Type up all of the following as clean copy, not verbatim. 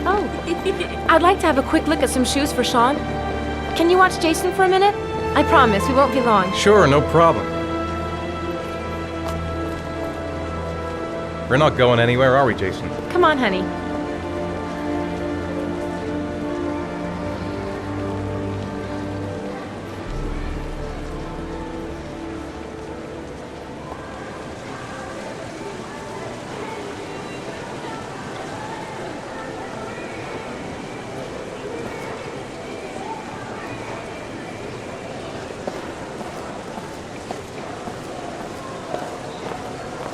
Oh, I'd like to have a quick look at some shoes for Sean. Can you watch Jason for a minute? I promise, we won't be long. Sure, no problem. We're not going anywhere, are we, Jason? Come on, honey.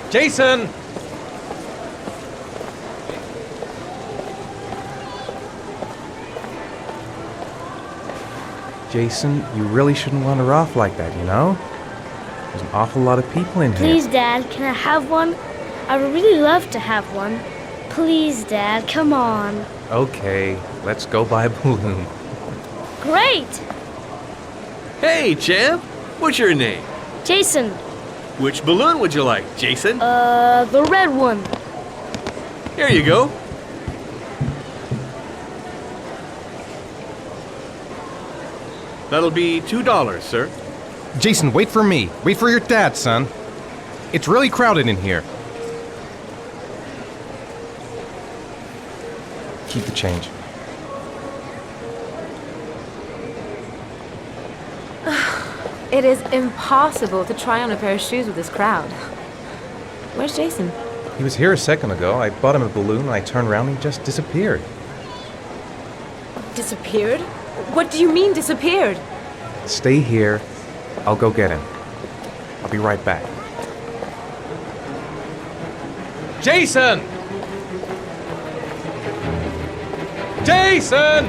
Jason! Jason, you really shouldn't wander off like that, you know? There's an awful lot of people in here. Please, Dad, can I have one? I would really love to have one. Please, Dad, come on. Okay, let's go buy a balloon. Great! Hey, champ! What's your name? Jason, Which balloon would you like, Jason? the red one. Here you go. That'll be $2, sir. Jason, wait for me. Wait for your dad, son. It's really crowded in here. Keep the change. It is impossible to try on a pair of shoes with this crowd. Where's Jason? He was here a second ago. I bought him a balloon and I turned around and he just disappeared. Disappeared? What do you mean disappeared? Stay here. I'll go get him. I'll be right back. Jason! Jason!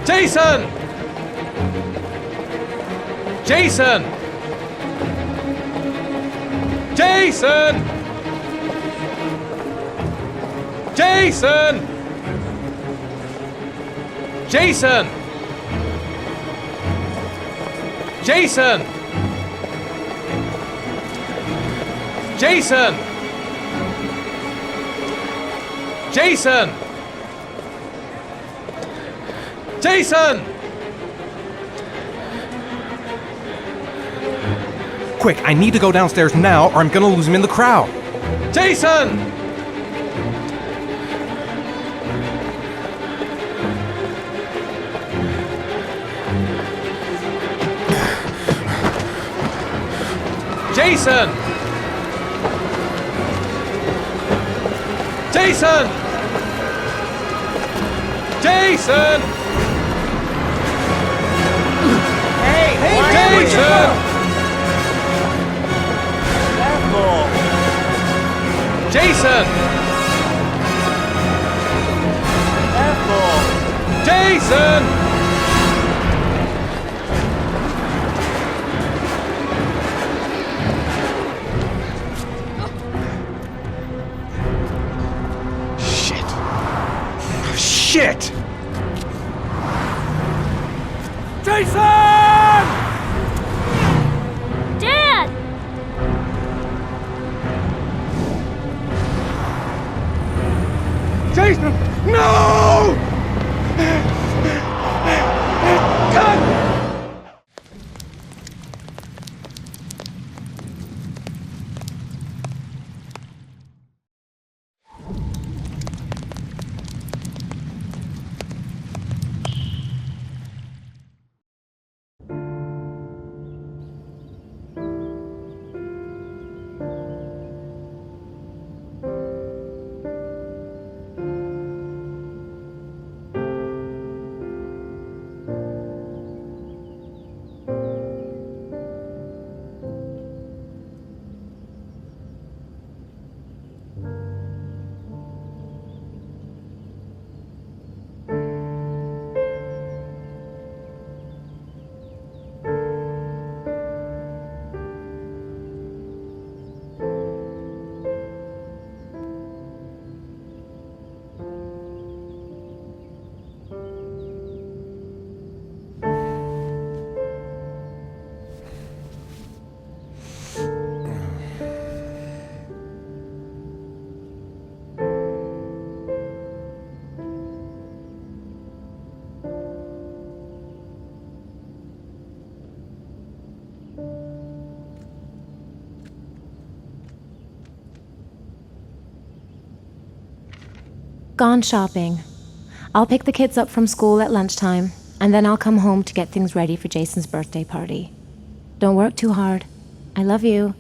Jason! Jason! Jason! Jason! Jason! Jason! Jason! Jason! Jason! Quick, I need to go downstairs now or I'm gonna lose him in the crowd. Jason! Jason! Jason! Jason! Hey, Jason! Jason! Jason! Shit! Jason! Dad! Jason! No! God! Gone shopping. I'll pick the kids up from school at lunchtime, and then I'll come home to get things ready for Jason's birthday party. Don't work too hard. I love you.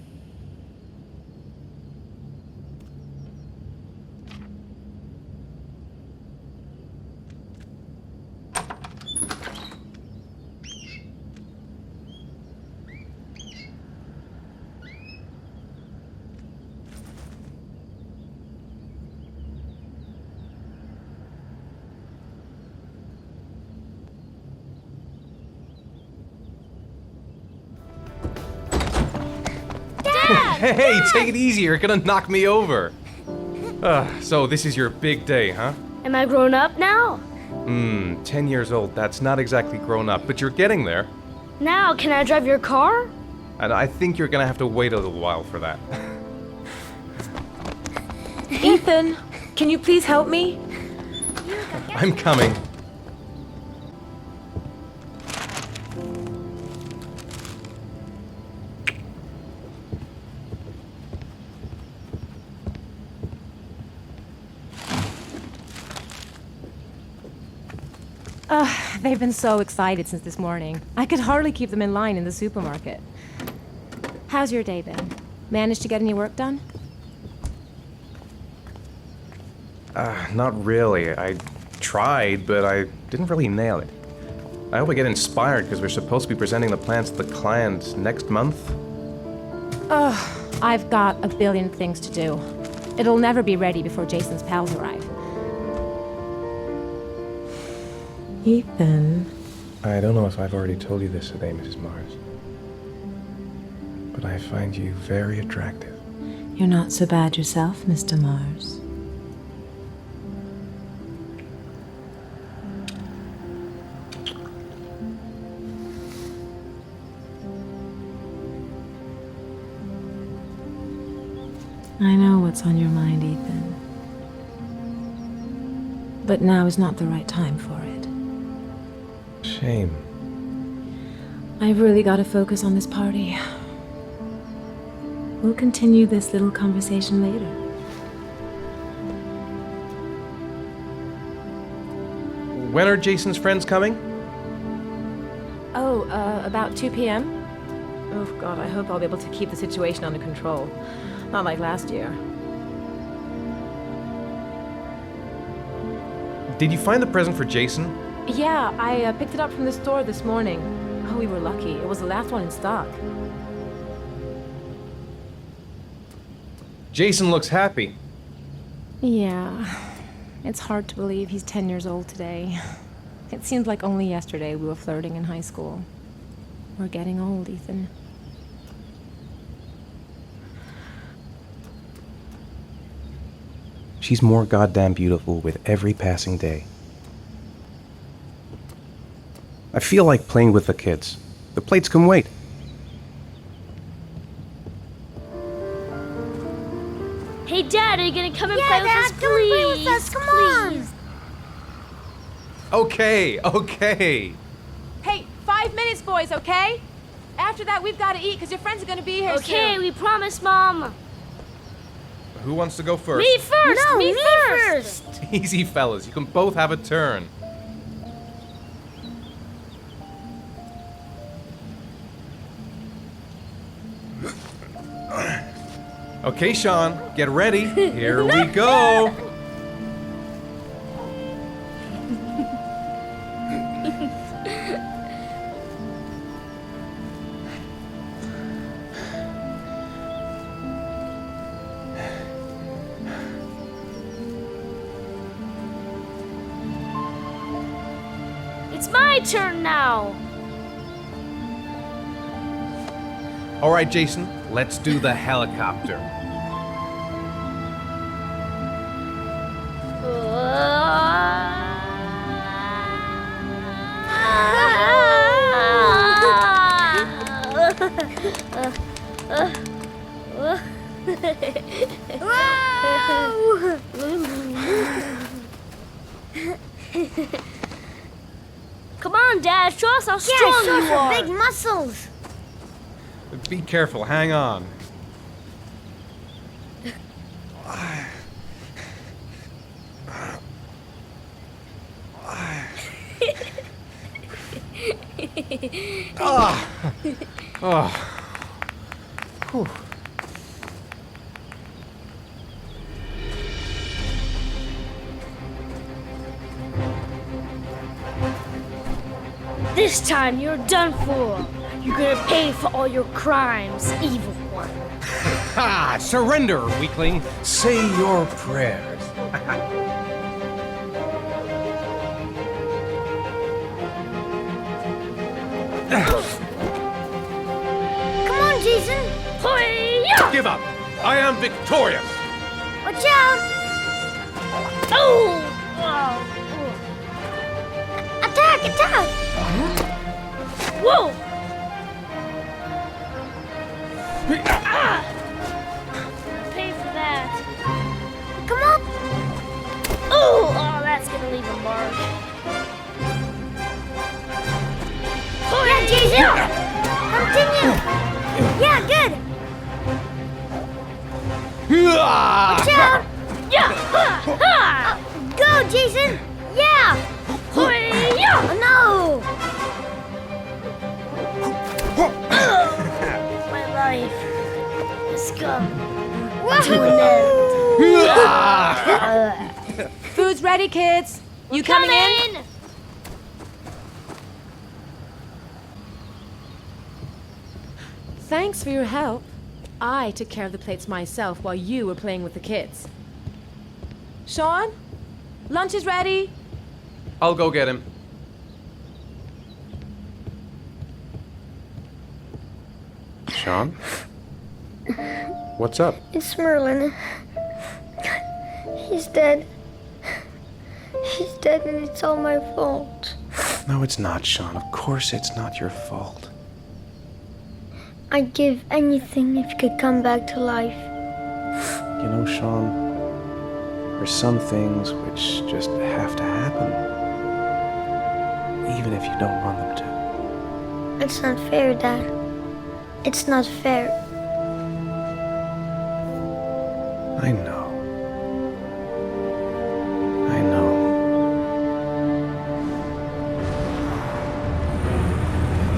Hey, take it easy, you're gonna knock me over. So this is your big day, huh? Am I grown up now? 10 years old, that's not exactly grown up, but you're getting there. Now, can I drive your car? And I think you're gonna have to wait a little while for that. Ethan, can you please help me? I'm coming. They've been so excited since this morning. I could hardly keep them in line in the supermarket. How's your day been? Managed to get any work done? Not really. I tried, but I didn't really nail it. I hope I get inspired because we're supposed to be presenting the plans to the client next month. I've got a billion things to do. It'll never be ready before Jason's pals arrive. Ethan. I don't know if I've already told you this today, Mrs. Mars, but I find you very attractive. You're not so bad yourself, Mr. Mars. I know what's on your mind, Ethan. But now is not the right time for it. Shame. I've really got to focus on this party. We'll continue this little conversation later. When are Jason's friends coming? Oh, about 2 p.m.? Oh, God, I hope I'll be able to keep the situation under control. Not like last year. Did you find the present for Jason? Yeah, I picked it up from the store this morning. Oh, we were lucky. It was the last one in stock. Jason looks happy. Yeah. It's hard to believe he's 10 years old today. It seems like only yesterday we were flirting in high school. We're getting old, Ethan. She's more goddamn beautiful with every passing day. I feel like playing with the kids. The plates can wait. Hey, Dad, are you gonna come and Yeah, play with Dad, us, come please? and play with us, come on. Please. Okay. Hey, 5 minutes, boys, okay? After that, we've got to eat because your friends are going to be here Okay, soon. we promise, Mom. Who wants to go first? Me first! No, me me first! Easy, fellas. You can both have a turn. Okay, Sean, get ready. Here we go. It's my turn now. All right, Jason, let's do the helicopter. Come on, Dad, show us how Yeah, strong show you us your are. big muscles. Be careful, hang on. Ah! Oh. Whew. This time you're done for. You're gonna pay for all your crimes, evil one. Ha! Surrender, weakling! Say your prayers. Come on, Jason. Hoya! Give up! I am victorious! Watch out. Oh! Wow. Attack, attack. Whoa! Ah! Pay for that. Come on. Oh, that's gonna leave a mark. Yeah, Jason. Continue. Yeah, good. Watch out. Yeah! Ha! Ha! Go, Jason. Yeah. Hoya! Oh, no. My life has come to Woohoo. an end. Food's ready, kids. You coming in? Thanks for your help. I took care of the plates myself while you were playing with the kids. Sean? Lunch is ready. I'll go get him. Sean? What's up? It's Merlin. He's dead. He's dead and it's all my fault. No, it's not, Sean. Of course it's not your fault. I'd give anything if you could come back to life. You know, Sean, there's some things which just have to happen. Even if you don't want them to. It's not fair, Dad. It's not fair. I know. I know.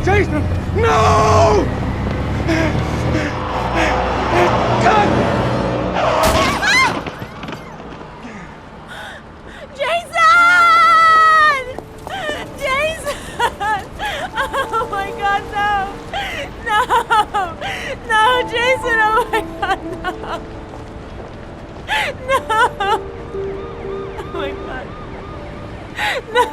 Jason! No! Jason! Jason! Oh my God, no! No! No, Jason! Oh my God, no! No! Oh my God! No!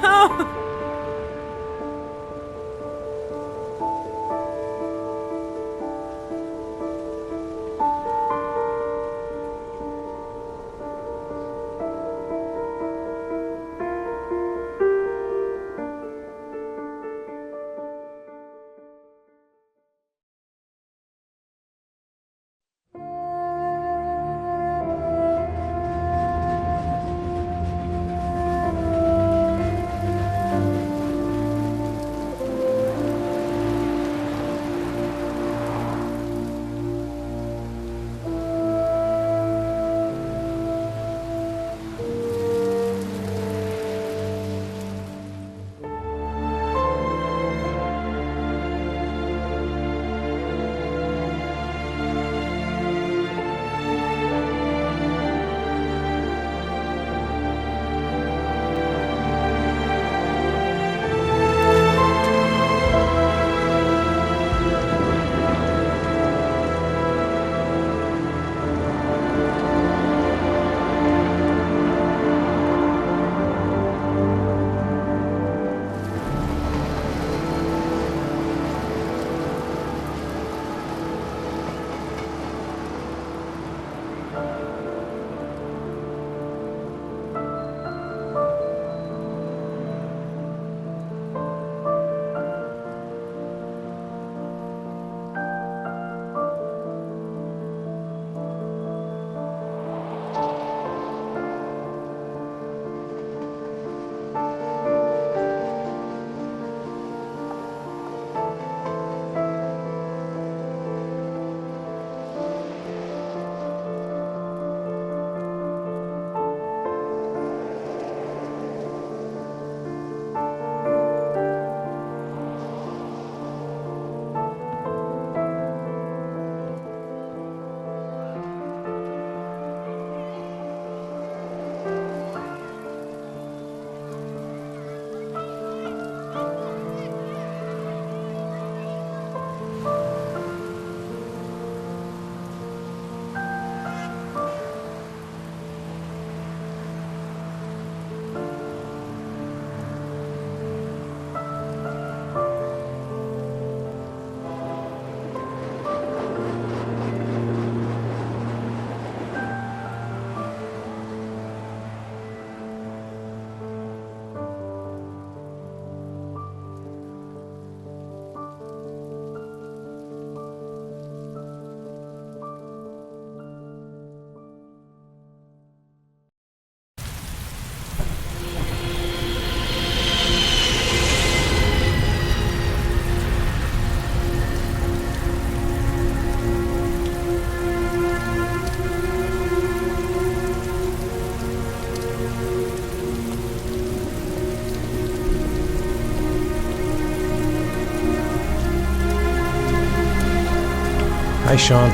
Hi, Sean.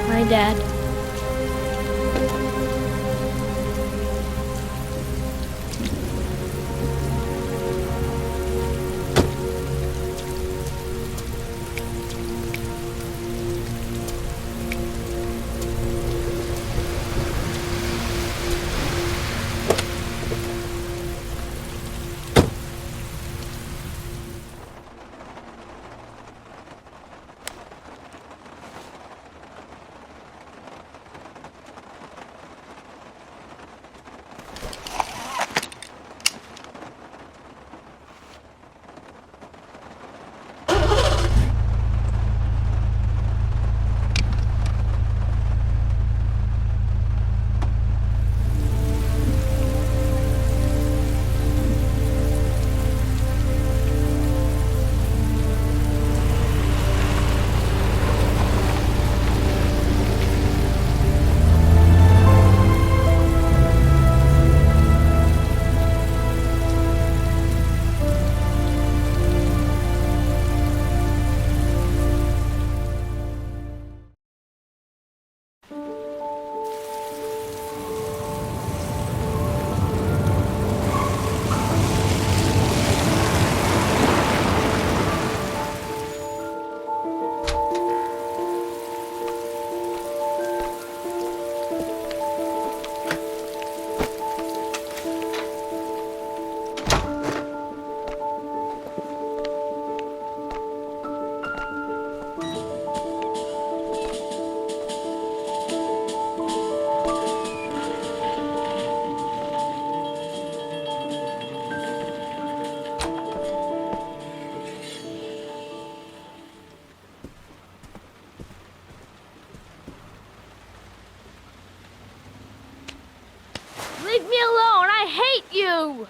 My dad. Leave me alone! I hate you!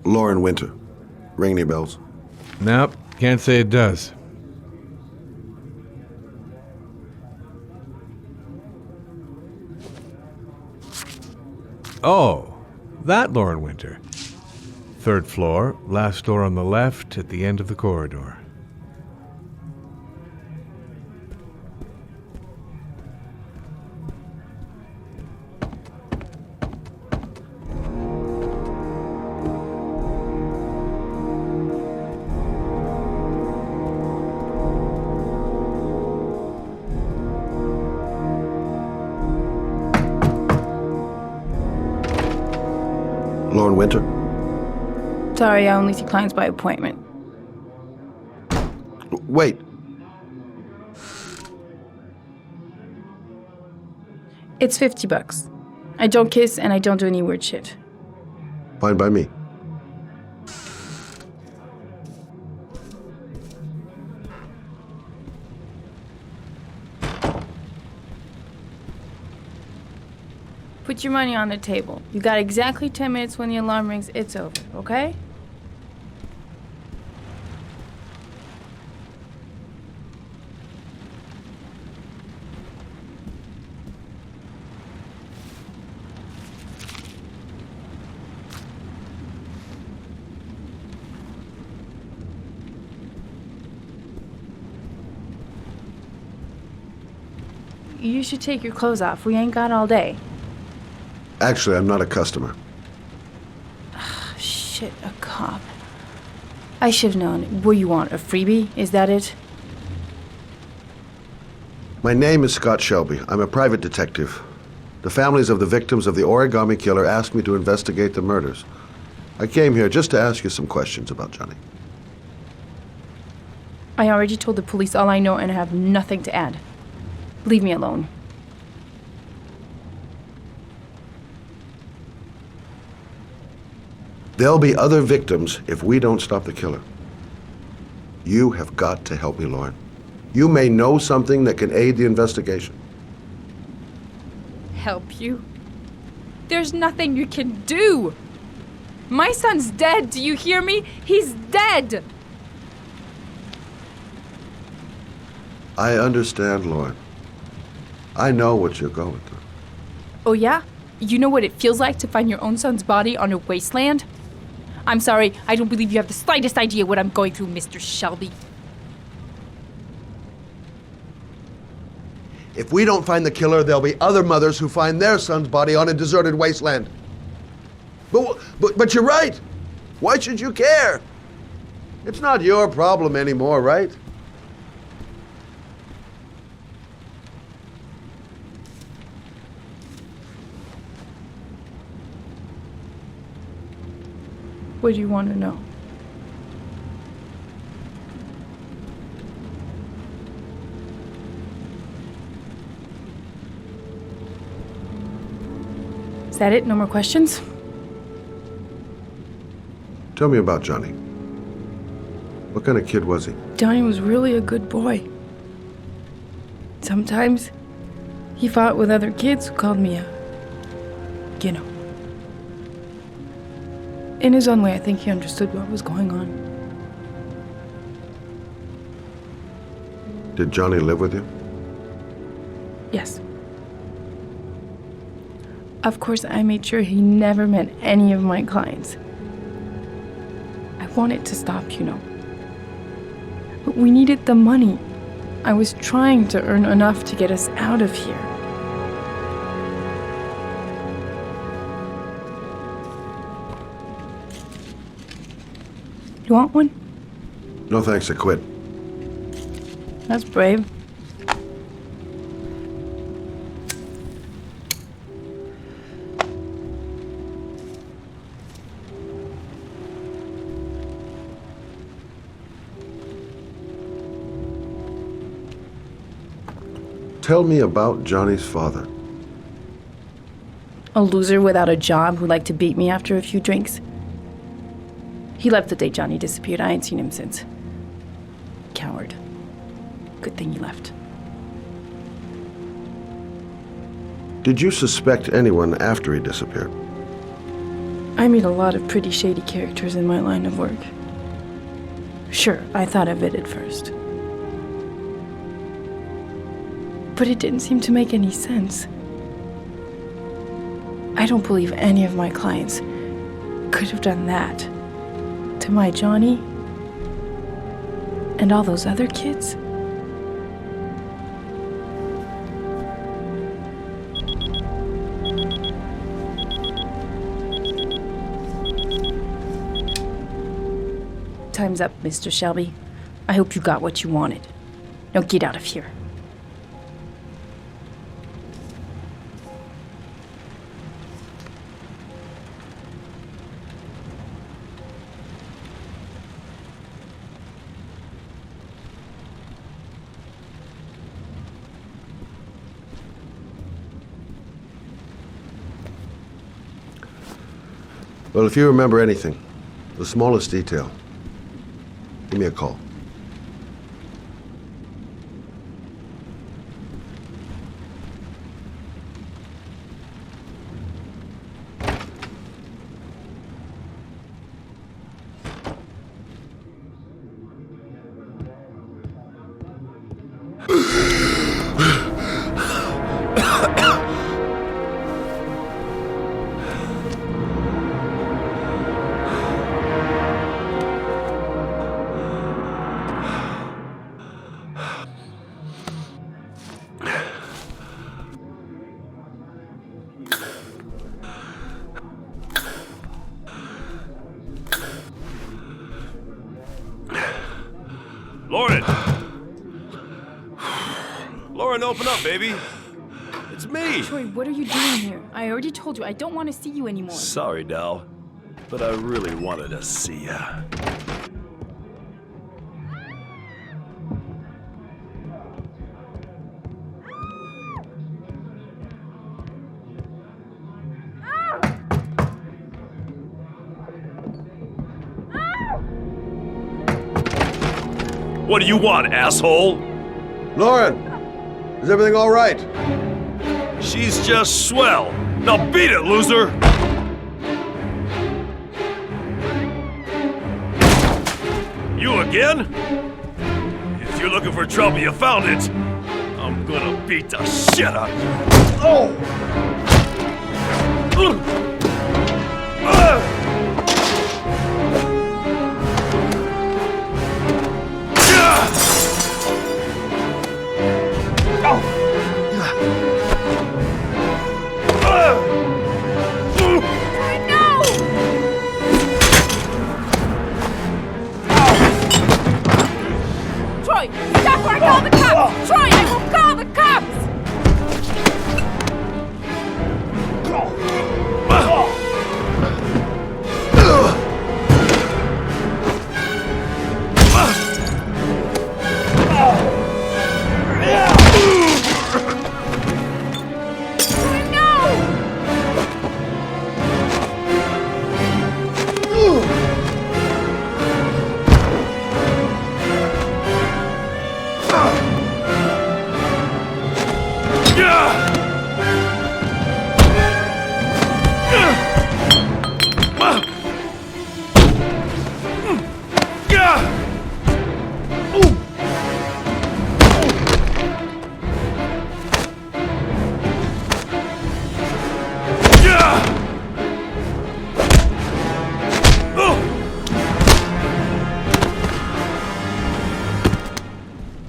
Lauren Winter. Ring any bells? Nope, can't say it does. Oh, that Lauren Winter. Third floor, last door on the left at the end of the corridor. Lauren Winter? Sorry, I only see clients by appointment. Wait. It's $50. I don't kiss and I don't do any weird shit. Fine by me. Put your money on the table. You got exactly 10 minutes. When the alarm rings, it's over, okay? You should take your clothes off. We ain't got all day. Actually, I'm not a customer. Shit, a cop. I should have known. What do you want, a freebie? Is that it? My name is Scott Shelby. I'm a private detective. The families of the victims of the origami killer asked me to investigate the murders. I came here just to ask you some questions about Johnny. I already told the police all I know and I have nothing to add. Leave me alone. There'll be other victims if we don't stop the killer. You have got to help me, Lauren. You may know something that can aid the investigation. Help you? There's nothing you can do. My son's dead. Do you hear me? He's dead. I understand, Lauren. I know what you're going through. Oh, yeah? You know what it feels like to find your own son's body on a wasteland? I'm sorry, I don't believe you have the slightest idea what I'm going through, Mr. Shelby. If we don't find the killer, there'll be other mothers who find their son's body on a deserted wasteland. But you're right. Why should you care? It's not your problem anymore, right? What do you want to know? Is that it? No more questions? Tell me about Johnny. What kind of kid was he? Johnny was really a good boy. Sometimes he fought with other kids who called me you know. In his own way, I think he understood what was going on. Did Johnny live with you? Yes. Of course, I made sure he never met any of my clients. I wanted to stop, you know. But we needed the money. I was trying to earn enough to get us out of here. You want one? No thanks, I quit. That's brave. Tell me about Johnny's father. A loser without a job who liked to beat me after a few drinks. He left the day Johnny disappeared. I ain't seen him since. Coward. Good thing he left. Did you suspect anyone after he disappeared? I meet a lot of pretty shady characters in my line of work. Sure, I thought of it at first. But it didn't seem to make any sense. I don't believe any of my clients could have done that to my Johnny and all those other kids. Time's up, Mr. Shelby. I hope you got what you wanted. Now get out of here. Well, if you remember anything, the smallest detail, give me a call. Lauren! Lauren, open up, baby. It's me. Troy, what are you doing here? I already told you I don't want to see you anymore. Sorry, Dal, but I really wanted to see ya. What do you want, asshole? Lauren! Is everything all right? She's just swell. Now beat it, loser! You again? If you're looking for trouble, you found it. I'm gonna beat the shit out of you. Oh! Troy, stop or I call the cops! Troy, I will call the cops!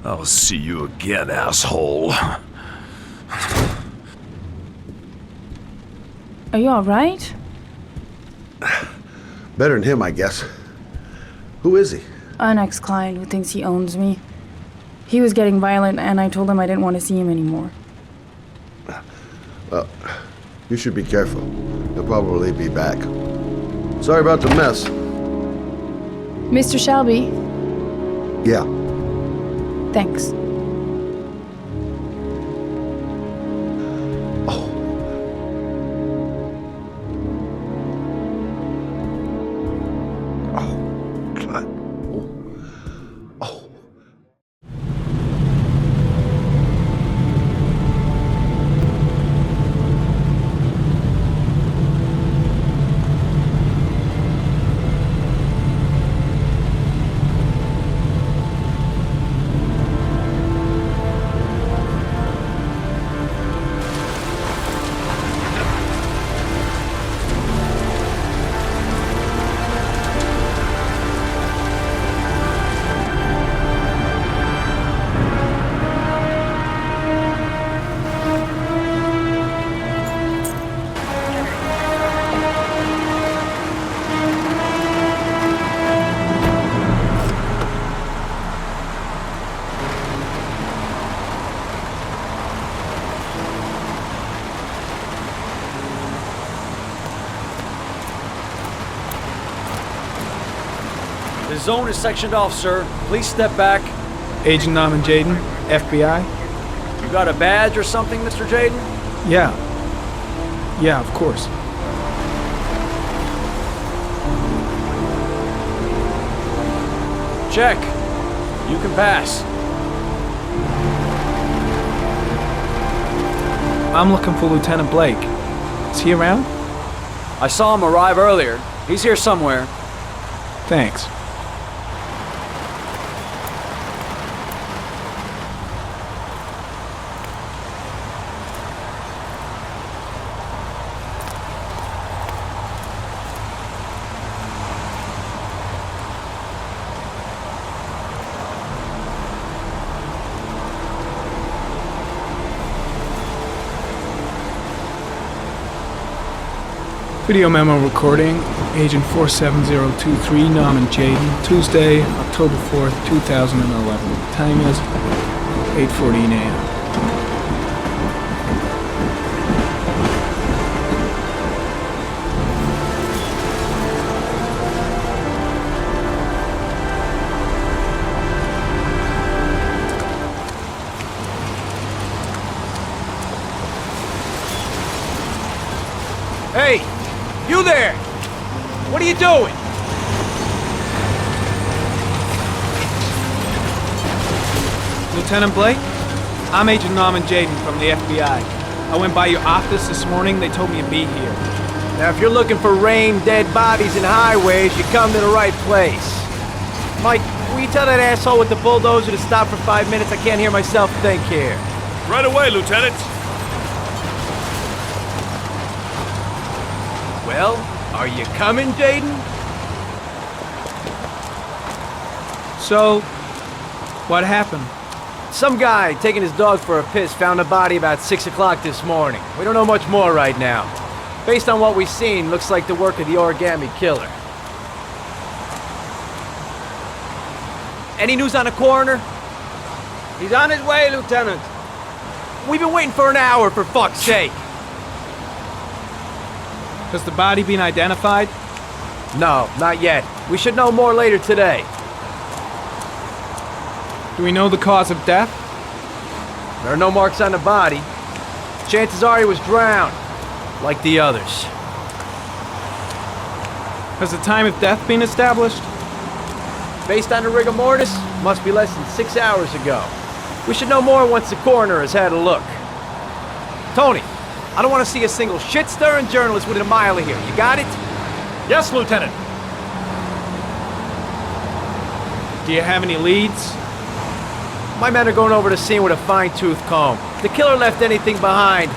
I'll see you again, asshole. Are you alright? Better than him, I guess. Who is he? An ex-client who thinks he owns me. He was getting violent, and I told him I didn't want to see him anymore. Well, you should be careful. He'll probably be back. Sorry about the mess. Mr. Shelby, Yeah. thanks. Oh. Oh, God. Oh. Oh. The zone is sectioned off, sir. Please step back. Agent Norman Jaden, FBI? You got a badge or something, Mr. Jaden? Yeah. Yeah, of course. Check. You can pass. I'm looking for Lieutenant Blake. Is he around? I saw him arrive earlier. He's here somewhere. Thanks. Video memo recording, Agent 47023, Norman Jaden, Tuesday, October 4th, 2011. Time is 8:14 a.m. Hey! You there! What are you doing? Lieutenant Blake? I'm Agent Norman Jaden from the FBI. I went by your office this morning. They told me to be here. Now, if you're looking for rain, dead bodies, and highways, you come to the right place. Mike, will you tell that asshole with the bulldozer to stop for 5 minutes? I can't hear myself think here. Right away, Lieutenant. Well, are you coming, Jaden? So, what happened? Some guy taking his dog for a piss found a body about 6 o'clock this morning. We don't know much more right now. Based on what we've seen, looks like the work of the origami killer. Any news on the coroner? He's on his way, Lieutenant. We've been waiting for an hour, for fuck's sake. Has the body been identified? No, not yet. We should know more later today. Do we know the cause of death? There are no marks on the body. Chances are he was drowned, like the others. Has the time of death been established? Based on the rigor mortis, must be less than 6 hours ago. We should know more once the coroner has had a look. Tony, I don't want to see a single shit-stirring journalist within a mile of here. You got it? Yes, Lieutenant. Do you have any leads? My men are going over the scene with a fine-tooth comb. If the killer left anything behind,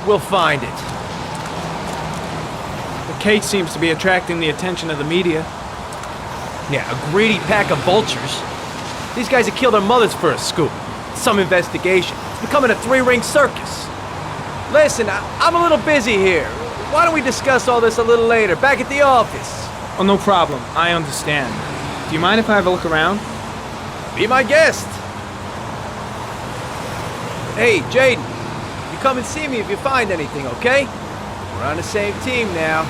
we'll find it. The case seems to be attracting the attention of the media. Yeah, a greedy pack of vultures. These guys have killed their mothers for a scoop. Some investigation. It's becoming a three-ring circus. Listen, I'm a little busy here. Why don't we discuss all this a little later, back at the office? Oh, no problem. I understand. Do you mind if I have a look around? Be my guest. Hey, Jaden, you come and see me if you find anything, okay? We're on the same team now.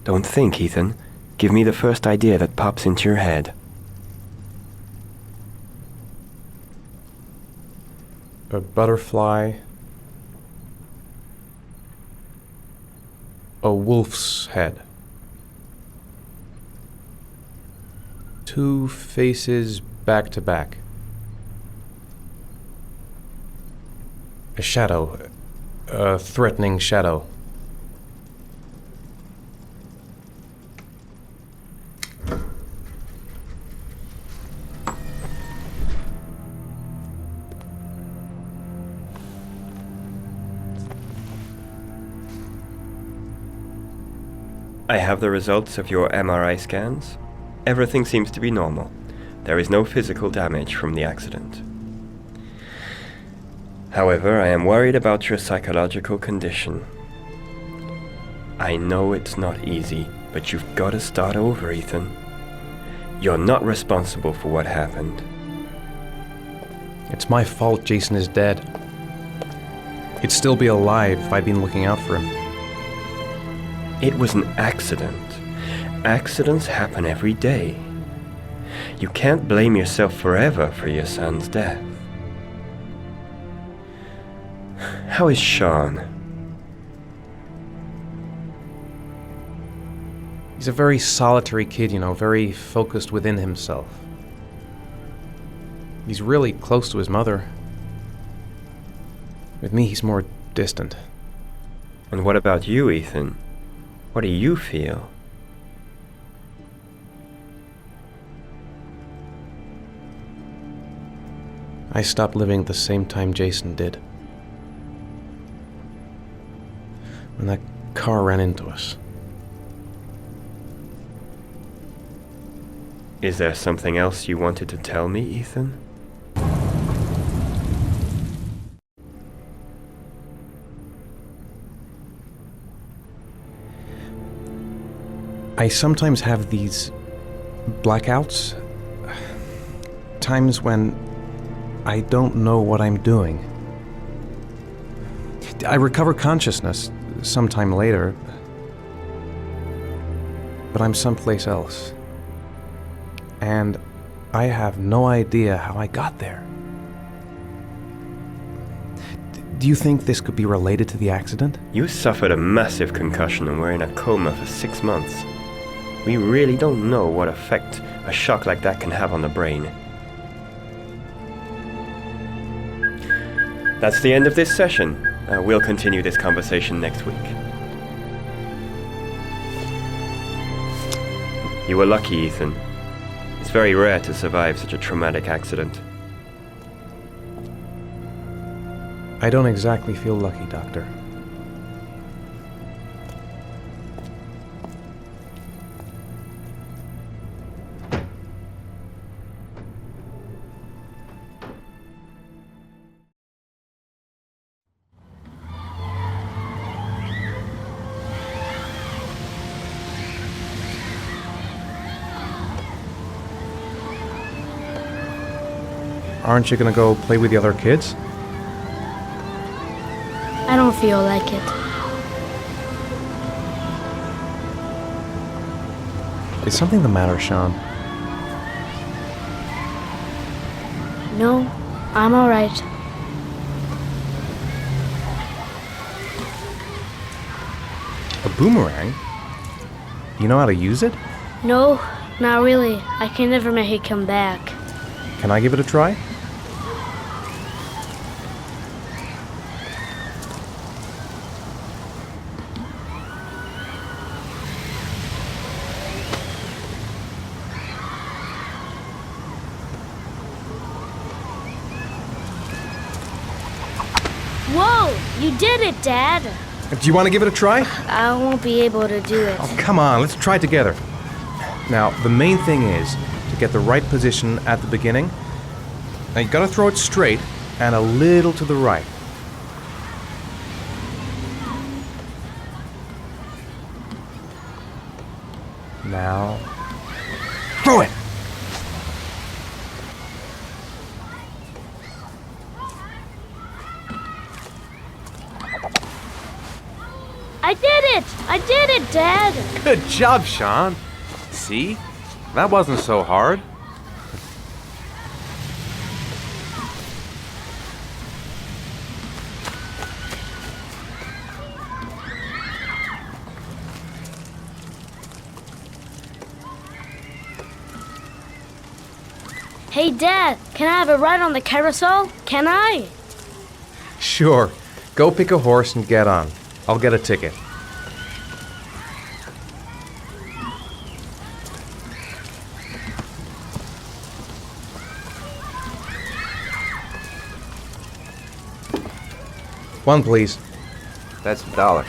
Don't think, Ethan. Give me the first idea that pops into your head. A butterfly. A wolf's head. Two faces back to back. A shadow. A threatening shadow. I have the results of your MRI scans. Everything seems to be normal. There is no physical damage from the accident. However, I am worried about your psychological condition. I know it's not easy, but you've got to start over, Ethan. You're not responsible for what happened. It's my fault Jason is dead. He'd still be alive if I'd been looking out for him. It was an accident. Accidents happen every day. You can't blame yourself forever for your son's death. How is Sean? He's a very solitary kid, very focused within himself. He's really close to his mother. With me, he's more distant. And what about you, Ethan? What do you feel? I stopped living at the same time Jason did. When that car ran into us. Is there something else you wanted to tell me, Ethan? I sometimes have these blackouts. Times when I don't know what I'm doing. I recover consciousness sometime later, but I'm someplace else. And I have no idea how I got there. Do you think this could be related to the accident? You suffered a massive concussion and were in a coma for 6 months. We really don't know what effect a shock like that can have on the brain. That's the end of this session. We'll continue this conversation next week. You were lucky, Ethan. It's very rare to survive such a traumatic accident. I don't exactly feel lucky, Doctor. Aren't you gonna go play with the other kids? I don't feel like it. Is something the matter, Sean? No, I'm alright. A boomerang? You know how to use it? No, not really. I can never make it come back. Can I give it a try? Whoa! You did it, Dad! Do you want to give it a try? I won't be able to do it. Oh, come on, let's try it together. Now, the main thing is to get the right position at the beginning. Now, you gotta throw it straight and a little to the right. Now, throw it! I did it! I did it, Dad! Good job, Sean. See? That wasn't so hard. Hey, Dad, can I have a ride on the carousel? Can I? Sure. Go pick a horse and get on. I'll get a ticket. One, please. That's $1.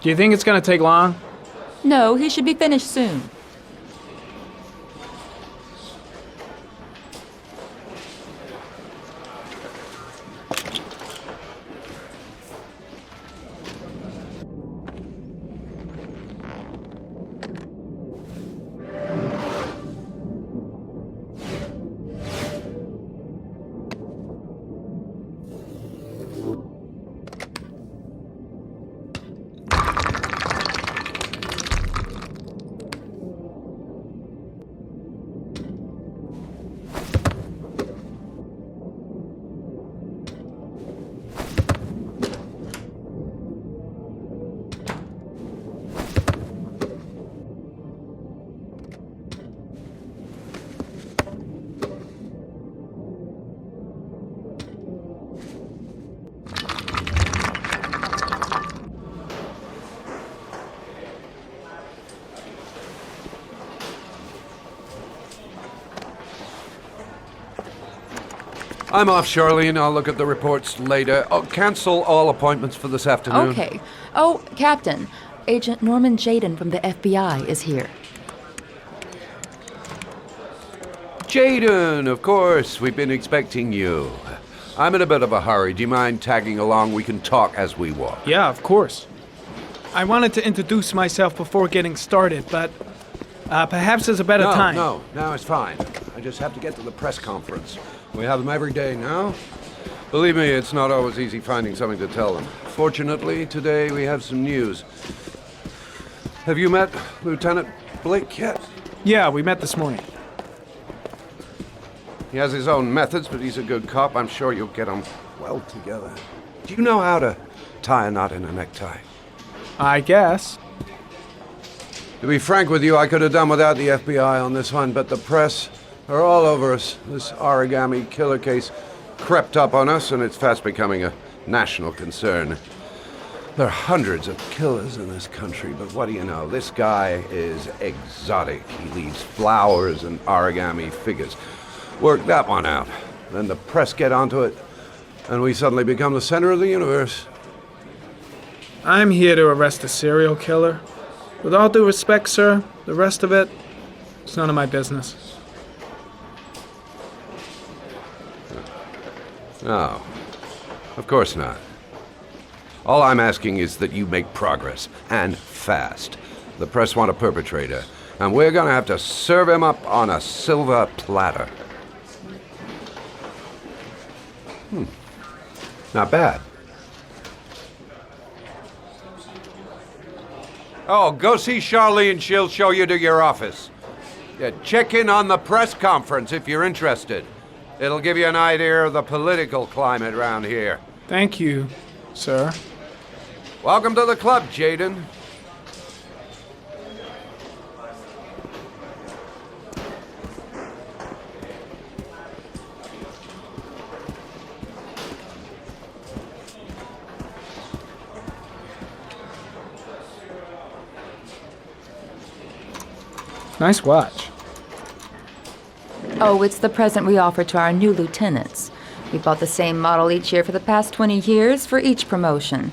Do you think it's gonna take long? No, he should be finished soon. I'm off, Charlene. I'll look at the reports later. Oh, cancel all appointments for this afternoon. Okay. Oh, Captain, Agent Norman Jaden from the FBI is here. Jaden, of course. We've been expecting you. I'm in a bit of a hurry. Do you mind tagging along? We can talk as we walk. Yeah, of course. I wanted to introduce myself before getting started, but Perhaps there's a better time. No, it's fine. I just have to get to the press conference. We have them every day now. Believe me, it's not always easy finding something to tell them. Fortunately, today we have some news. Have you met Lieutenant Blake yet? Yeah, we met this morning. He has his own methods, but he's a good cop. I'm sure you'll get on well together. Do you know how to tie a knot in a necktie? I guess. To be frank with you, I could have done without the FBI on this one, but the press are all over us. This origami killer case crept up on us, and it's fast becoming a national concern. There are hundreds of killers in this country, but what do you know? This guy is exotic. He leaves flowers and origami figures. Work that one out. Then the press get onto it, and we suddenly become the center of the universe. I'm here to arrest a serial killer. With all due respect, sir, the rest of it, it's none of my business. No, of course not. All I'm asking is that you make progress, and fast. The press want a perpetrator, and we're gonna have to serve him up on a silver platter. Not bad. Oh, go see Charlene. She'll show you to your office. Yeah, check in on the press conference if you're interested. It'll give you an idea of the political climate around here. Thank you, sir. Welcome to the club, Jaden. Nice watch. Oh, it's the present we offer to our new lieutenants. We bought the same model each year for the past 20 years for each promotion.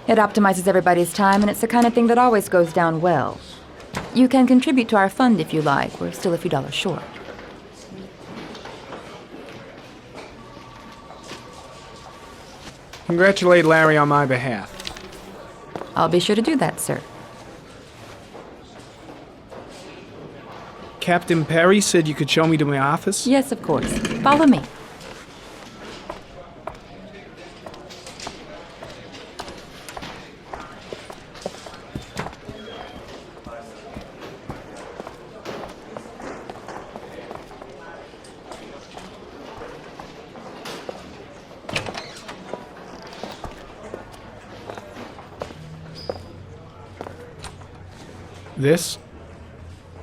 It optimizes everybody's time, and it's the kind of thing that always goes down well. You can contribute to our fund if you like. We're still a few dollars short. Congratulate Larry on my behalf. I'll be sure to do that, sir. Captain Perry said you could show me to my office? Yes, of course. Follow me.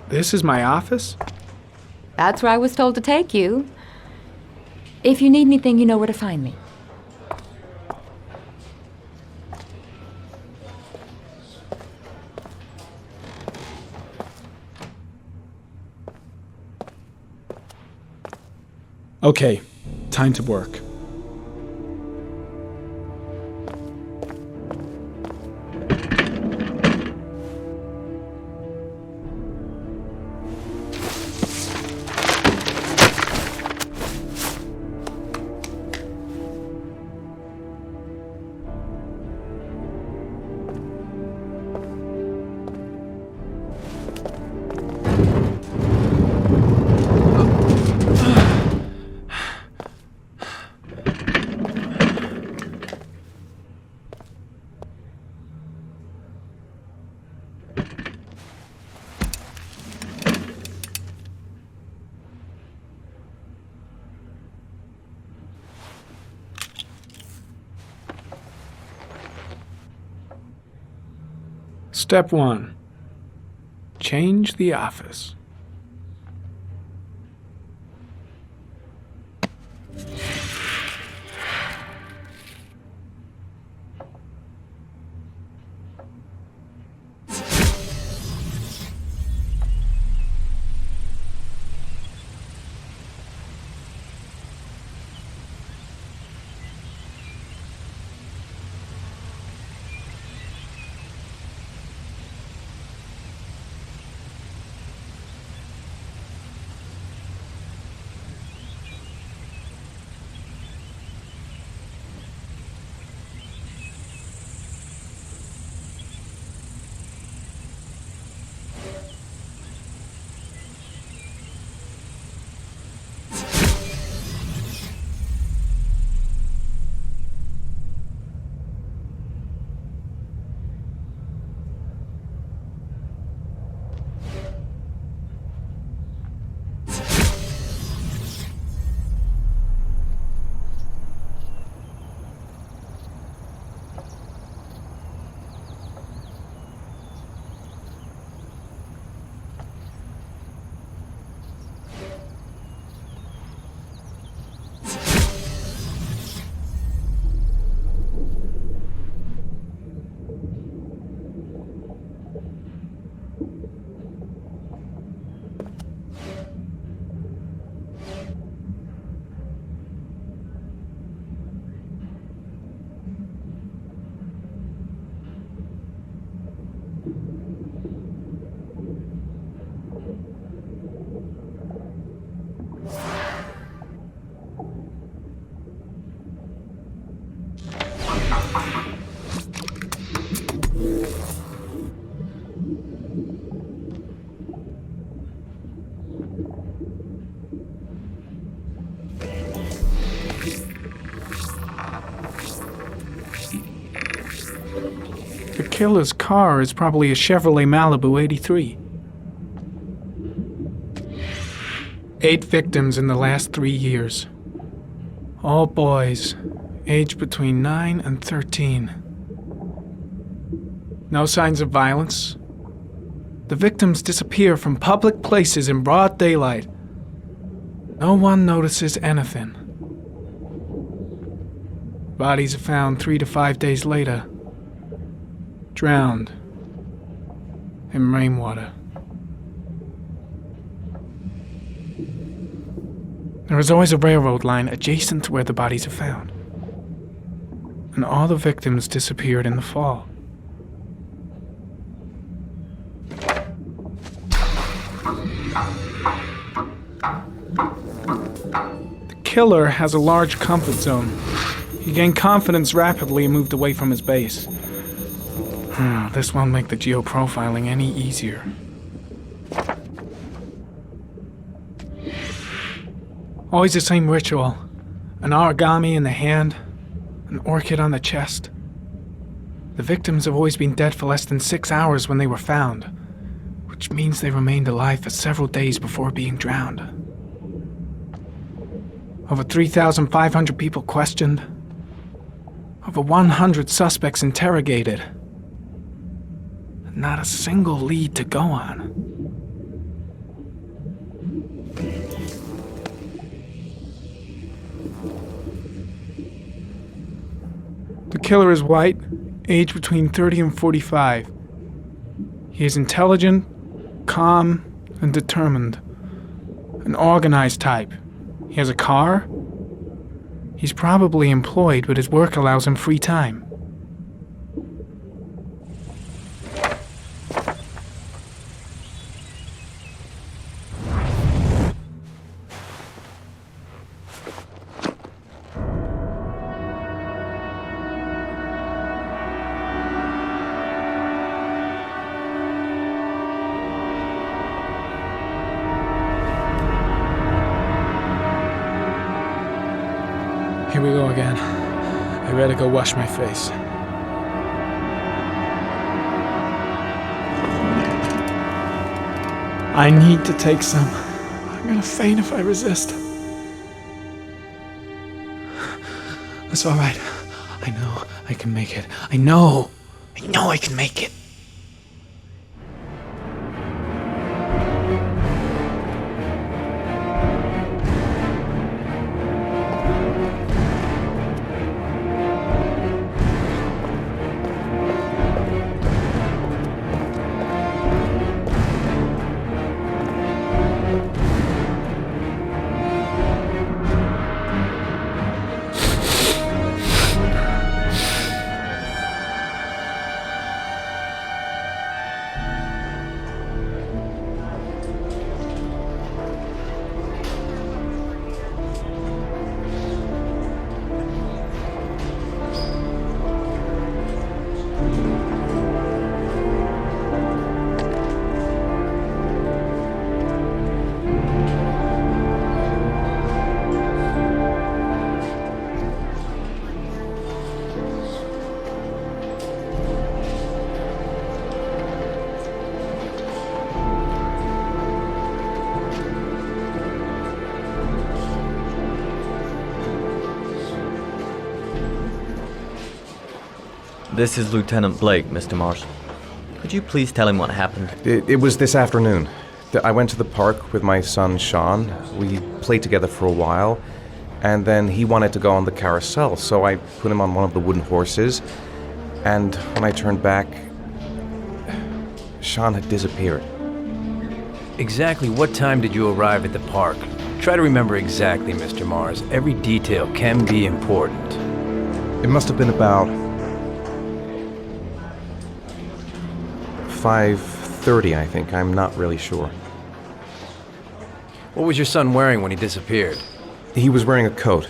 This is my office? That's where I was told to take you. If you need anything, you know where to find me. Okay, time to work. Step 1. Change the office. killer's car is probably a Chevrolet Malibu 83. 8 victims in the last 3 years. All boys, aged between 9 and 13. No signs of violence. The victims disappear from public places in broad daylight. No one notices anything. Bodies are found 3 to 5 days later, drowned in rainwater. There is always a railroad line adjacent to where the bodies are found, and all the victims disappeared in the fall. The killer has a large comfort zone. He gained confidence rapidly and moved away from his base. This won't make the geoprofiling any easier. Always the same ritual. An origami in the hand, an orchid on the chest. The victims have always been dead for less than 6 hours when they were found, which means they remained alive for several days before being drowned. Over 3,500 people questioned. Over 100 suspects interrogated. Not a single lead to go on. The killer is white, aged between 30 and 45. He is intelligent, calm, and determined. An organized type. He has a car. He's probably employed, but his work allows him free time. Here we go again. I better go wash my face. I need to take some. I'm gonna faint if I resist. That's all right. I know I can make it. I know I can make it. This is Lieutenant Blake, Mr. Mars. Could you please tell him what happened? It was this afternoon. I went to the park with my son, Sean. We played together for a while, and then he wanted to go on the carousel, so I put him on one of the wooden horses, and when I turned back, Sean had disappeared. Exactly what time did you arrive at the park? Try to remember exactly, Mr. Mars. Every detail can be important. It must have been about 5:30, I think. I'm not really sure. What was your son wearing when he disappeared? He was wearing a coat.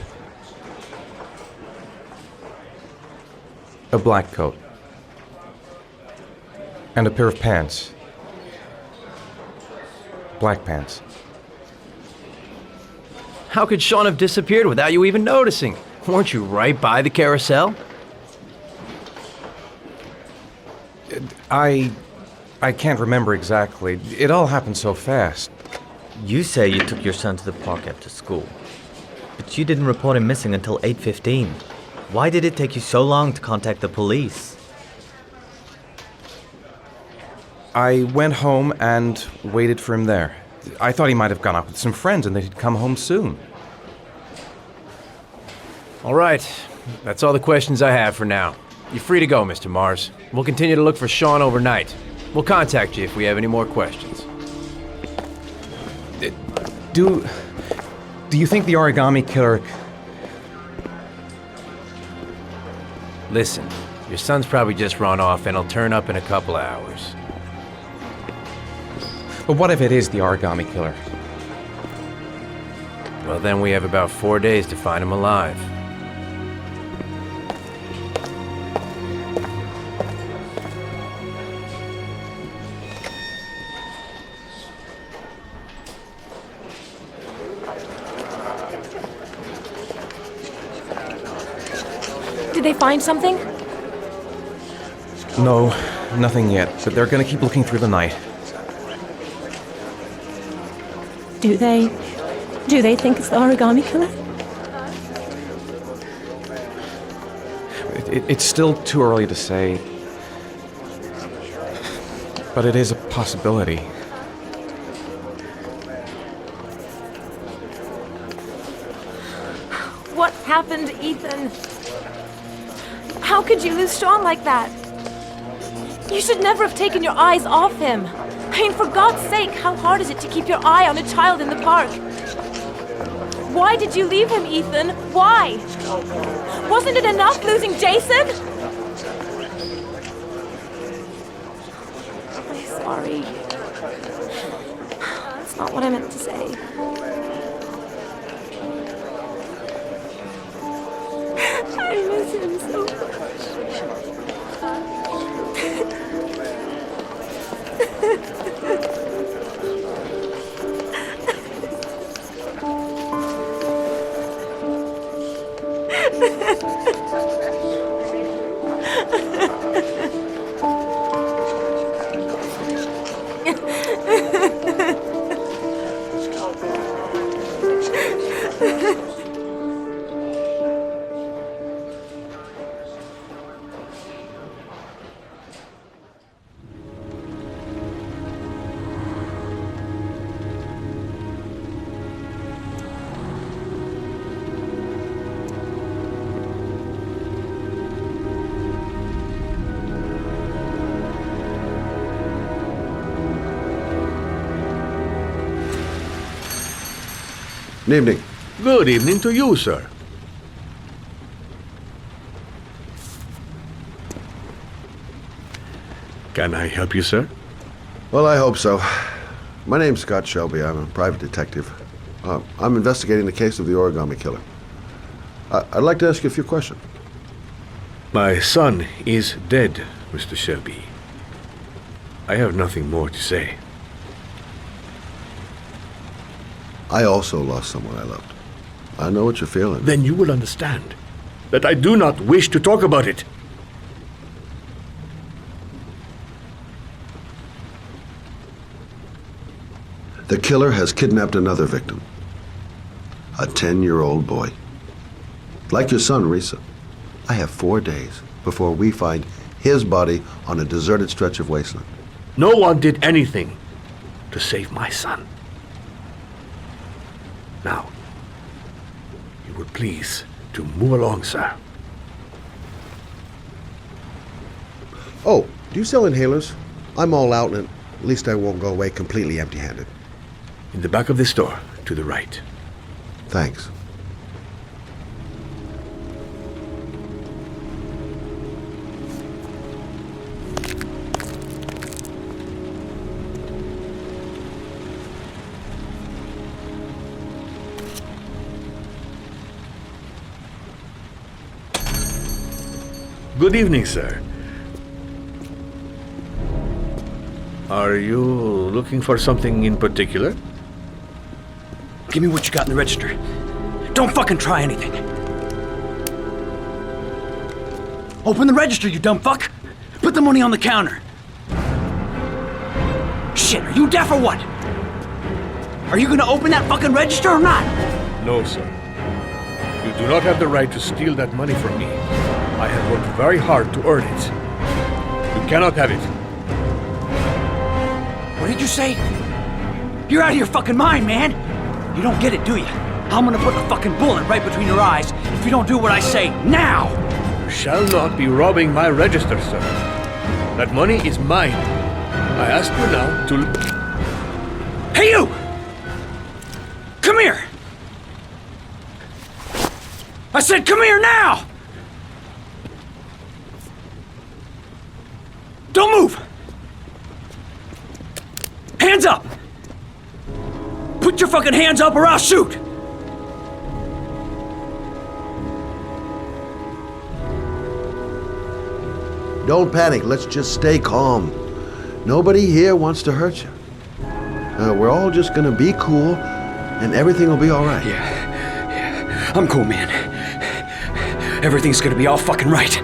A black coat. And a pair of pants. Black pants. How could Sean have disappeared without you even noticing? Weren't you right by the carousel? I can't remember exactly. It all happened so fast. You say you took your son to the park after school, but you didn't report him missing until 8:15. Why did it take you so long to contact the police? I went home and waited for him there. I thought he might have gone out with some friends and that he'd come home soon. All right. That's all the questions I have for now. You're free to go, Mr. Mars. We'll continue to look for Sean overnight. We'll contact you if we have any more questions. Do you think the origami killer... Listen, your son's probably just run off and he'll turn up in a couple of hours. But what if it is the origami killer? Well, then we have about 4 days to find him alive. Did they find something? No, nothing yet, but they're gonna keep looking through the night. Do they think it's the origami killer? It's still too early to say, but it is a possibility. What happened, Ethan? How could you lose Sean like that? You should never have taken your eyes off him. I mean, for God's sake, how hard is it to keep your eye on a child in the park? Why did you leave him, Ethan? Why? Wasn't it enough losing Jason? I'm sorry. That's not what I meant to say. I miss him so much. Good evening. Good evening to you, sir. Can I help you, sir? Well, I hope so. My name's Scott Shelby. I'm a private detective. I'm investigating the case of the origami killer. I'd like to ask you a few questions. My son is dead, Mr. Shelby. I have nothing more to say. I also lost someone I loved. I know what you're feeling. Then you will understand that I do not wish to talk about it. The killer has kidnapped another victim. A 10-year-old boy. Like your son, Risa. I have 4 days before we find his body on a deserted stretch of wasteland. No one did anything to save my son. Now, you would please to move along, sir. Oh, do you sell inhalers? I'm all out, and at least I won't go away completely empty-handed. In the back of the store, to the right. Thanks. Good evening, sir. Are you looking for something in particular? Give me what you got in the register. Don't fucking try anything. Open the register, you dumb fuck. Put the money on the counter. shit? Are you deaf or what? Are you gonna open that fucking register or not? No, sir. You do not have the right to steal that money from me. I have worked very hard to earn it. You cannot have it. What did you say? You're out of your fucking mind, man! You don't get it, do you? I'm gonna put a fucking bullet right between your eyes if you don't do what I say now! You shall not be robbing my register, sir. That money is mine. I ask you now to... Hey, you! Come here! I said come here now! Don't move! Hands up! Put your fucking hands up or I'll shoot! Don't panic. Let's just stay calm. Nobody here wants to hurt you. We're all just gonna be cool, and everything will be all right. Yeah. I'm cool, man. Everything's gonna be all fucking right.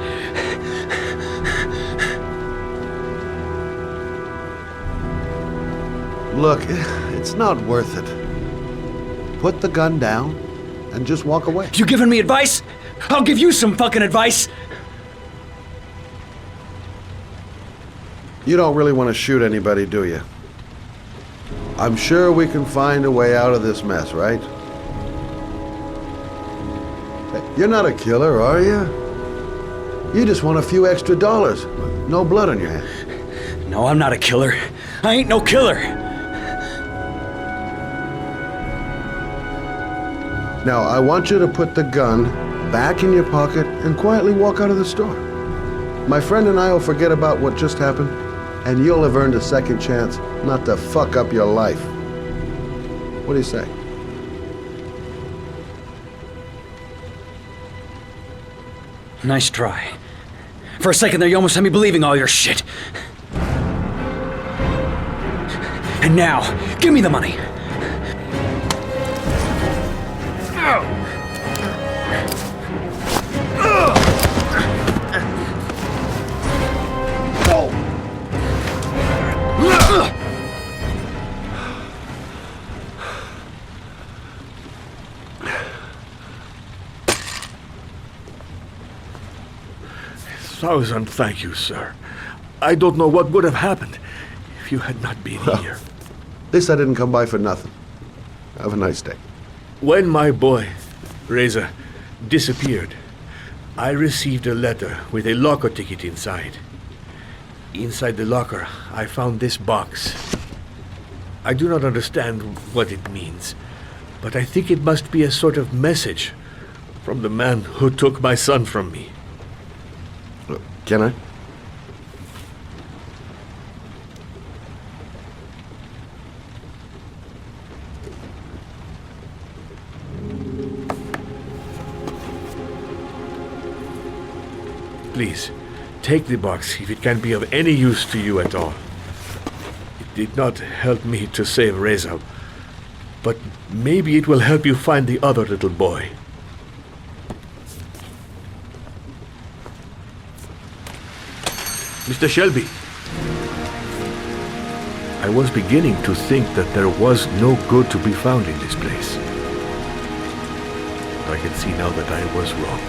Look, it's not worth it. Put the gun down and just walk away. You giving me advice? I'll give you some fucking advice. You don't really want to shoot anybody, do you? I'm sure we can find a way out of this mess, right? You're not a killer, are you? You just want a few extra dollars. No blood on your hands. No, I'm not a killer. I ain't no killer. Now, I want you to put the gun back in your pocket and quietly walk out of the store. My friend and I will forget about what just happened, and you'll have earned a second chance not to fuck up your life. What do you say? Nice try. For a second there, you almost had me believing all your shit. And now, give me the money. Thousand thank you, sir. I don't know what would have happened if you had not been here. This I didn't come by for nothing. Have a nice day. When my boy, Reza, disappeared, I received a letter with a locker ticket inside. Inside the locker, I found this box. I do not understand what it means, but I think it must be a sort of message from the man who took my son from me. Can I? Please, take the box if it can be of any use to you at all. It did not help me to save Reza, but maybe it will help you find the other little boy. Mr. Shelby, I was beginning to think that there was no good to be found in this place. But I can see now that I was wrong.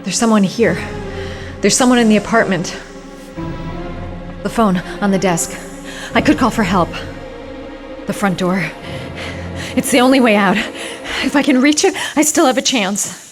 There's someone here. There's someone in the apartment. The phone on the desk. I could call for help. The front door. It's the only way out. If I can reach it, I still have a chance.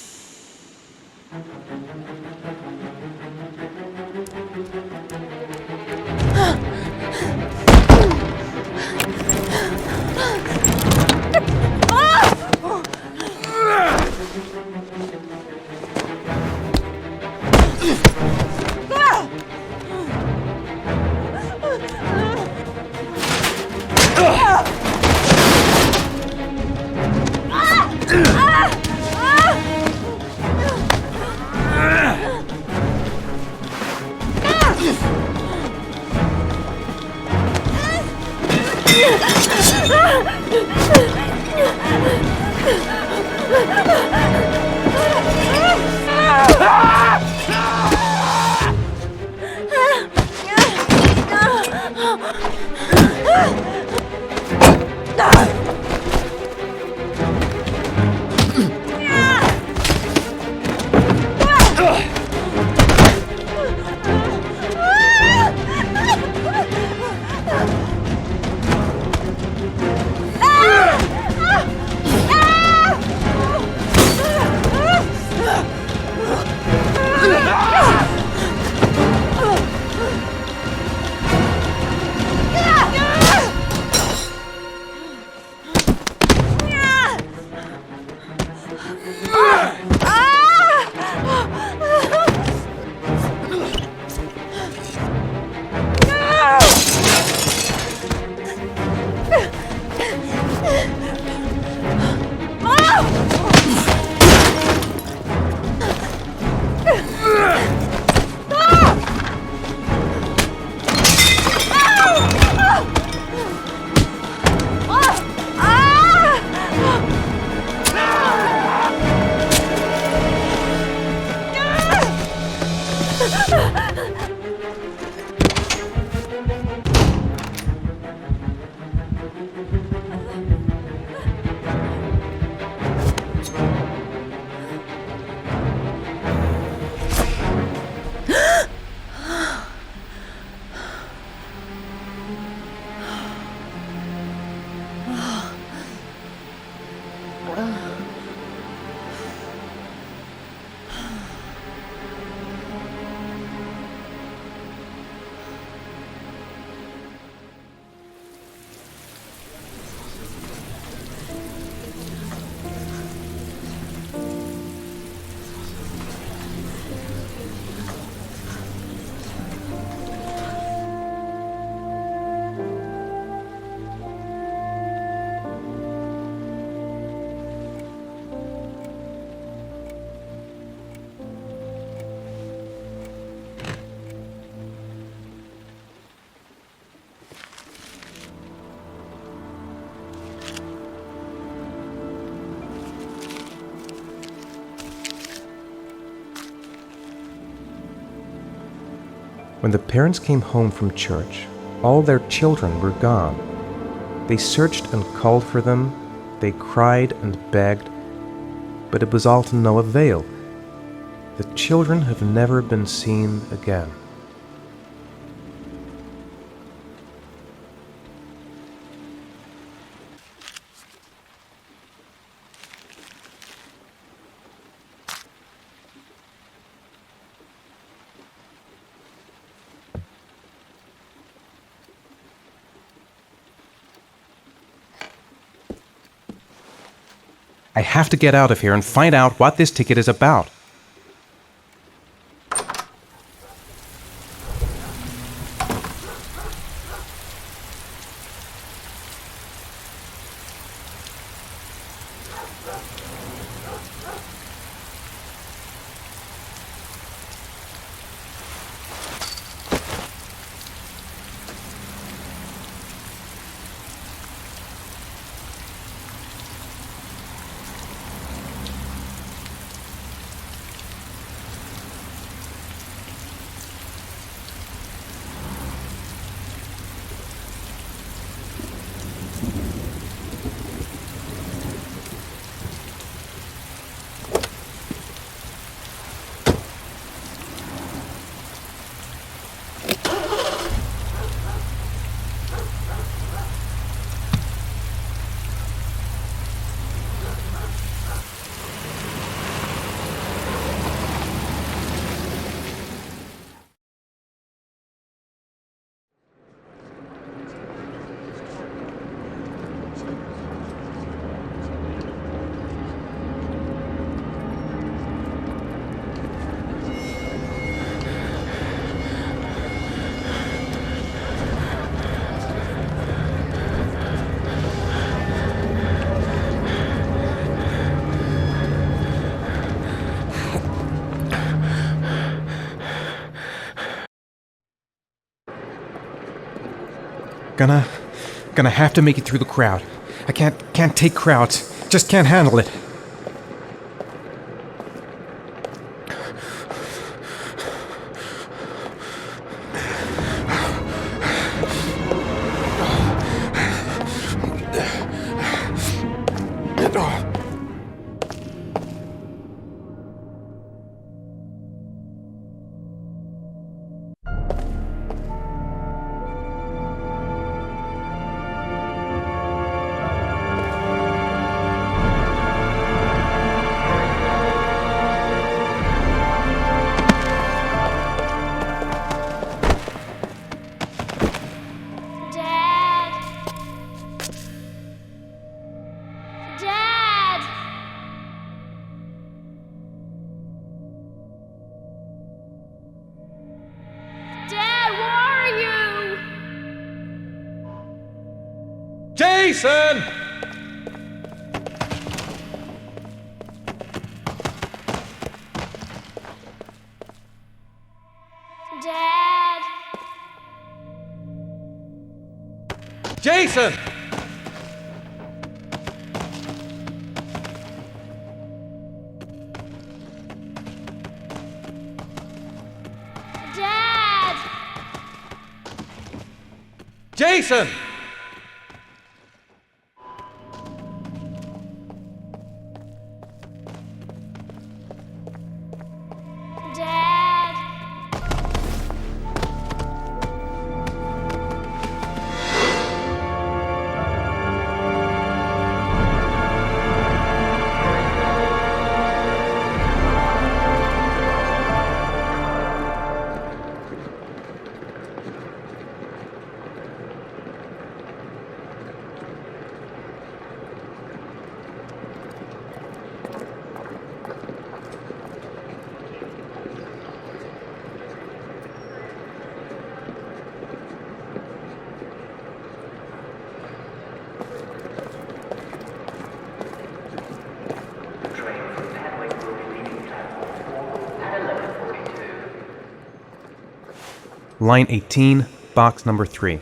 When the parents came home from church, all their children were gone. They searched and called for them, they cried and begged, but it was all to no avail. The children have never been seen again. I have to get out of here and find out what this ticket is about. Gonna have to make it through the crowd. I can't take crowds. Just can't handle it. Jason! Dad! Jason! Dad! Jason! Dad! Line 18, box number 3.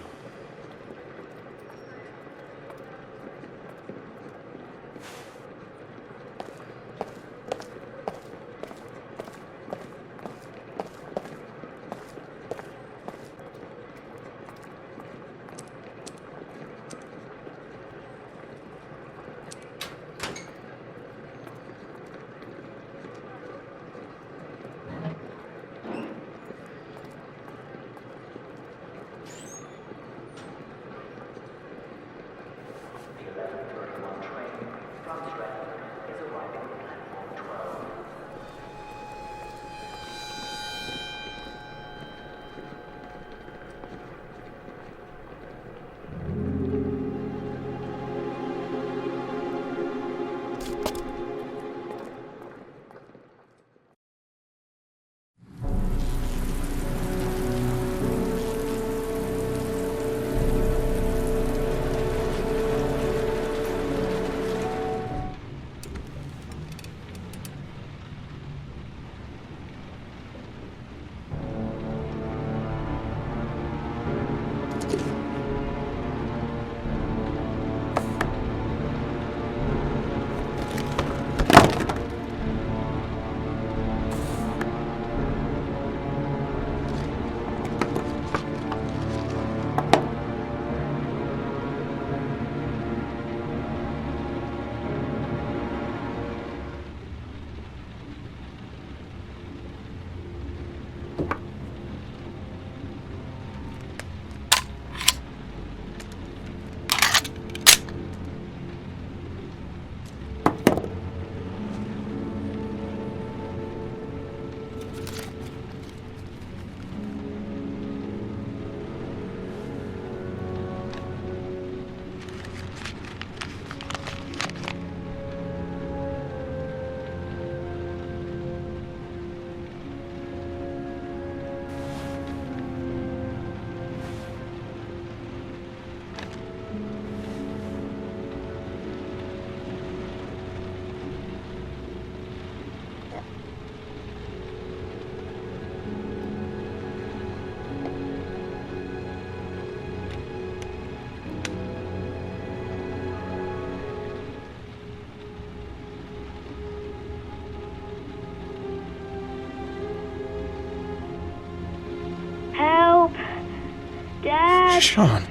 Sean.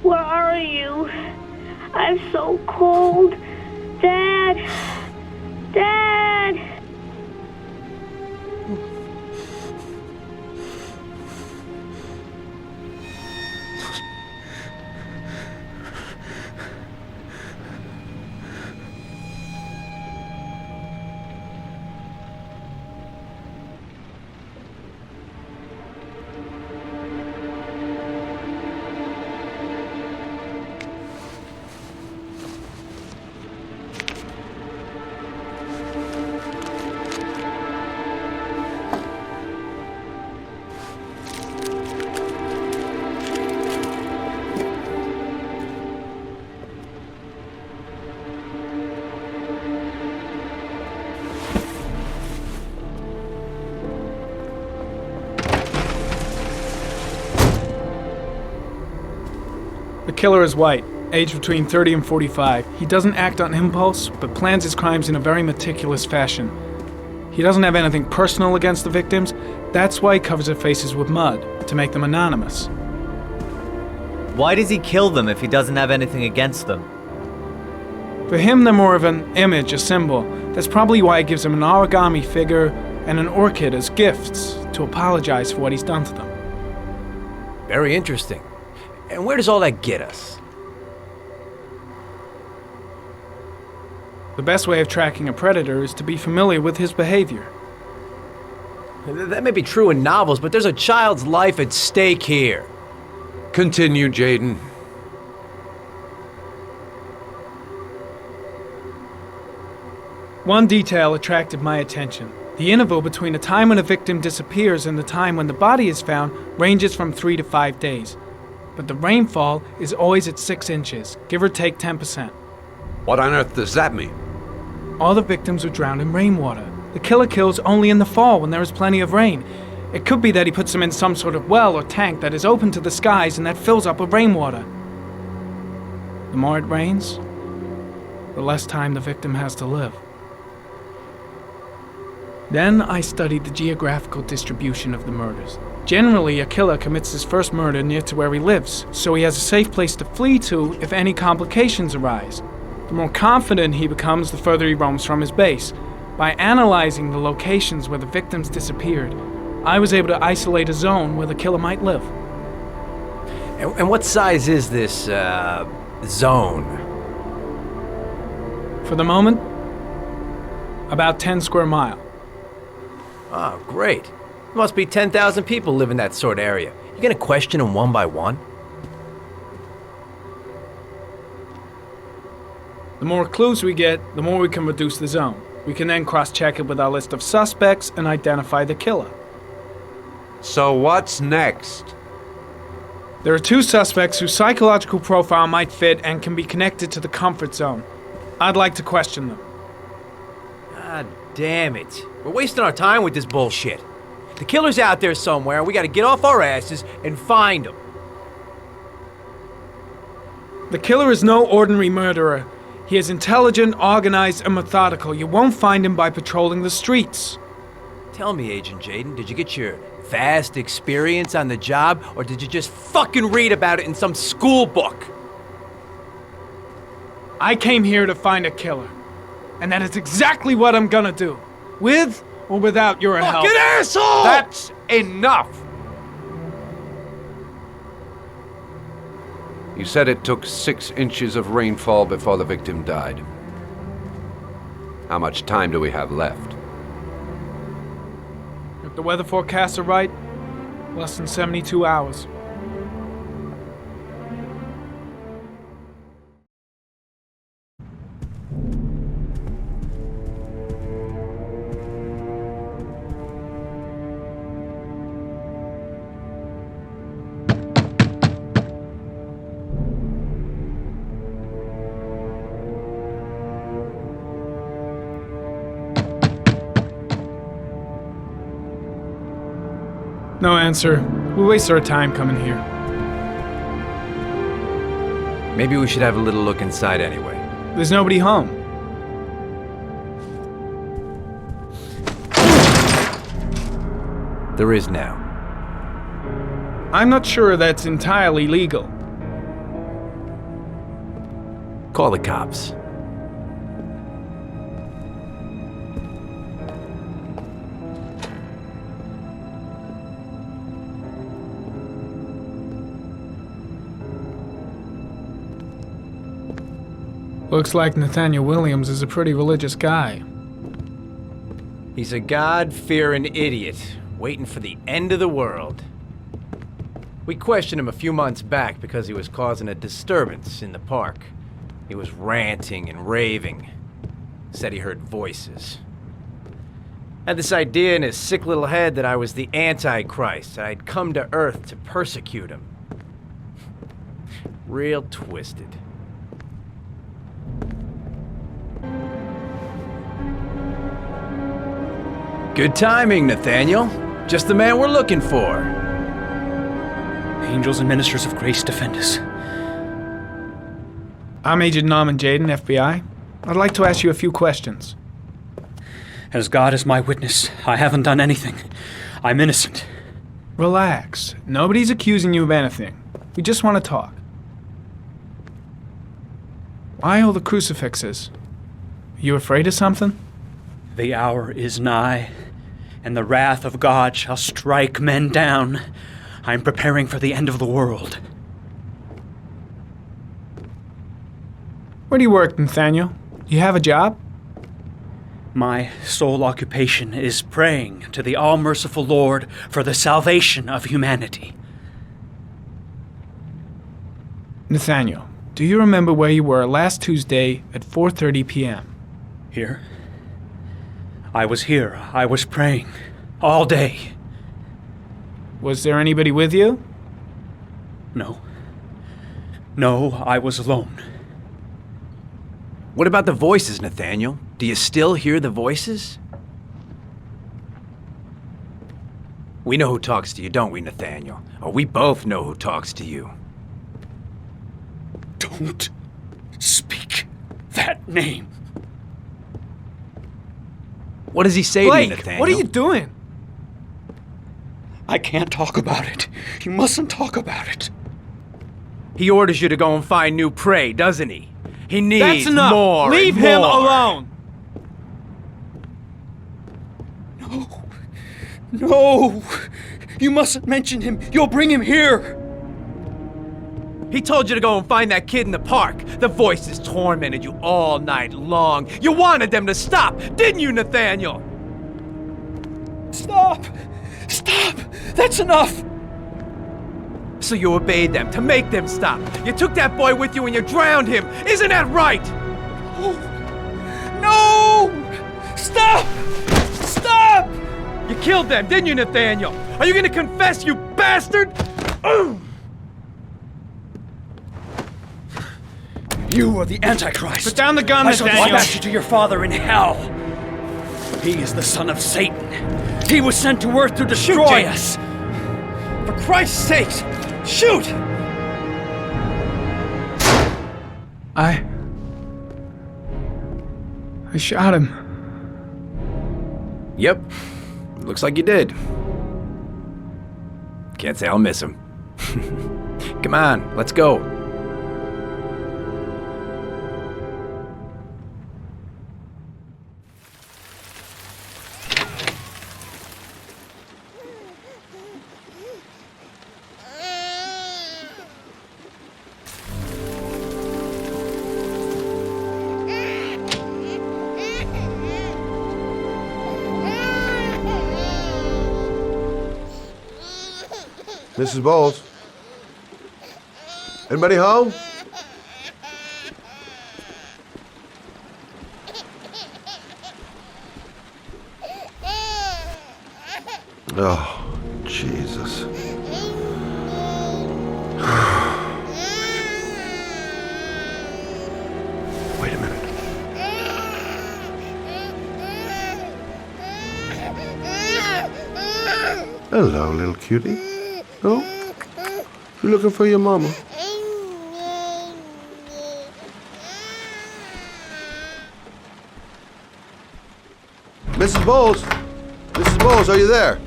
Where are you? I'm so cold. Dad! Dad! The killer is white, aged between 30 and 45. He doesn't act on impulse, but plans his crimes in a very meticulous fashion. He doesn't have anything personal against the victims. That's why he covers their faces with mud, to make them anonymous. Why does he kill them if he doesn't have anything against them? For him, they're more of an image, a symbol. That's probably why he gives them an origami figure and an orchid as gifts to apologize for what he's done to them. Very interesting. And where does all that get us? The best way of tracking a predator is to be familiar with his behavior. That may be true in novels, but there's a child's life at stake here. Continue, Jaden. One detail attracted my attention. The interval between the time when a victim disappears and the time when the body is found ranges from 3 to 5 days. But the rainfall is always at 6 inches, give or take 10%. What on earth does that mean? All the victims were drowned in rainwater. The killer kills only in the fall when there is plenty of rain. It could be that he puts them in some sort of well or tank that is open to the skies and that fills up with rainwater. The more it rains, the less time the victim has to live. Then I studied the geographical distribution of the murders. Generally, a killer commits his first murder near to where he lives, so he has a safe place to flee to if any complications arise. The more confident he becomes, the further he roams from his base. By analyzing the locations where the victims disappeared, I was able to isolate a zone where the killer might live. And what size is this, zone? For the moment, about 10 square miles. Oh, great. There must be 10,000 people live in that sort of area. You gonna question them one by one? The more clues we get, the more we can reduce the zone. We can then cross-check it with our list of suspects and identify the killer. So what's next? There are 2 suspects whose psychological profile might fit and can be connected to the comfort zone. I'd like to question them. God damn it. We're wasting our time with this bullshit. The killer's out there somewhere, and we gotta get off our asses and find him. The killer is no ordinary murderer. He is intelligent, organized, and methodical. You won't find him by patrolling the streets. Tell me, Agent Jaden, did you get your vast experience on the job, or did you just fucking read about it in some school book? I came here to find a killer. And that is exactly what I'm gonna do. With or without your help. Fucking asshole! That's enough! You said it took 6 inches of rainfall before the victim died. How much time do we have left? If the weather forecasts are right, less than 72 hours. No answer. We waste our time coming here. Maybe we should have a little look inside anyway. There's nobody home. There is now. I'm not sure that's entirely legal. Call the cops. Looks like Nathaniel Williams is a pretty religious guy. He's a God-fearing idiot, waiting for the end of the world. We questioned him a few months back because he was causing a disturbance in the park. He was ranting and raving. Said he heard voices. Had this idea in his sick little head that I was the Antichrist, that I'd come to Earth to persecute him. Real twisted. Good timing, Nathaniel. Just the man we're looking for. Angels and ministers of grace defend us. I'm Agent Norman Jaden, FBI. I'd like to ask you a few questions. As God is my witness, I haven't done anything. I'm innocent. Relax. Nobody's accusing you of anything. We just want to talk. Why all the crucifixes? Are you afraid of something? The hour is nigh, and the wrath of God shall strike men down. I'm preparing for the end of the world. Where do you work, Nathaniel? You have a job? My sole occupation is praying to the all-merciful Lord for the salvation of humanity. Nathaniel, do you remember where you were last Tuesday at 4:30 p.m.? Here? I was here. I was praying. All day. Was there anybody with you? No. No, I was alone. What about the voices, Nathaniel? Do you still hear the voices? We know who talks to you, don't we, Nathaniel? Or we both know who talks to you. Don't speak that name. What does he say Blake, to you, Nathaniel? what are you doing? I can't talk about it. You mustn't talk about it. He orders you to go and find new prey, doesn't he? He needs That's enough. more. Leave and him more. alone. No. No. You mustn't mention him. You'll bring him here. He told you to go and find that kid in the park. The voices tormented you all night long. You wanted them to stop, didn't you, Nathaniel? Stop! Stop! That's enough! So you obeyed them to make them stop. You took that boy with you and you drowned him. Isn't that right? Oh. No! Stop! Stop! You killed them, didn't you, Nathaniel? Are you gonna confess, you bastard? You are the Antichrist. Put down the gun, I shall Nathaniel. dispatch you to your father in hell. He is the son of Satan. He was sent to earth to destroy us. For Christ's sake, shoot! I shot him. Yep. Looks like you did. Can't say I'll miss him. Come on, let's go. Mrs. Bowles? Anybody home? Oh, Jesus. Wait a minute. Hello, little cutie. Oh? You looking for your mama? Mrs. Bowles? Mrs. Bowles, are you there?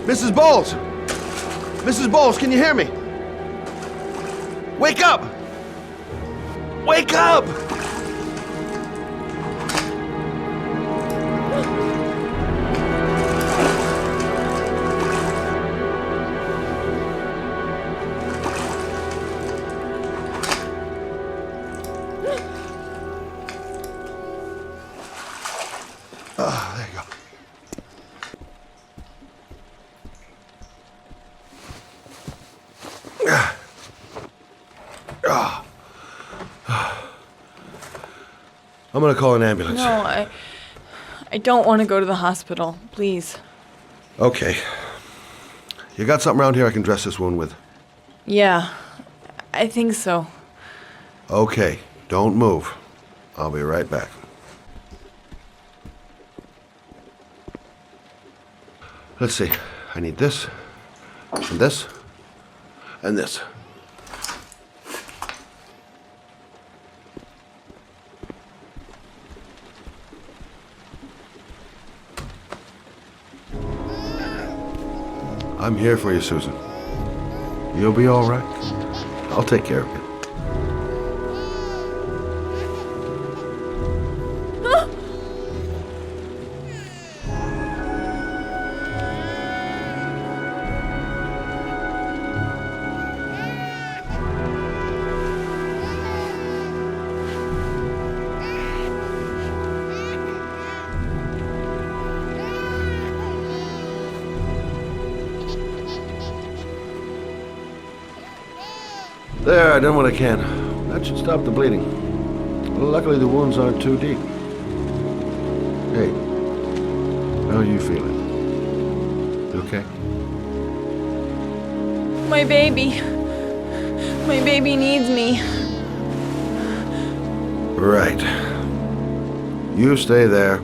Mrs. Bowles! Mrs. Bowles, can you hear me? Wake up! Wake up! There you go. I'm gonna call an ambulance. No, I don't want to go to the hospital. Please. Okay. You got something around here I can dress this wound with? Yeah, I think so. Okay, don't move. I'll be right back. Let's see. I need this, and this, and this. I'm here for you, Susan. You'll be all right. I'll take care of you. There, I done what I can. That should stop the bleeding. Luckily, the wounds aren't too deep. Hey, how are you feeling? You okay? My baby. My baby needs me. Right. You stay there.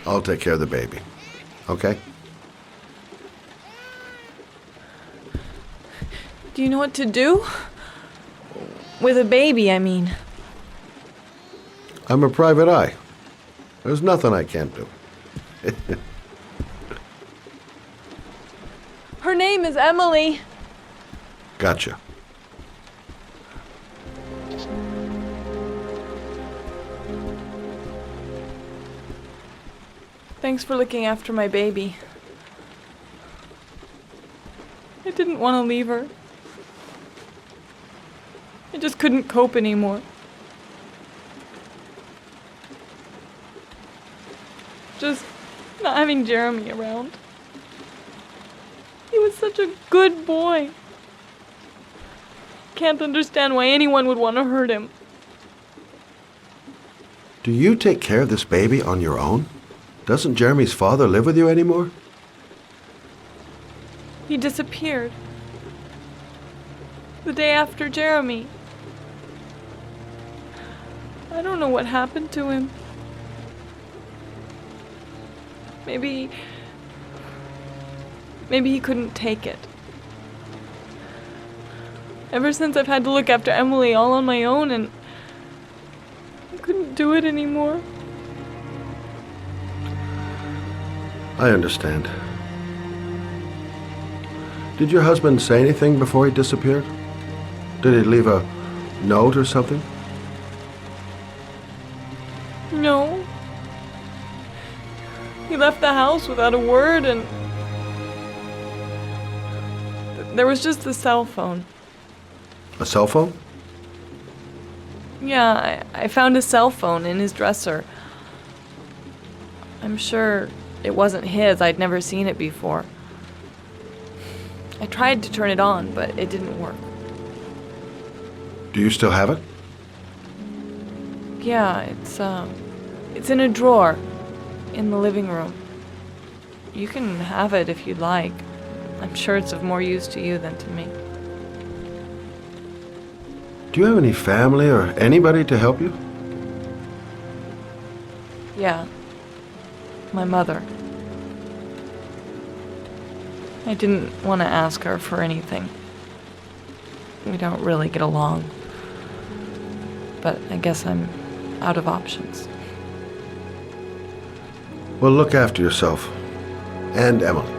I'll take care of the baby. Okay? Do you know what to do? With a baby, I mean. I'm a private eye. There's nothing I can't do. Her name is Emily. Gotcha. Thanks for looking after my baby. I didn't want to leave her. I just couldn't cope anymore. Just not having Jeremy around. He was such a good boy. Can't understand why anyone would want to hurt him. Do you take care of this baby on your own? Doesn't Jeremy's father live with you anymore? He disappeared. The day after Jeremy. I don't know what happened to him. Maybe he couldn't take it. Ever since I've had to look after Emily all on my own, and I couldn't do it anymore. I understand. Did your husband say anything before he disappeared? Did he leave a note or something? No. He left the house without a word, and there was just the cell phone. A cell phone? Yeah, I found a cell phone in his dresser. I'm sure it wasn't his. I'd never seen it before. I tried to turn it on, but it didn't work. Do you still have it? Yeah, it's in a drawer in the living room. You can have it if you'd like. I'm sure it's of more use to you than to me. Do you have any family or anybody to help you? Yeah. My mother. I didn't want to ask her for anything. We don't really get along. But I guess I'm out of options. Well, look after yourself. And Emily.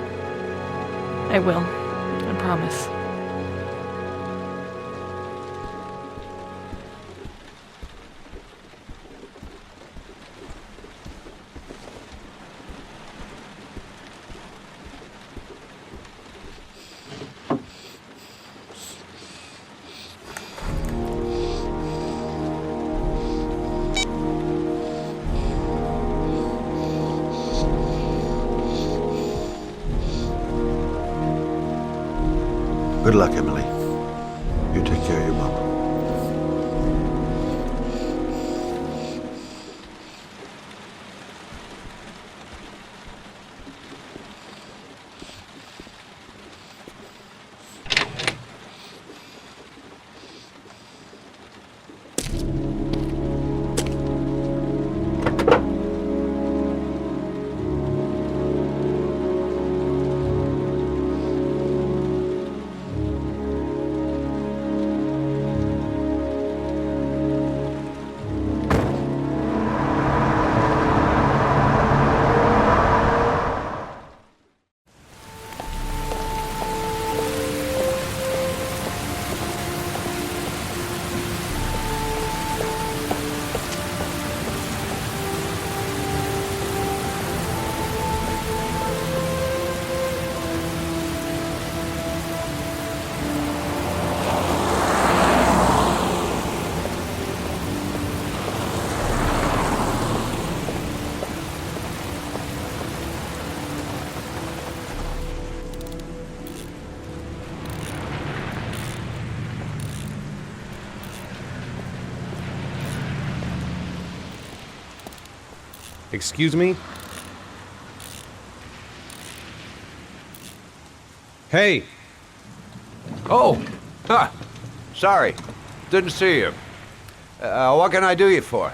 I will. I promise. Good luck, Emily. You take care of your mama. Excuse me? Hey! Oh! Huh. Sorry. Didn't see you. What can I do you for?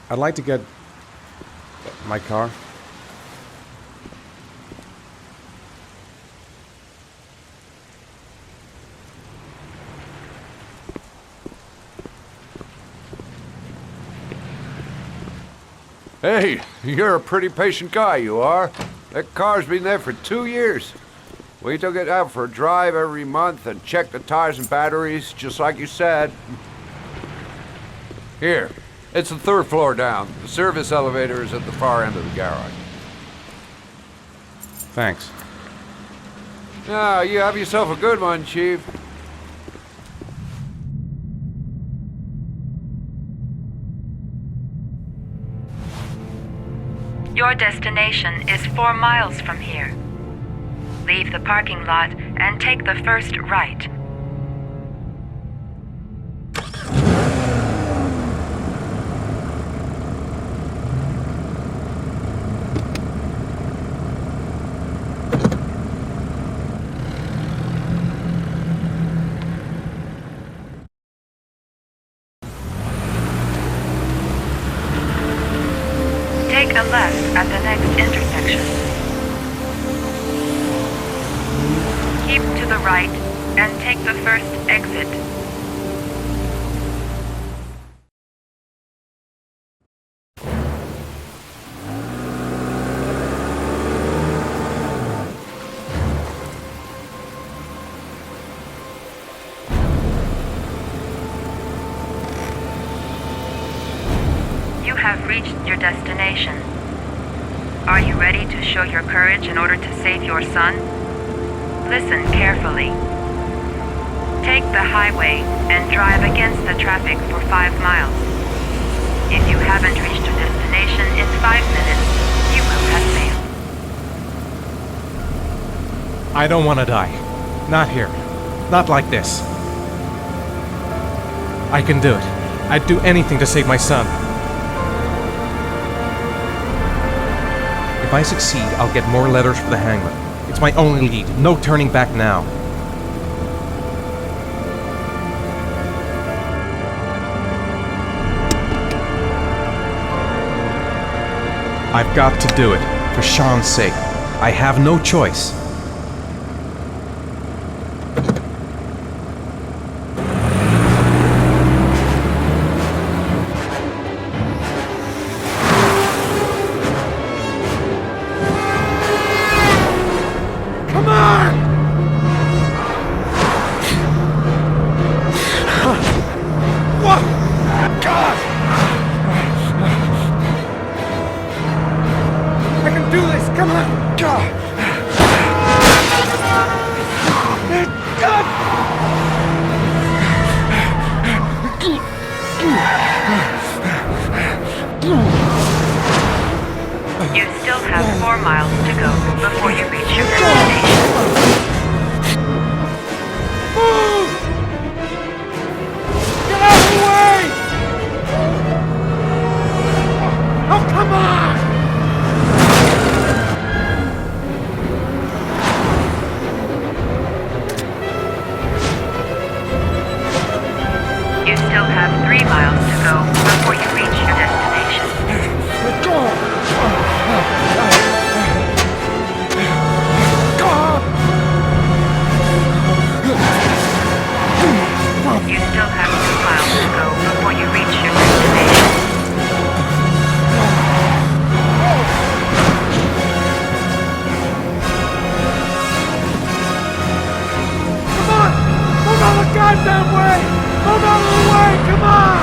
I'd like to get my car. Hey, you're a pretty patient guy, you are. That car's been there for 2 years. We took it out for a drive every month and checked the tires and batteries, just like you said. Here, it's the 3rd floor down. The service elevator is at the far end of the garage. Thanks. Yeah, you have yourself a good one, Chief. Your destination is 4 miles from here. Leave the parking lot and take the first right. Take a left at the next intersection. Keep to the right and take the first exit. You have reached your destination. Are you ready to show your courage in order to save your son? Listen carefully. Take the highway and drive against the traffic for 5 miles. If you haven't reached your destination in 5 minutes, you will have failed. I don't want to die. Not here. Not like this. I can do it. I'd do anything to save my son. If I succeed, I'll get more letters for the hangman. It's my only lead. No turning back now. I've got to do it. For Sean's sake. I have no choice. miles to go before you reach your destination. Get out of the way! Oh, come on! You still have 3 miles to go before you reach your destination. You still have 2 miles to go before you reach your destination. Come on! Move out of the goddamn way! Move out of the way! Come on!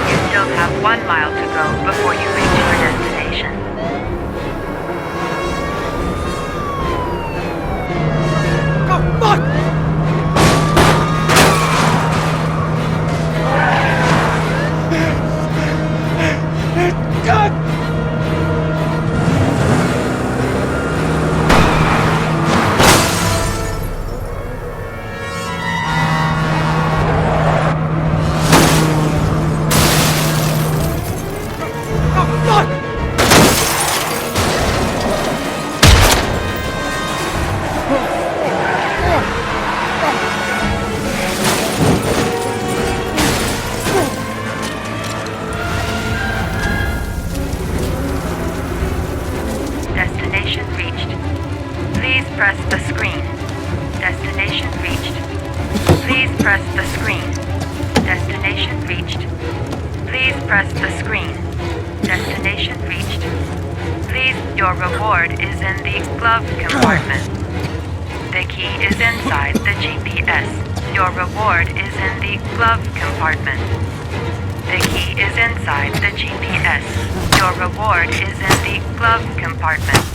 You still have 1 mile to go before you reach your destination. Oh, fuck! God! Oh, fuck! Destination reached. Please press the screen. Destination reached. Please press the screen. Destination reached. Please press the screen. Destination reached. Please, your reward is in the glove compartment. The key is inside the GPS. Your reward is in the glove compartment. The key is inside the GPS. Your reward is in the glove compartment.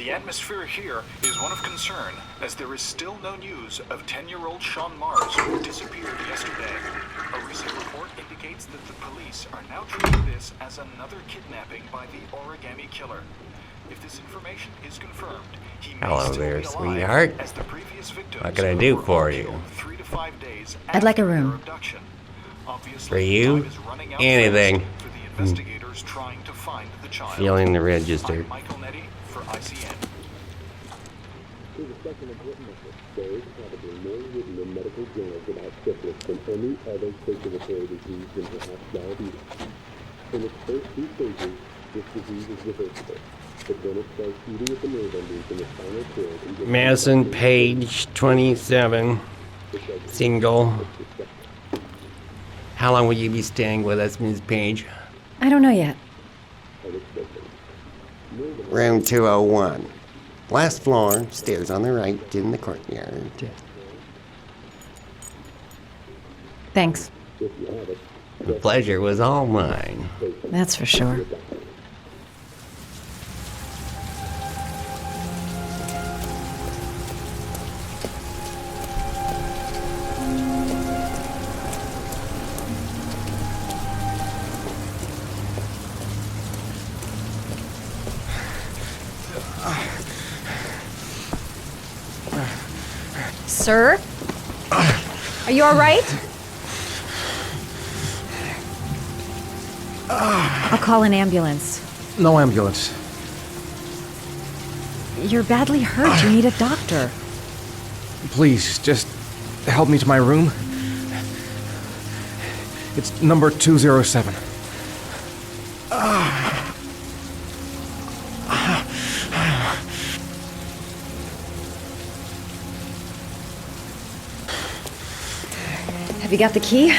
The atmosphere here is one of concern, as there is still no news of 10-year-old Sean Mars, who disappeared yesterday. A recent report indicates that the police are now treating this as another kidnapping by the origami killer. If this information is confirmed, he may Hello still there, be alive, sweetheart. as the previous victims What can I do were for all you? killed 3 to 5 days I'd like a after their room. abduction. Obviously, For you? time is running out Anything. fast for the investigators trying to find the child. Feeling the register. I'm Michael Nettie for ICN. Medical journals about syphilis than any other circulatory disease than perhaps diabetes. In its first 2 stages, this disease is reversible, but when it starts eating at the nerve endings in the spinal cord and gets Madison Page, 27, single. How long will you be staying with us, Ms. Page? I don't know yet. Room 201. Last floor, stairs on the right, in the courtyard. Thanks. The pleasure was all mine. That's for sure. Sir? Are you all right? I'll call an ambulance. No ambulance. You're badly hurt. You need a doctor. Please, just help me to my room. It's number 207. Have you got the key?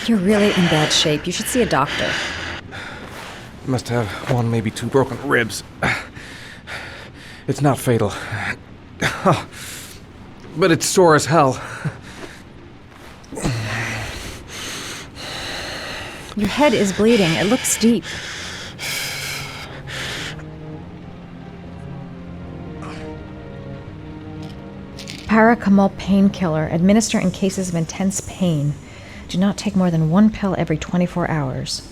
You're really in bad shape. You should see a doctor. Must have 1, maybe 2 broken ribs. It's not fatal. But it's sore as hell. Your head is bleeding. It looks deep. Paracetamol painkiller. Administer in cases of intense pain. Do not take more than 1 pill every 24 hours.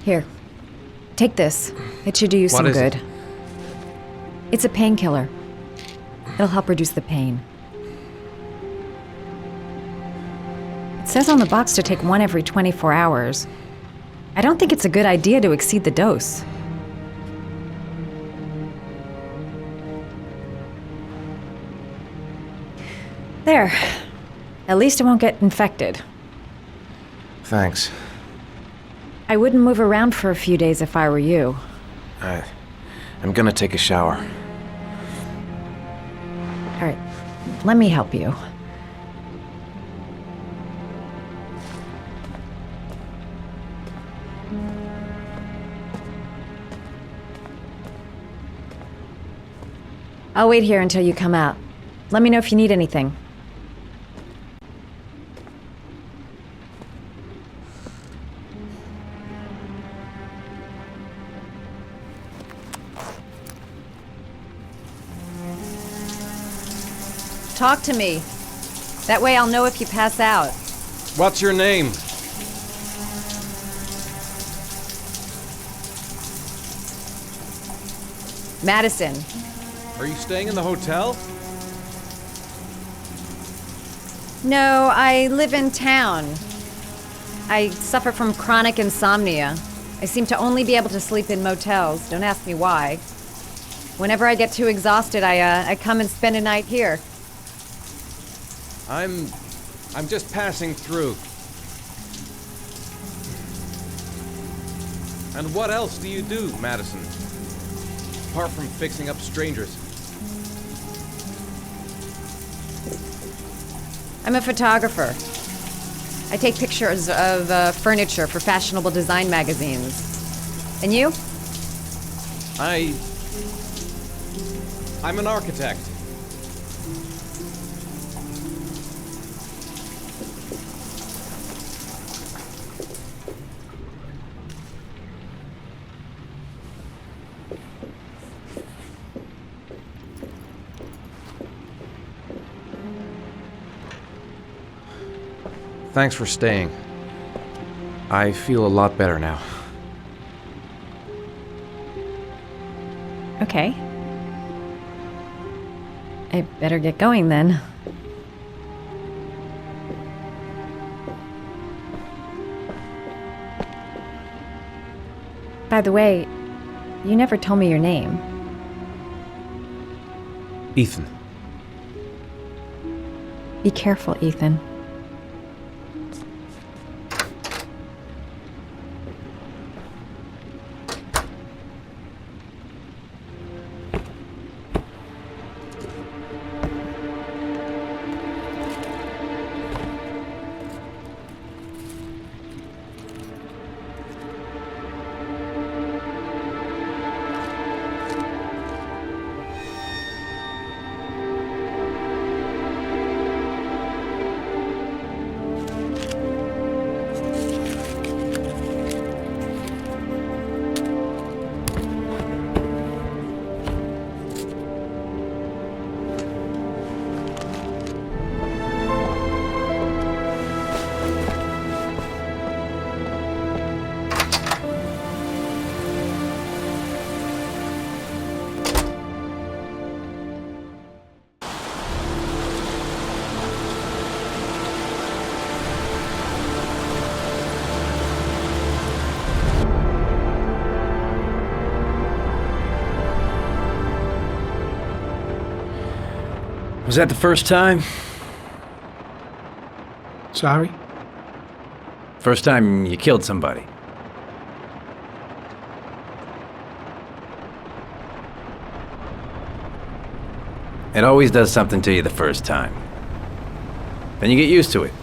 Here. Take this. It should do you some good. It's a painkiller. It'll help reduce the pain. It says on the box to take 1 every 24 hours. I don't think it's a good idea to exceed the dose. There. At least it won't get infected. Thanks. I wouldn't move around for a few days if I were you. I'm gonna take a shower. All right. Let me help you. I'll wait here until you come out. Let me know if you need anything. Talk to me. That way I'll know if you pass out. What's your name? Madison. Are you staying in the hotel? No, I live in town. I suffer from chronic insomnia. I seem to only be able to sleep in motels. Don't ask me why. Whenever I get too exhausted, I come and spend a night here. I'm just passing through. And what else do you do, Madison? Apart from fixing up strangers. I'm a photographer. I take pictures of furniture for fashionable design magazines. And you? I'm an architect. Thanks for staying. I feel a lot better now. Okay. I better get going then. By the way, you never told me your name. Ethan. Be careful, Ethan. Was that the first time? Sorry? First time you killed somebody? It always does something to you the first time. Then you get used to it.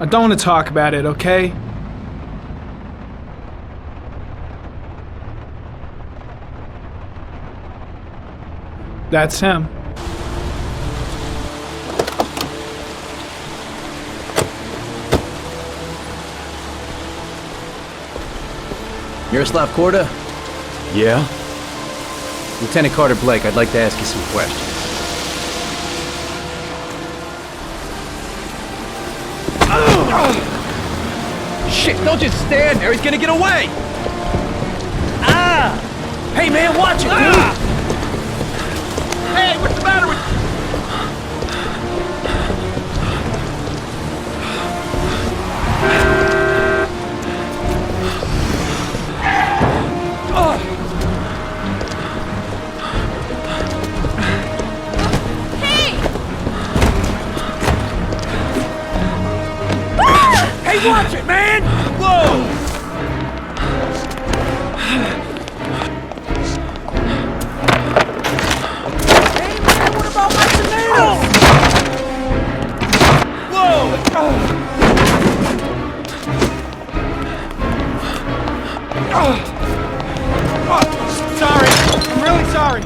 I don't want to talk about it, okay? That's him. Miroslav Korda? Yeah? Lieutenant Carter Blake, I'd like to ask you some questions. Shit, don't just stand there. He's gonna get away. Ah! Hey, man, watch it, dude! Hey, what's the matter with... Hey, watch it, man! Whoa! Sorry. I'm really sorry.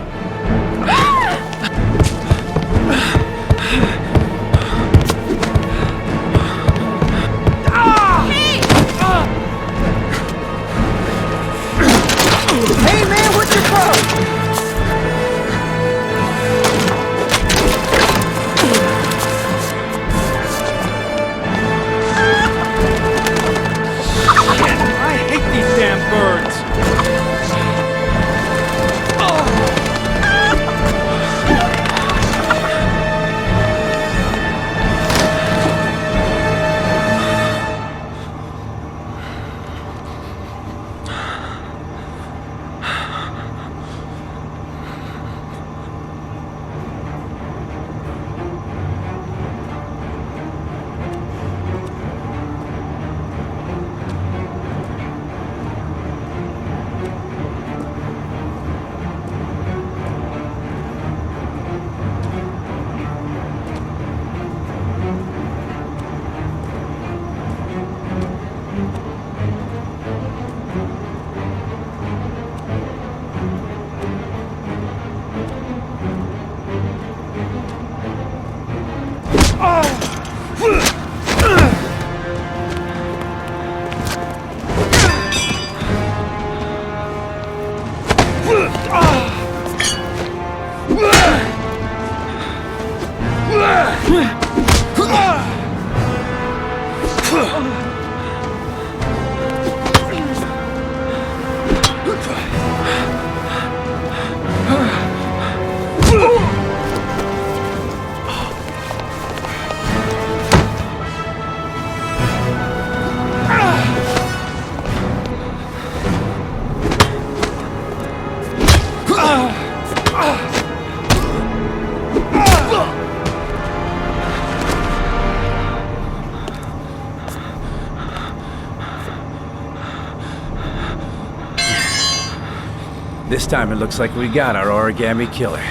This time it looks like we got our origami killer.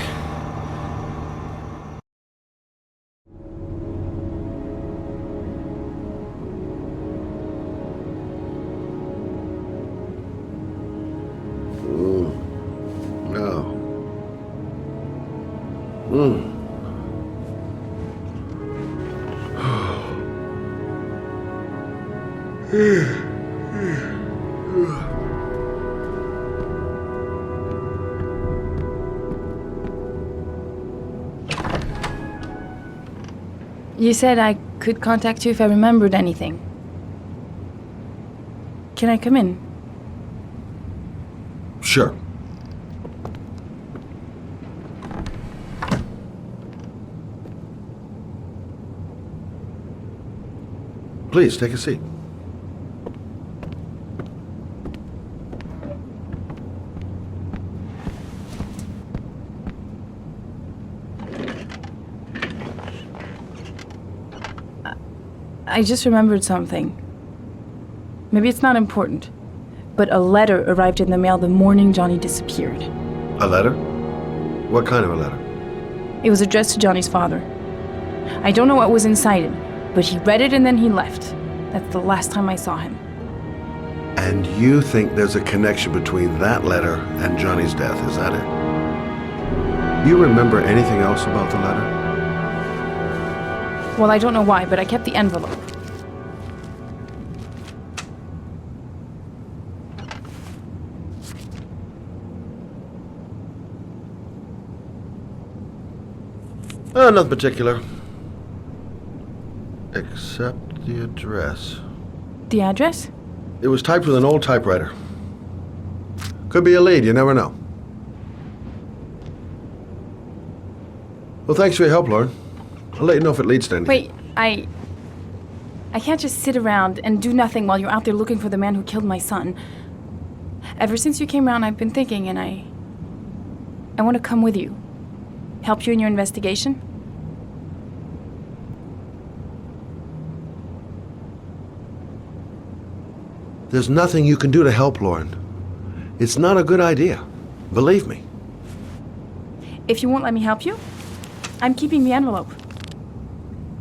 No. You said I could contact you if I remembered anything. Can I come in? Sure. Please, take a seat. I just remembered something. Maybe it's not important, but a letter arrived in the mail the morning Johnny disappeared. A letter? What kind of a letter? It was addressed to Johnny's father. I don't know what was inside it, but he read it and then he left. That's the last time I saw him. And you think there's a connection between that letter and Johnny's death, is that it? You remember anything else about the letter? Well, I don't know why, but I kept the envelope. Nothing particular. Except the address. The address? It was typed with an old typewriter. Could be a lead, you never know. Well, thanks for your help, Lauren. I'll let you know if it leads to anything. Wait, I can't just sit around and do nothing while you're out there looking for the man who killed my son. Ever since you came around, I've been thinking, and I want to come with you. Help you in your investigation? There's nothing you can do to help, Lauren. It's not a good idea. Believe me. If you won't let me help you, I'm keeping the envelope.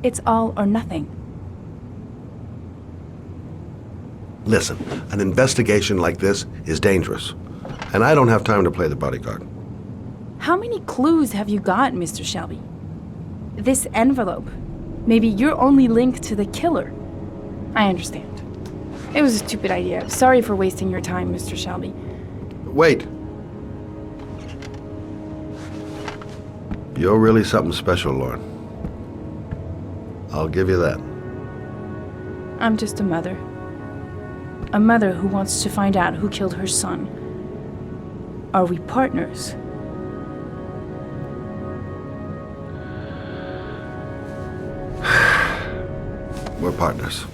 It's all or nothing. Listen, an investigation like this is dangerous, and I don't have time to play the bodyguard. How many clues have you got, Mr. Shelby? This envelope. Maybe your only link to the killer. I understand. It was a stupid idea. Sorry for wasting your time, Mr. Shelby. Wait. You're really something special, Lauren. I'll give you that. I'm just a mother. A mother who wants to find out who killed her son. Are we partners? We're partners.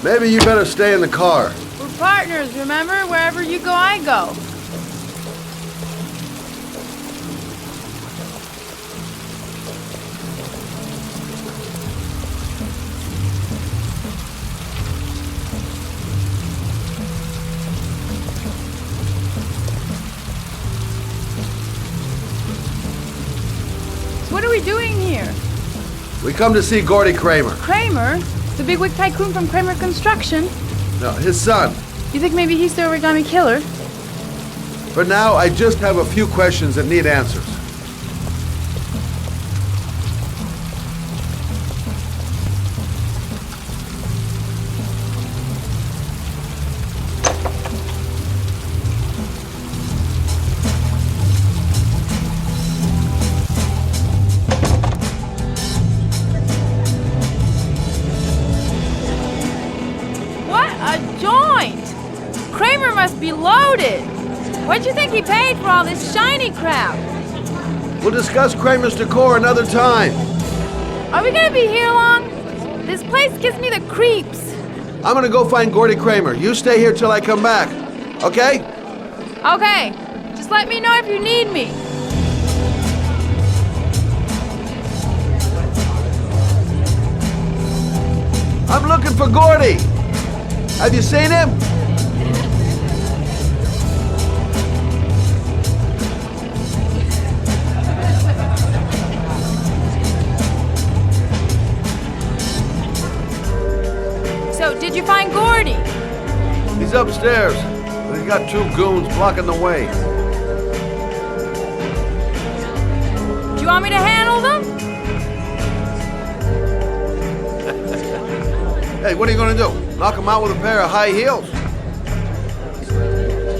Maybe you better stay in the car. We're partners, remember? Wherever you go, I go. What are we doing here? We come to see Gordy Kramer. Kramer? The bigwig tycoon from Kramer Construction? No, his son. You think maybe he's the origami killer? For now, I just have a few questions that need answers. What a joint! Kramer must be loaded! What'd you think he paid for all this shiny crap? We'll discuss Kramer's decor another time. Are we gonna be here long? This place gives me the creeps. I'm gonna go find Gordy Kramer. You stay here till I come back. Okay? Okay, just let me know if you need me. I'm looking for Gordy. Have you seen him? So, did you find Gordy? He's upstairs, but he's got two goons blocking the way. Do you want me to handle them? Hey, what are you gonna do? Knock him out with a pair of high heels?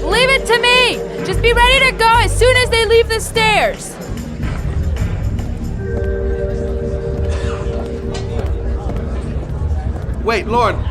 Leave it to me! Just be ready to go as soon as they leave the stairs. Wait, Lauren.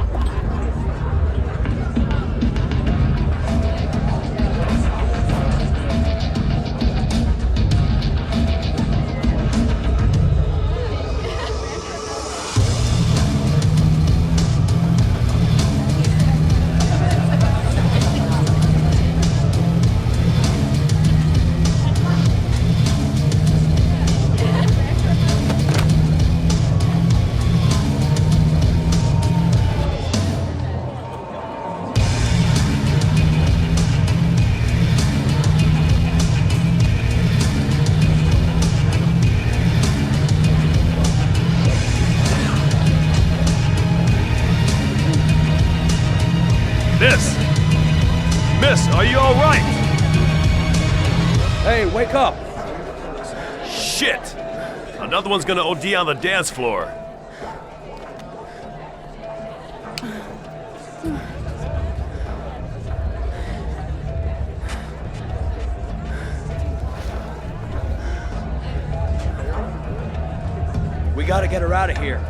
Miss, are you all right? Hey, wake up! Shit! Another one's gonna OD on the dance floor. We gotta get her out of here.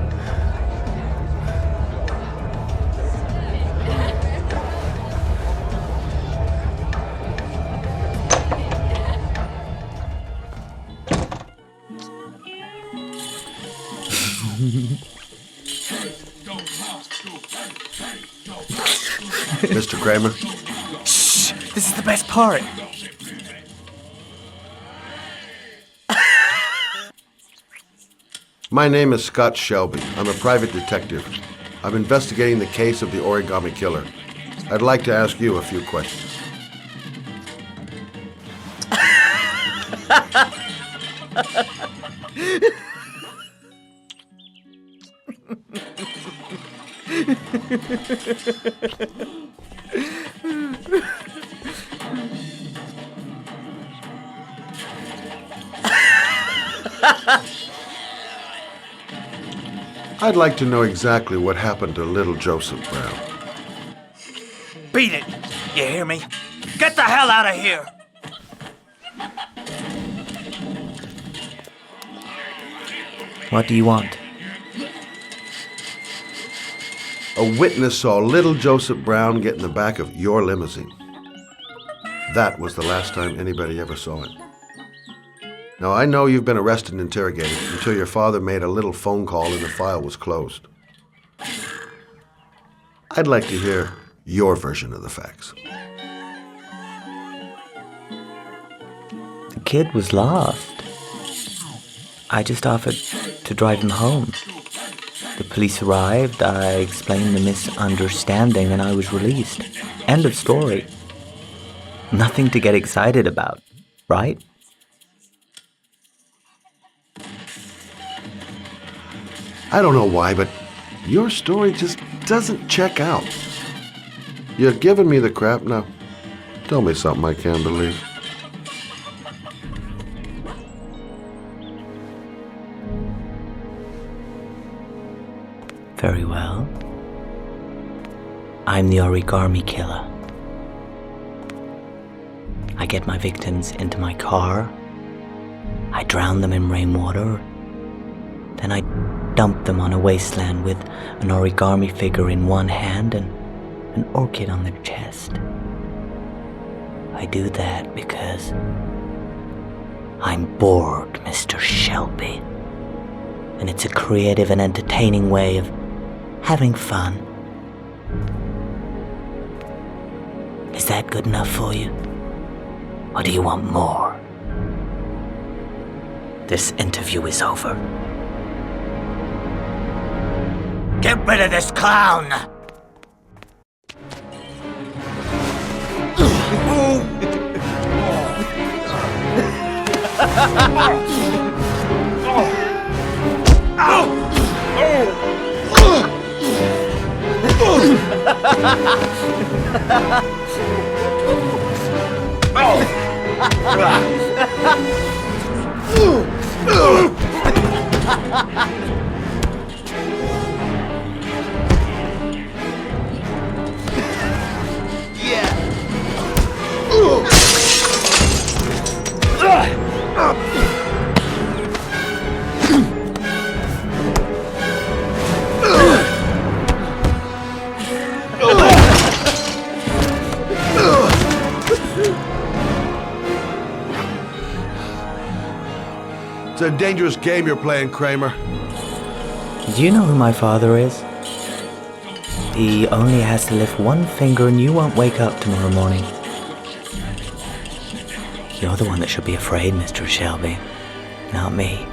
Mr. Kramer? Shh! This is the best part. My name is Scott Shelby. I'm a private detective. I'm investigating the case of the origami killer. I'd like to ask you a few questions. I'd like to know exactly what happened to little Joseph Brown. Beat it! You hear me? Get the hell out of here! What do you want? A witness saw little Joseph Brown get in the back of your limousine. That was the last time anybody ever saw it. Now, I know you've been arrested and interrogated until your father made a little phone call and the file was closed. I'd like to hear your version of the facts. The kid was lost. I just offered to drive him home. The police arrived, I explained the misunderstanding, and I was released. End of story. Nothing to get excited about, right? I don't know why, but your story just doesn't check out. You're giving me the crap now. Tell me something I can't believe. Very well. I'm the origami killer. I get my victims into my car. I drown them in rainwater. Then I dump them on a wasteland with an origami figure in one hand and an orchid on their chest. I do that because I'm bored, Mr. Shelby. And it's a creative and entertaining way of having fun. Is that good enough for you? Or do you want more? This interview is over. Get rid of this clown! It's a dangerous game you're playing, Kramer. Do you know who my father is? He only has to lift one finger and you won't wake up tomorrow morning. You're the one that should be afraid, Mr. Shelby, not me.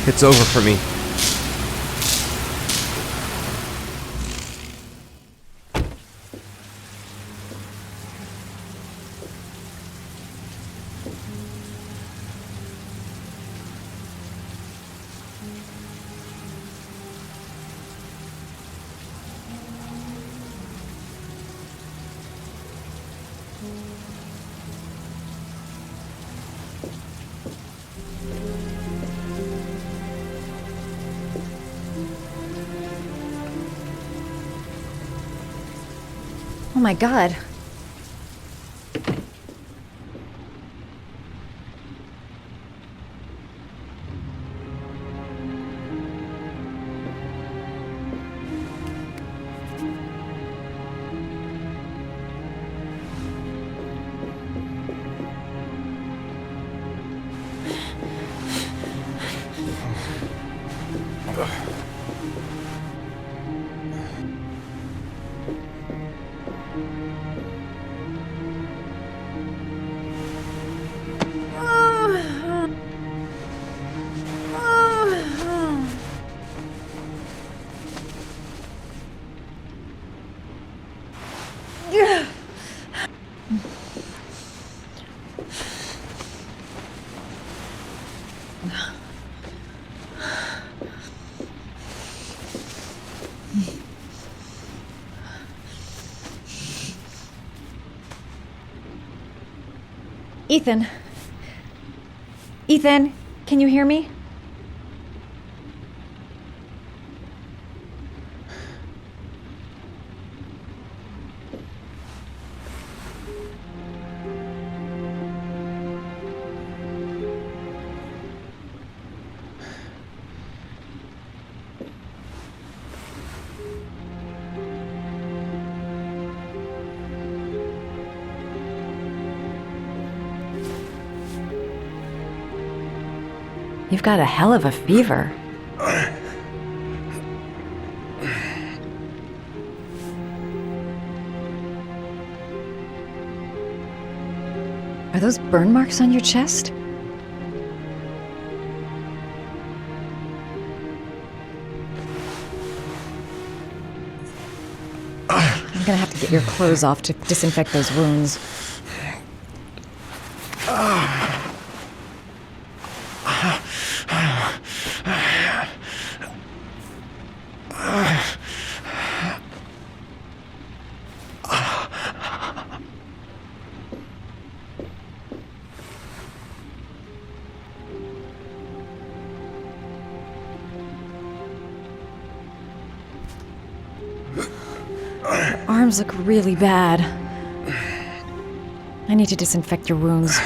It's over for me. Oh my god. Ethan. Ethan, can you hear me? You've got a hell of a fever. Are those burn marks on your chest? I'm gonna have to get your clothes off to disinfect those wounds. Your arms look really bad. I need to disinfect your wounds.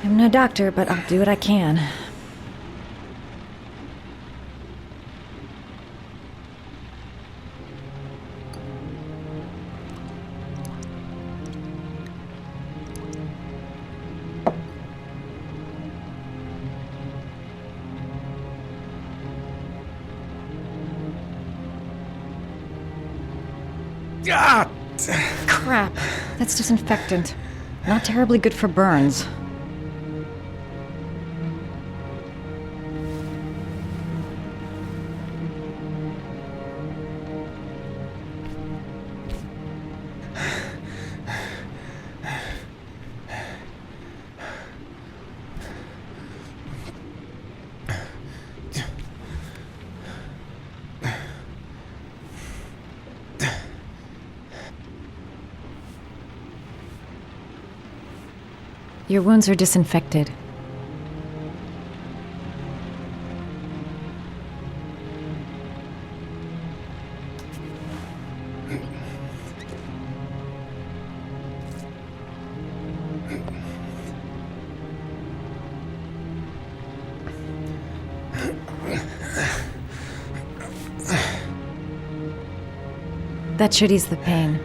I'm no doctor, but I'll do what I can. Ah! Crap. That's disinfectant. Not terribly good for burns. Your wounds are disinfected. That should ease the pain.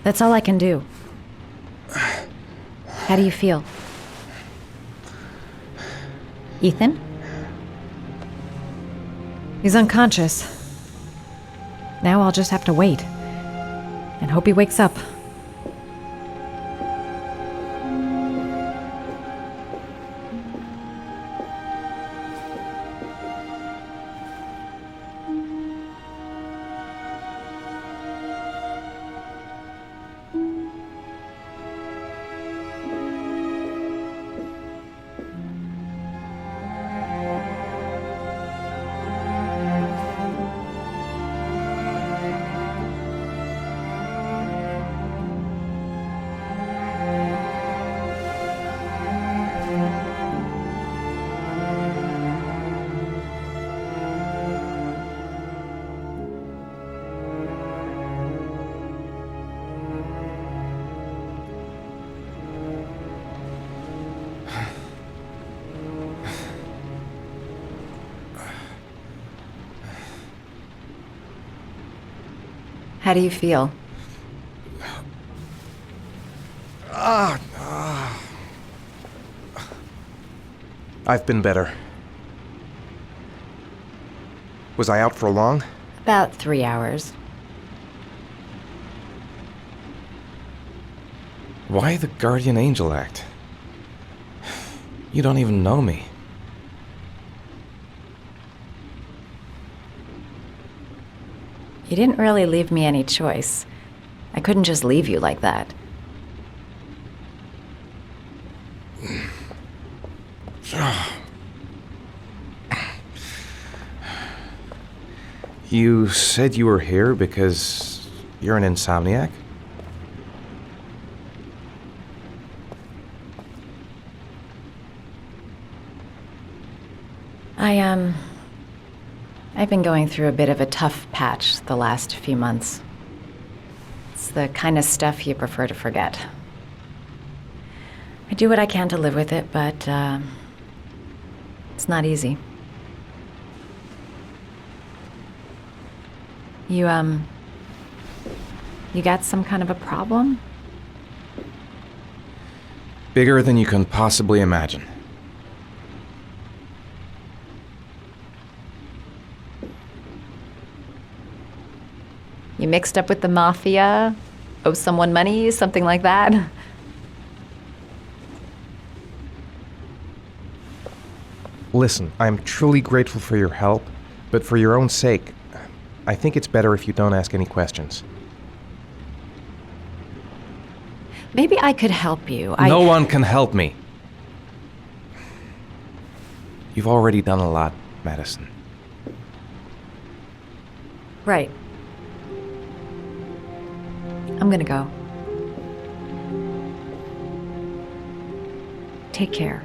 That's all I can do. How do you feel? Ethan? He's unconscious. Now I'll just have to wait. And hope he wakes up. How do you feel? I've been better. Was I out for long? About 3 hours. Why the guardian angel act? You don't even know me. You didn't really leave me any choice. I couldn't just leave you like that. You said you were here because you're an insomniac? I've been going through a bit of a tough patch the last few months. It's the kind of stuff you prefer to forget. I do what I can to live with it, but it's not easy. You got some kind of a problem? Bigger than you can possibly imagine. You mixed up with the mafia? Owe someone money? Something like that? Listen, I'm truly grateful for your help, but for your own sake, I think it's better if you don't ask any questions. Maybe I could help you. No one can help me. You've already done a lot, Madison. Right. I'm gonna go. Take care.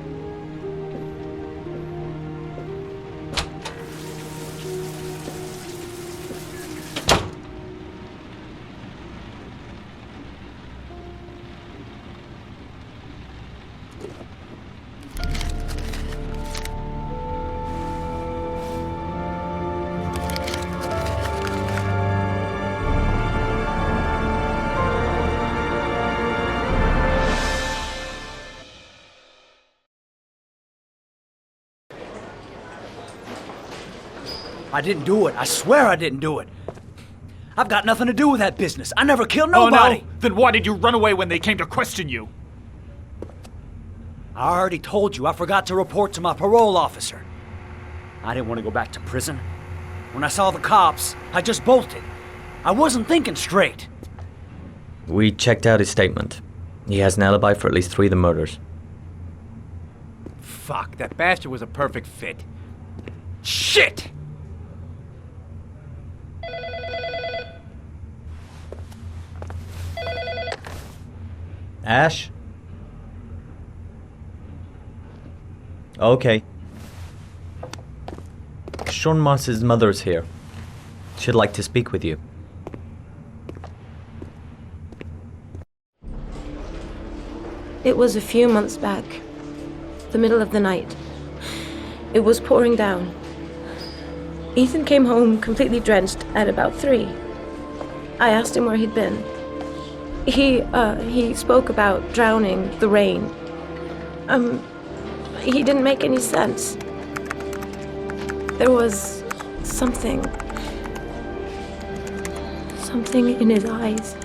I didn't do it. I swear I didn't do it. I've got nothing to do with that business. I never killed nobody. Oh, no? Then why did you run away when they came to question you? I already told you I forgot to report to my parole officer. I didn't want to go back to prison. When I saw the cops, I just bolted. I wasn't thinking straight. We checked out his statement. He has an alibi for at least 3 of the murders. Fuck, that bastard was a perfect fit. Shit! Ash? Okay. Sean Moss's mother's here. She'd like to speak with you. It was a few months back. The middle of the night. It was pouring down. Ethan came home completely drenched at about 3. I asked him where he'd been. He spoke about drowning, the rain. He didn't make any sense. There was something in his eyes.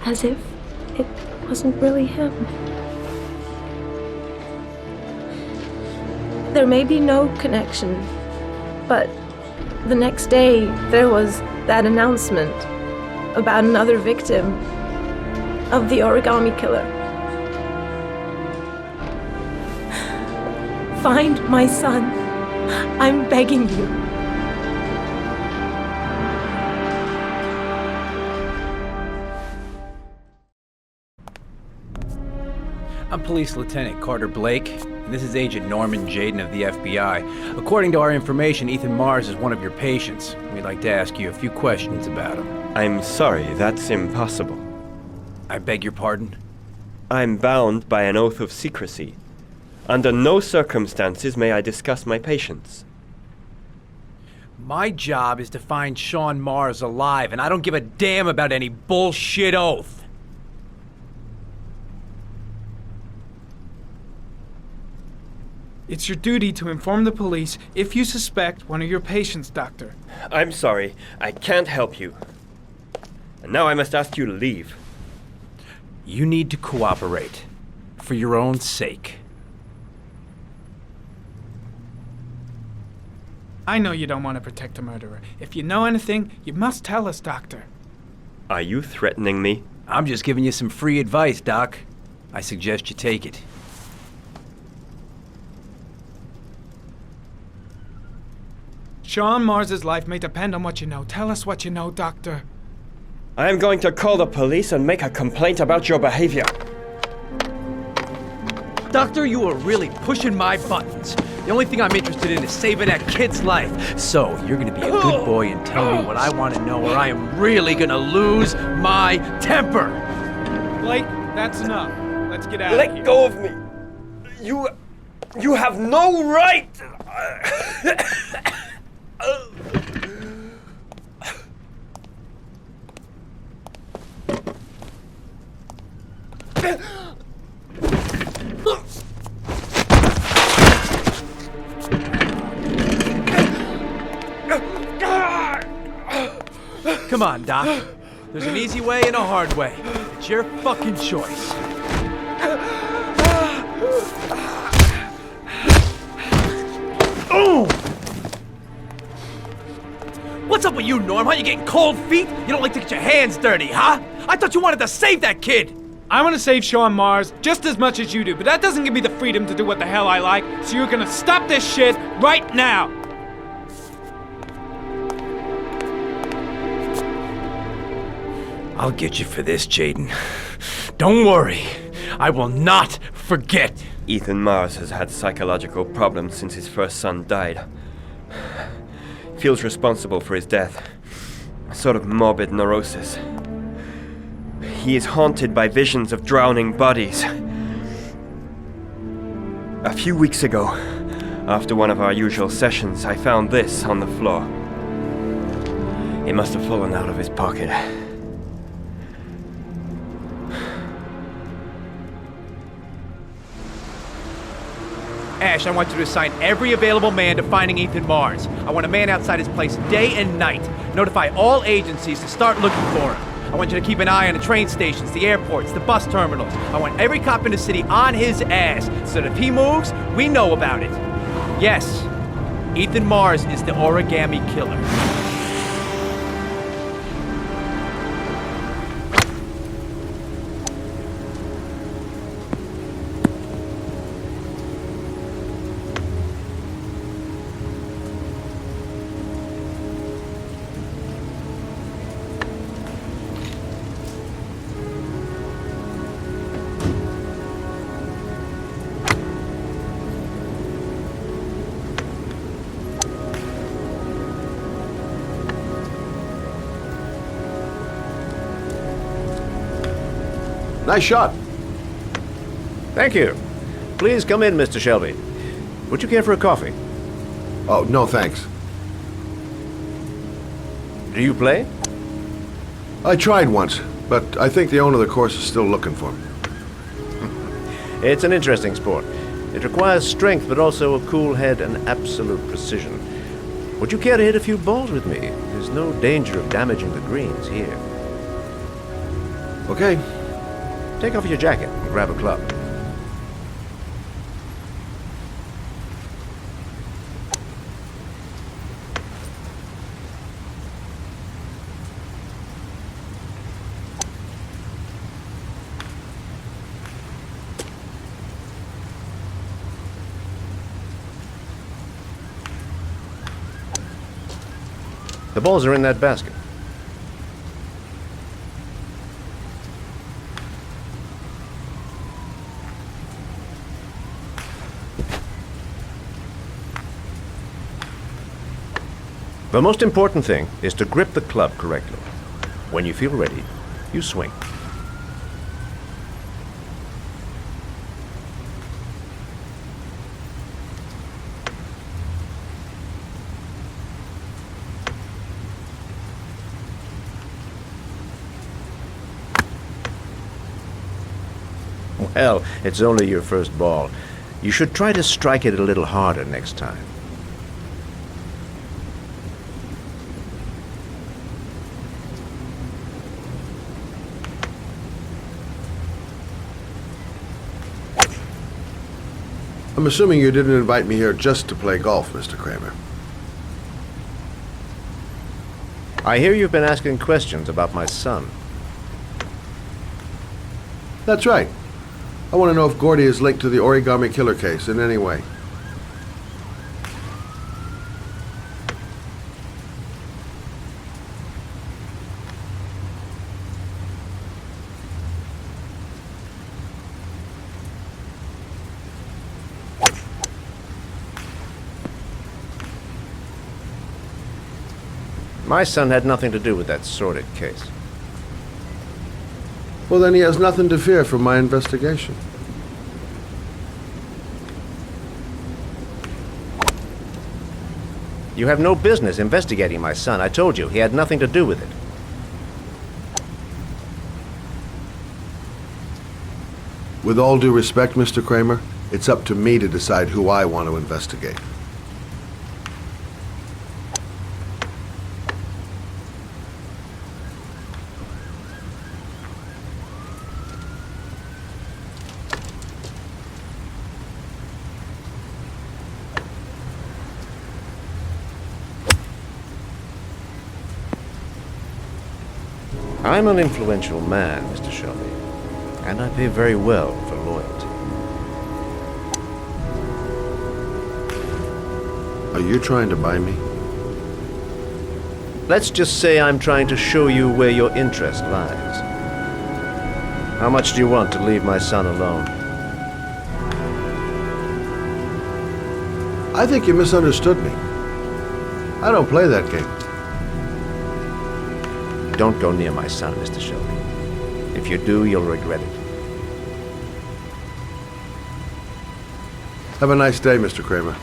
As if it wasn't really him. There may be no connection, but the next day there was that announcement about another victim of the origami killer. Find my son. I'm begging you. I'm Police Lieutenant Carter Blake, and this is Agent Norman Jaden of the FBI. According to our information, Ethan Mars is one of your patients. We'd like to ask you a few questions about him. I'm sorry, that's impossible. I beg your pardon? I'm bound by an oath of secrecy. Under no circumstances may I discuss my patients. My job is to find Sean Mars alive, and I don't give a damn about any bullshit oath. It's your duty to inform the police if you suspect one of your patients, Doctor. I'm sorry, I can't help you. And now I must ask you to leave. You need to cooperate, for your own sake. I know you don't want to protect a murderer. If you know anything, you must tell us, Doctor. Are you threatening me? I'm just giving you some free advice, Doc. I suggest you take it. Sean Mars's life may depend on what you know. Tell us what you know, Doctor. I am going to call the police and make a complaint about your behavior. Doctor, you are really pushing my buttons. The only thing I'm interested in is saving that kid's life. So, you're gonna be a good boy and tell me what I want to know, or I am really gonna lose my temper. Blake, that's enough. Let's get out of here. Let go of me. You have no right. Come on, Doc. There's an easy way and a hard way. It's your fucking choice. Oh! What's up with you, Norm? Are you getting cold feet? You don't like to get your hands dirty, huh? I thought you wanted to save that kid! I want to save Sean Mars just as much as you do, but that doesn't give me the freedom to do what the hell I like, so you're gonna stop this shit right now! I'll get you for this, Jaden. Don't worry. I will not forget. Ethan Mars has had psychological problems since his first son died. Feels responsible for his death. A sort of morbid neurosis. He is haunted by visions of drowning bodies. A few weeks ago, after one of our usual sessions, I found this on the floor. It must have fallen out of his pocket. Ash, I want you to assign every available man to finding Ethan Mars. I want a man outside his place day and night. Notify all agencies to start looking for him. I want you to keep an eye on the train stations, the airports, the bus terminals. I want every cop in the city on his ass, so that if he moves, we know about it. Yes, Ethan Mars is the origami killer. Nice shot. Thank you. Please come in, Mr. Shelby. Would you care for a coffee? Oh, no thanks. Do you play? I tried once. But I think the owner of the course is still looking for me. It's an interesting sport. It requires strength, but also a cool head and absolute precision. Would you care to hit a few balls with me? There's no danger of damaging the greens here. Okay. Take off your jacket and grab a club. The balls are in that basket. The most important thing is to grip the club correctly. When you feel ready, you swing. Well, it's only your first ball. You should try to strike it a little harder next time. I'm assuming you didn't invite me here just to play golf, Mr. Kramer. I hear you've been asking questions about my son. That's right. I want to know if Gordy is linked to the origami killer case in any way. My son had nothing to do with that sordid case. Well, then he has nothing to fear from my investigation. You have no business investigating my son. I told you, he had nothing to do with it. With all due respect, Mr. Kramer, it's up to me to decide who I want to investigate. I'm an influential man, Mr. Shelby, and I pay very well for loyalty. Are you trying to buy me? Let's just say I'm trying to show you where your interest lies. How much do you want to leave my son alone? I think you misunderstood me. I don't play that game. Don't go near my son, Mr. Shelby. If you do, you'll regret it. Have a nice day, Mr. Kramer.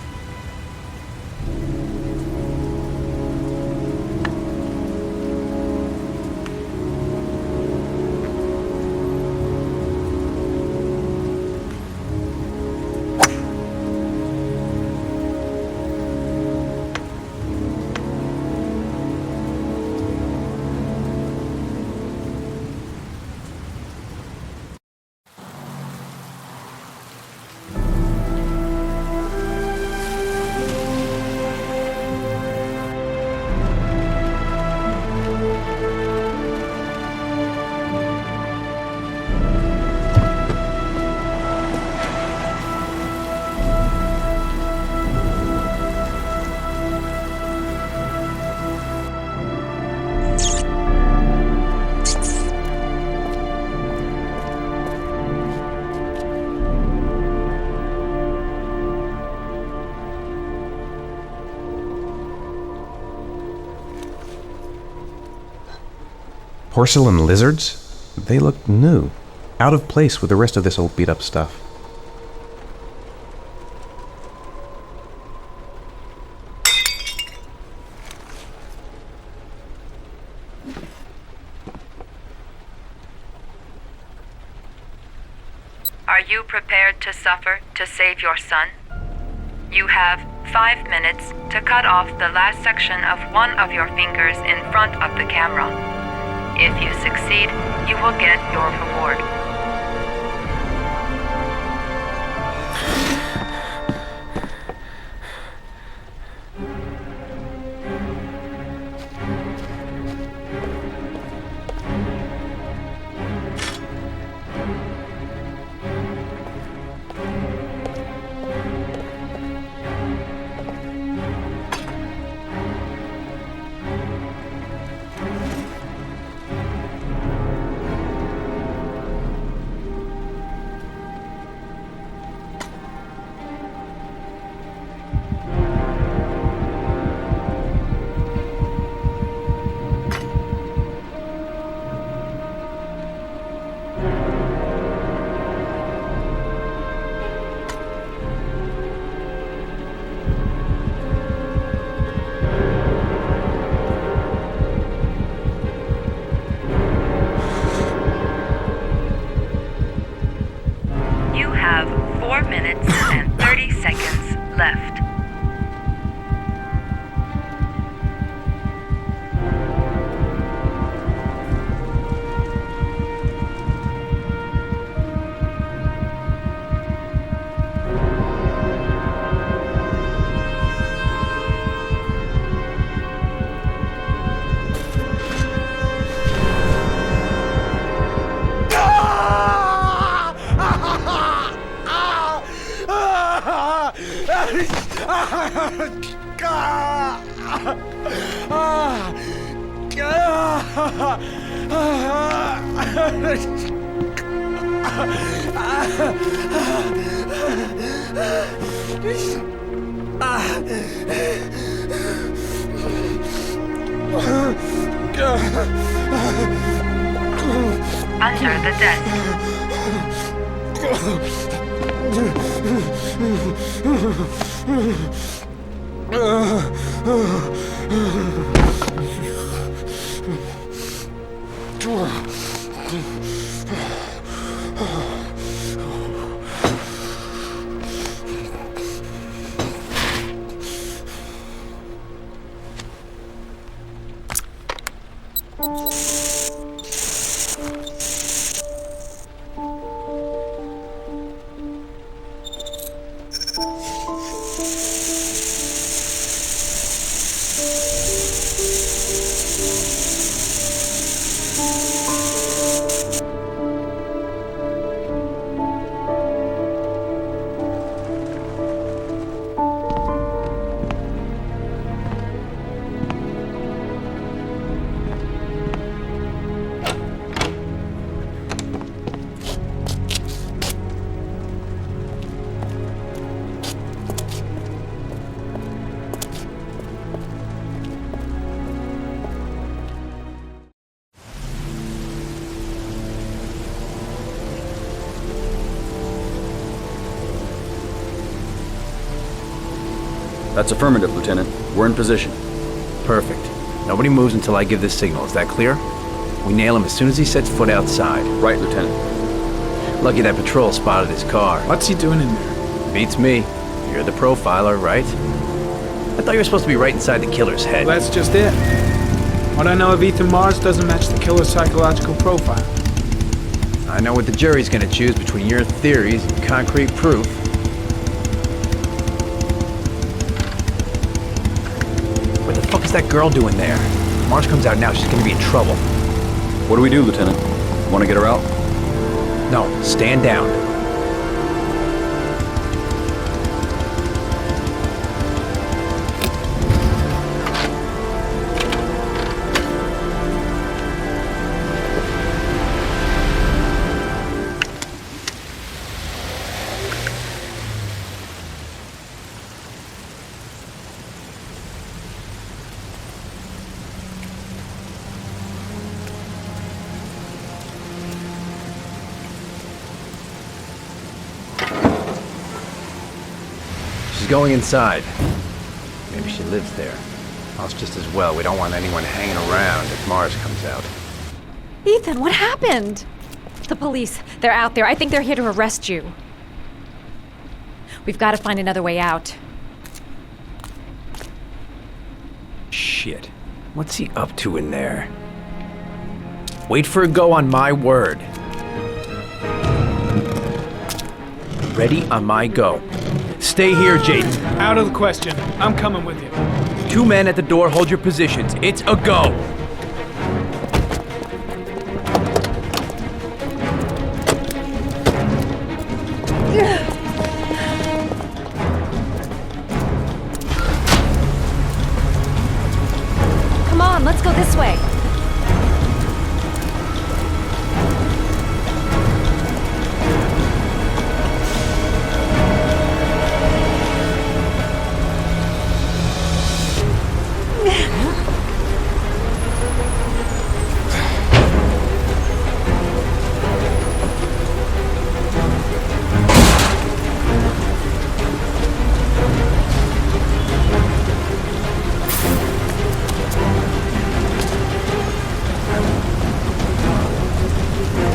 Porcelain lizards? They look new. Out of place with the rest of this old beat-up stuff. Are you prepared to suffer to save your son? You have 5 minutes to cut off the last section of one of your fingers in front of the camera. If you succeed, you will get your reward. You have 4 minutes and 30 seconds left. Under the That's affirmative, Lieutenant. We're in position. Perfect. Nobody moves until I give the signal. Is that clear? We nail him as soon as he sets foot outside. Right, Lieutenant. Lucky that patrol spotted his car. What's he doing in there? Beats me. You're the profiler, right? I thought you were supposed to be right inside the killer's head. Well, that's just it. What I know of Ethan Mars doesn't match the killer's psychological profile. I know what the jury's gonna choose between your theories and concrete proof. What the fuck is that girl doing there? If Mars comes out now, she's gonna be in trouble. What do we do, Lieutenant? Want to get her out? No, stand down. She's going inside. Maybe she lives there. Well, it's just as well. We don't want anyone hanging around if Mars comes out. Ethan, what happened? The police, they're out there. I think they're here to arrest you. We've got to find another way out. Shit. What's he up to in there? Wait for a go on my word. Ready on my go. Stay here, Jaden. Out of the question. I'm coming with you. 2 men at the door, hold your positions. It's a go. Come on, let's go this way.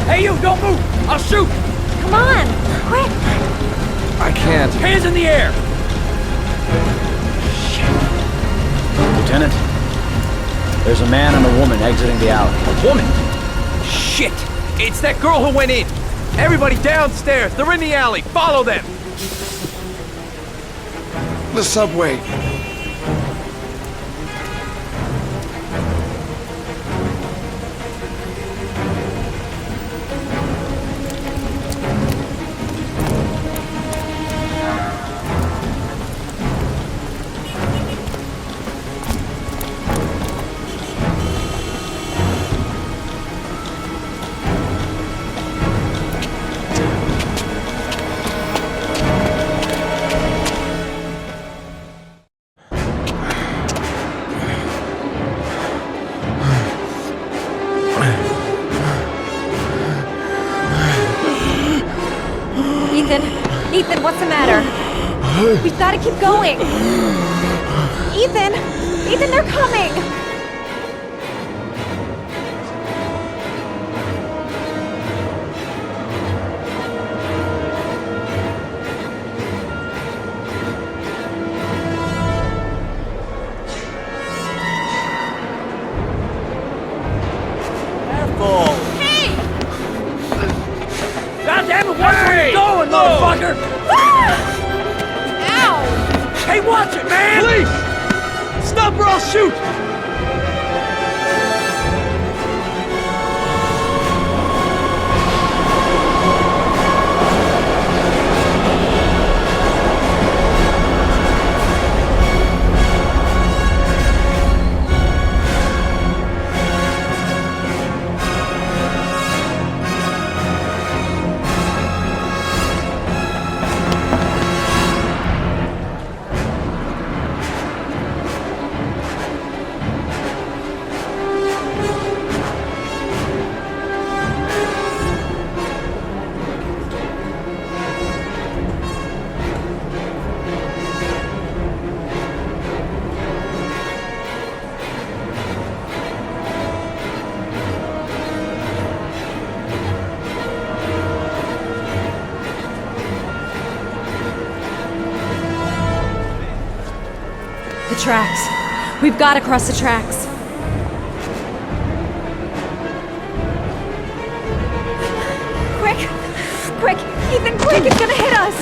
Hey, you, don't move! I'll shoot! Come on, quick! I can't. Hands in the air! Lieutenant, there's a man and a woman exiting the alley. A woman? Shit! It's that girl who went in! Everybody downstairs! They're in the alley! Follow them! The subway. Ethan, what's the matter? We've got to keep going. Ethan! Ethan, they're coming! Motherfucker! Ow! Hey, watch it, man! Police! Stop or I'll shoot! The tracks. We've got to cross the tracks. Quick! Quick! Ethan, quick! It's gonna hit us!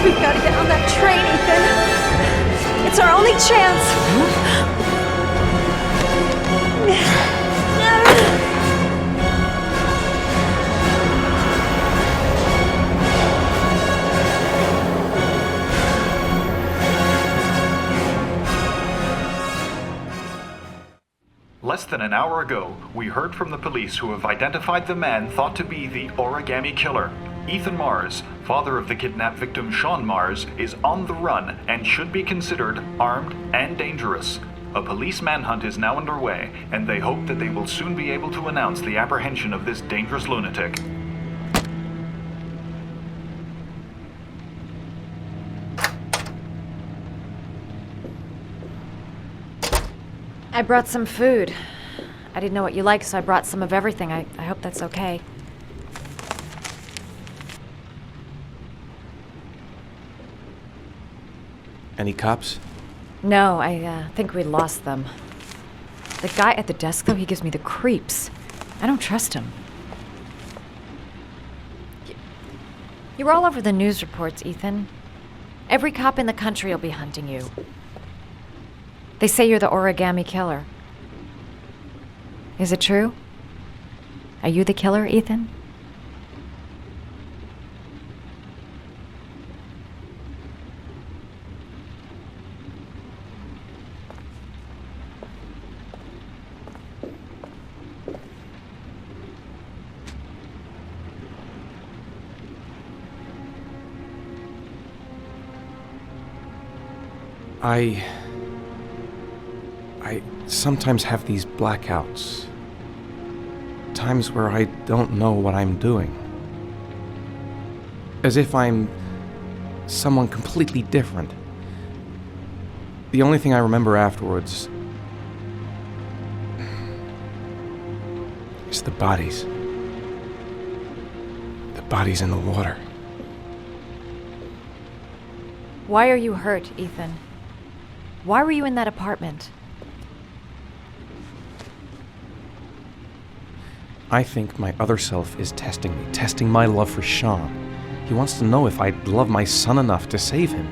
We've got to get on that train, Ethan. It's our only chance. Less than an hour ago, we heard from the police who have identified the man thought to be the Origami Killer. Ethan Mars, father of the kidnapped victim Sean Mars, is on the run and should be considered armed and dangerous. A police manhunt is now underway, and they hope that they will soon be able to announce the apprehension of this dangerous lunatic. I brought some food. I didn't know what you liked, so I brought some of everything. I hope that's okay. Any cops? No, I think we lost them. The guy at the desk, though, he gives me the creeps. I don't trust him. You're all over the news reports, Ethan. Every cop in the country will be hunting you. They say you're the origami killer. Is it true? Are you the killer, Ethan? I sometimes have these blackouts. Times where I don't know what I'm doing. As if I'm someone completely different. The only thing I remember afterwards is the bodies. The bodies in the water. Why are you hurt, Ethan? Why were you in that apartment? I think my other self is testing me, testing my love for Sean. He wants to know if I love my son enough to save him.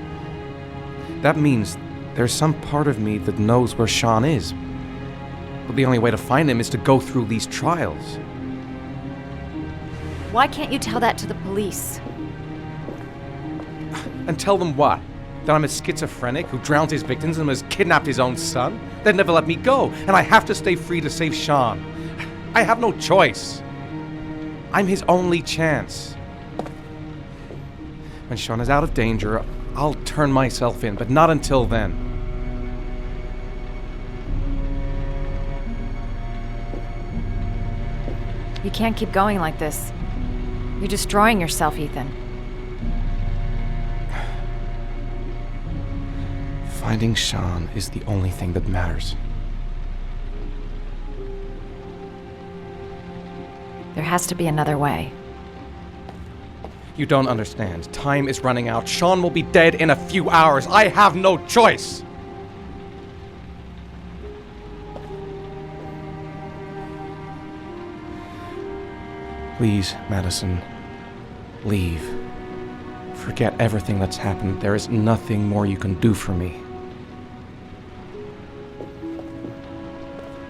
That means there's some part of me that knows where Sean is. But the only way to find him is to go through these trials. Why can't you tell that to the police? And tell them what? That I'm a schizophrenic who drowns his victims and has kidnapped his own son? They'd never let me go, and I have to stay free to save Sean. I have no choice. I'm his only chance. When Sean is out of danger, I'll turn myself in, but not until then. You can't keep going like this. You're destroying yourself, Ethan. Finding Sean is the only thing that matters. There has to be another way. You don't understand. Time is running out. Sean will be dead in a few hours. I have no choice. Please, Madison, leave. Forget everything that's happened. There is nothing more you can do for me.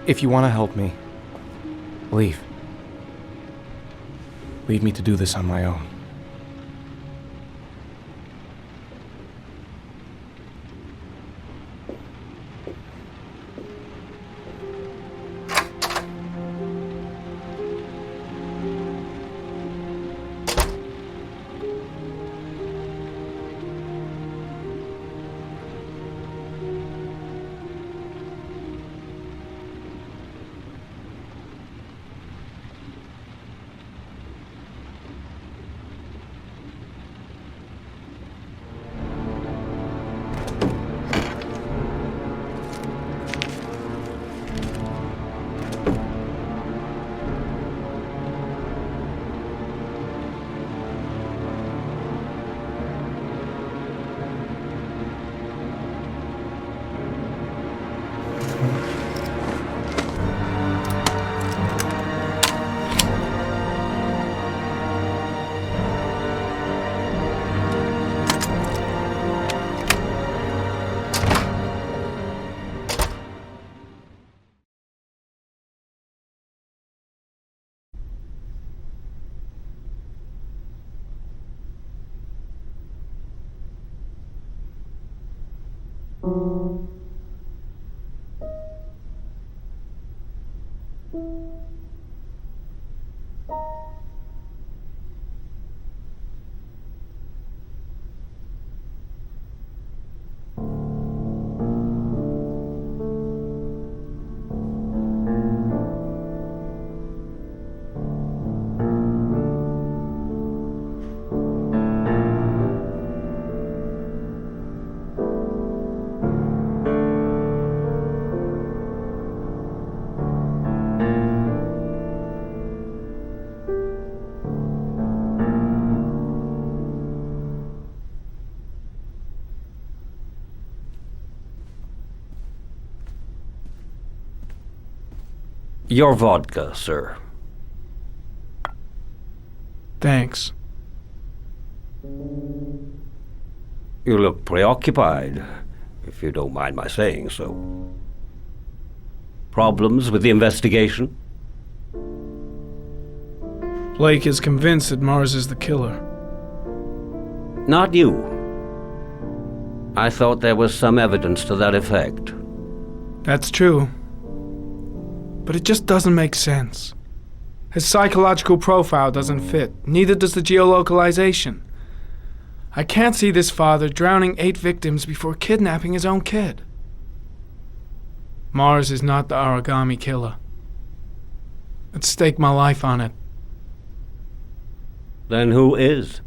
If you want to help me, leave. Leave me to do this on my own. Your vodka, sir. Thanks. You look preoccupied, if you don't mind my saying so. Problems with the investigation? Blake is convinced that Mars is the killer. Not you. I thought there was some evidence to that effect. That's true. But it just doesn't make sense. His psychological profile doesn't fit. Neither does the geolocalization. I can't see this father drowning 8 victims before kidnapping his own kid. Mars is not the origami killer. I'd stake my life on it. Then who is?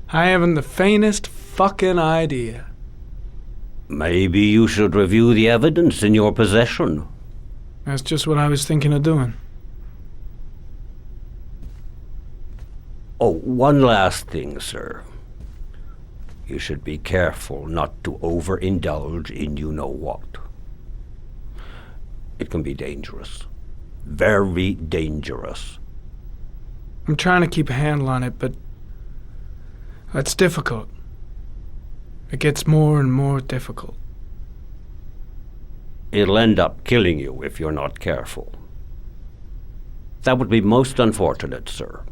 I haven't the faintest fucking idea. Maybe you should review the evidence in your possession. That's just what I was thinking of doing. Oh, one last thing, sir. You should be careful not to overindulge in you-know-what. It can be dangerous. Very dangerous. I'm trying to keep a handle on it, but that's difficult. It gets more and more difficult. It'll end up killing you if you're not careful. That would be most unfortunate, sir.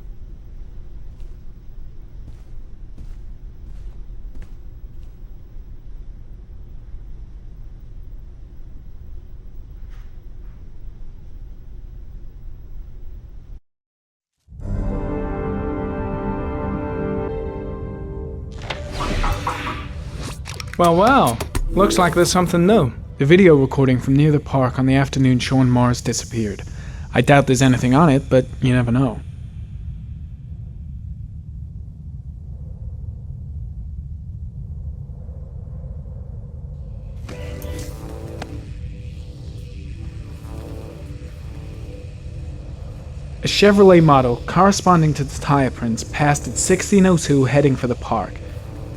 Well, looks like there's something new. The video recording from near the park on the afternoon Sean Mars disappeared. I doubt there's anything on it, but you never know. A Chevrolet model corresponding to the tire prints passed at 1602 heading for the park.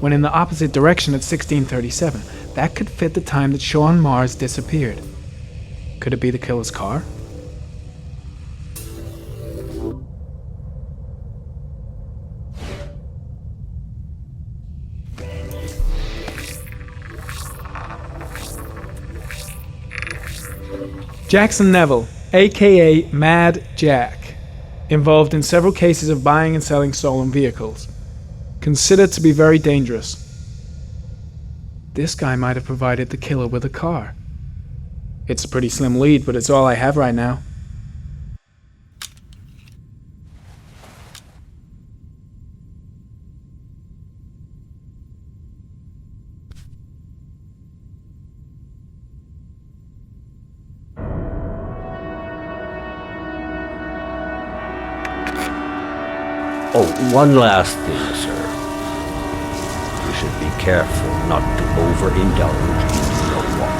Went in the opposite direction at 1637. That could fit the time that Sean Mars disappeared. Could it be the killer's car? Jackson Neville, aka Mad Jack, involved in several cases of buying and selling stolen vehicles. Considered to be very dangerous. This guy might have provided the killer with a car. It's a pretty slim lead, but it's all I have right now. Oh, one last thing, sir. You should be careful not to overindulge in you-know-what.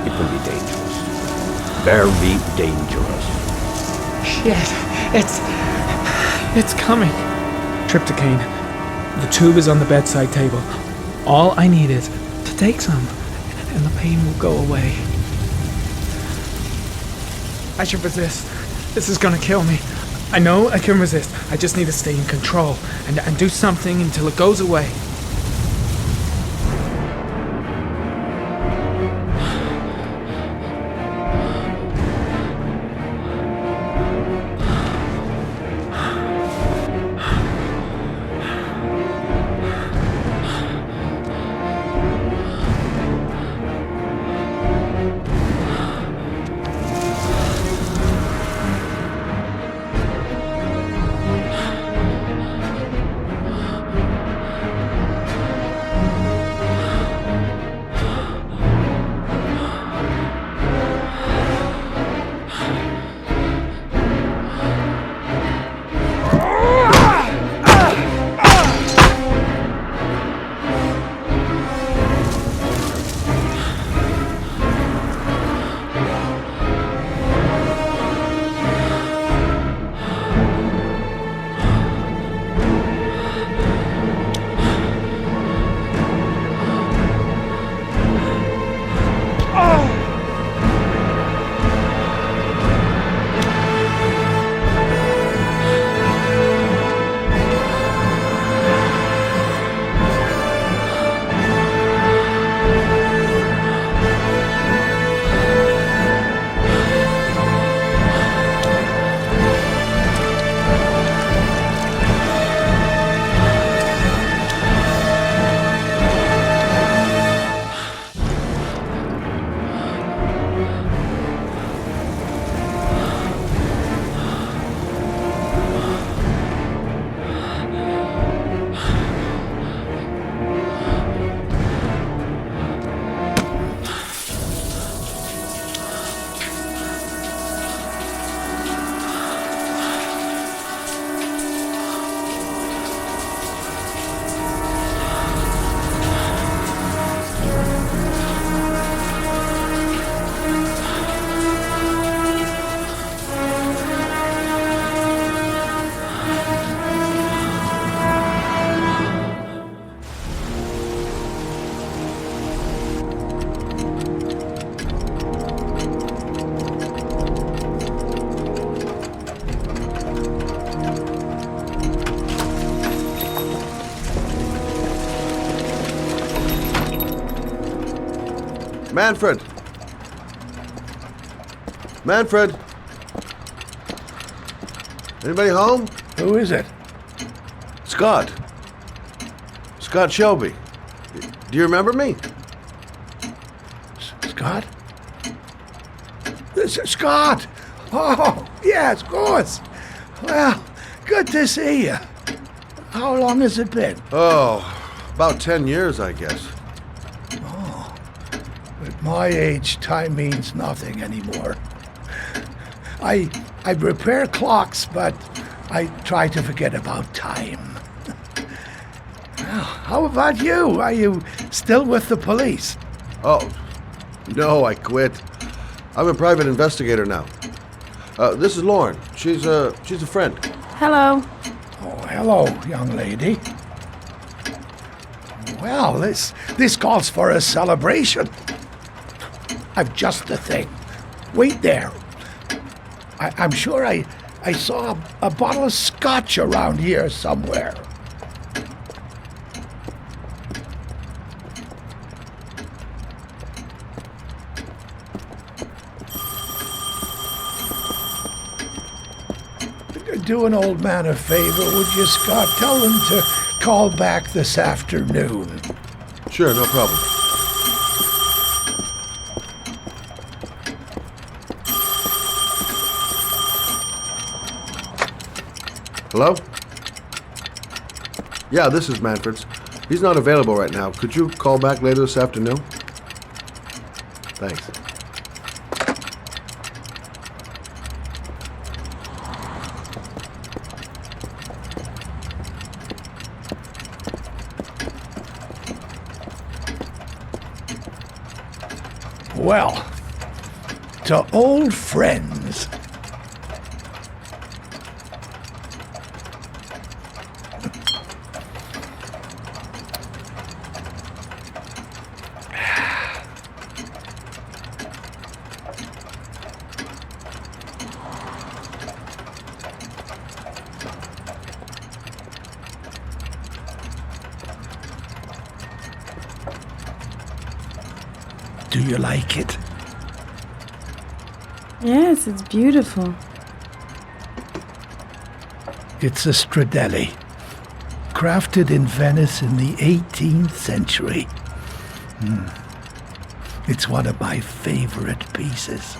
It can be dangerous. Very dangerous. Shit, it's coming. Trypticane. The tube is on the bedside table. All I need is to take some, and the pain will go away. I should resist. This is gonna kill me. I know I can resist. I just need to stay in control and do something until it goes away. Manfred! Manfred! Anybody home? Who is it? Scott. Scott Shelby. Do you remember me? Scott? Scott! Oh, yes, of course. Well, good to see you. How long has it been? Oh, about 10 years, I guess. Oh, at my age, time means nothing anymore. I repair clocks, but I try to forget about time. Well, how about you? Are you still with the police? Oh, no, I quit. I'm a private investigator now. This is Lauren. She's a friend. Hello. Oh, hello, young lady. Well, this calls for a celebration. I've just the thing. Wait there. I'm sure I saw a bottle of scotch around here somewhere. Do an old man a favor, would you, Scott? Tell him to call back this afternoon. Sure, no problem. Hello? Yeah, this is Manfred's. He's not available right now. Could you call back later this afternoon? Thanks. Well, to old friends. Do you like it? Yes, it's beautiful. It's a Stradelli, crafted in Venice in the 18th century. It's one of my favorite pieces.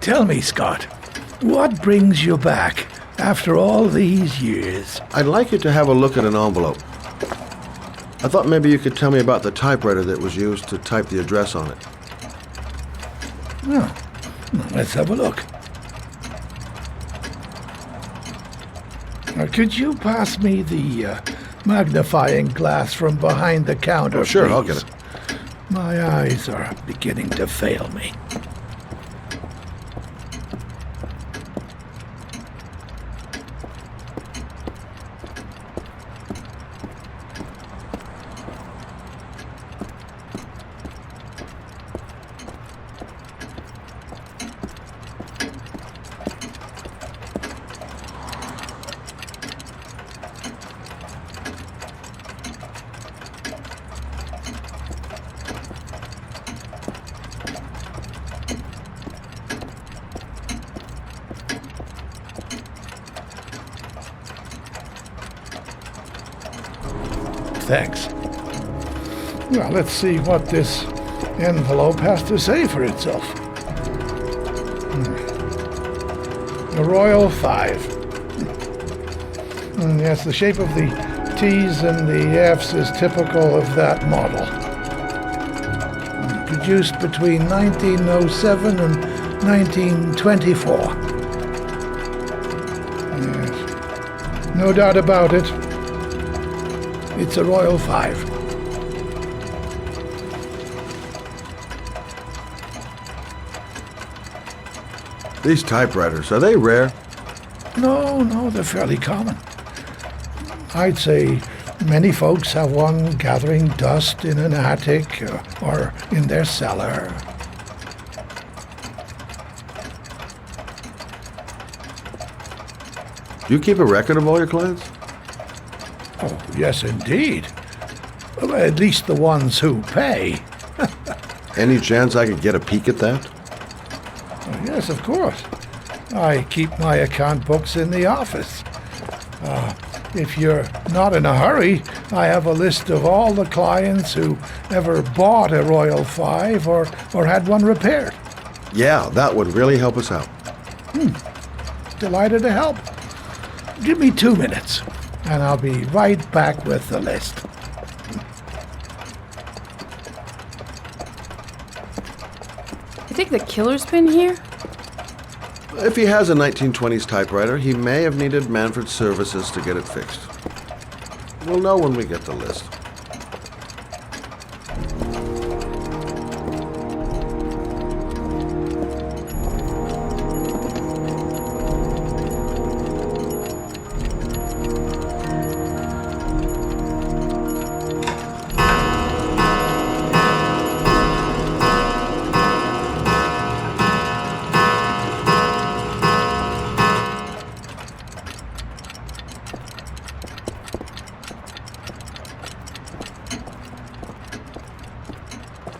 Tell me, Scott, what brings you back after all these years? I'd like you to have a look at an envelope. I thought maybe you could tell me about the typewriter that was used to type the address on it. Oh, let's have a look. Now, could you pass me the magnifying glass from behind the counter, sure, please? I'll get it. My eyes are beginning to fail me. Thanks. Well, let's see what this envelope has to say for itself. The Royal 5. Yes, the shape of the T's and the F's is typical of that model. Produced between 1907 and 1924. Yes. No doubt about it. It's a Royal 5. These typewriters, are they rare? No, they're fairly common. I'd say many folks have one gathering dust in an attic or in their cellar. Do you keep a record of all your clients? Oh, yes, indeed. Well, at least the ones who pay. Any chance I could get a peek at that? Oh, yes, of course. I keep my account books in the office. If you're not in a hurry, I have a list of all the clients who ever bought a Royal 5 or had one repaired. Yeah, that would really help us out. Delighted to help. Give me 2 minutes, and I'll be right back with the list. You think the killer's been here? If he has a 1920s typewriter, he may have needed Manfred's services to get it fixed. We'll know when we get the list.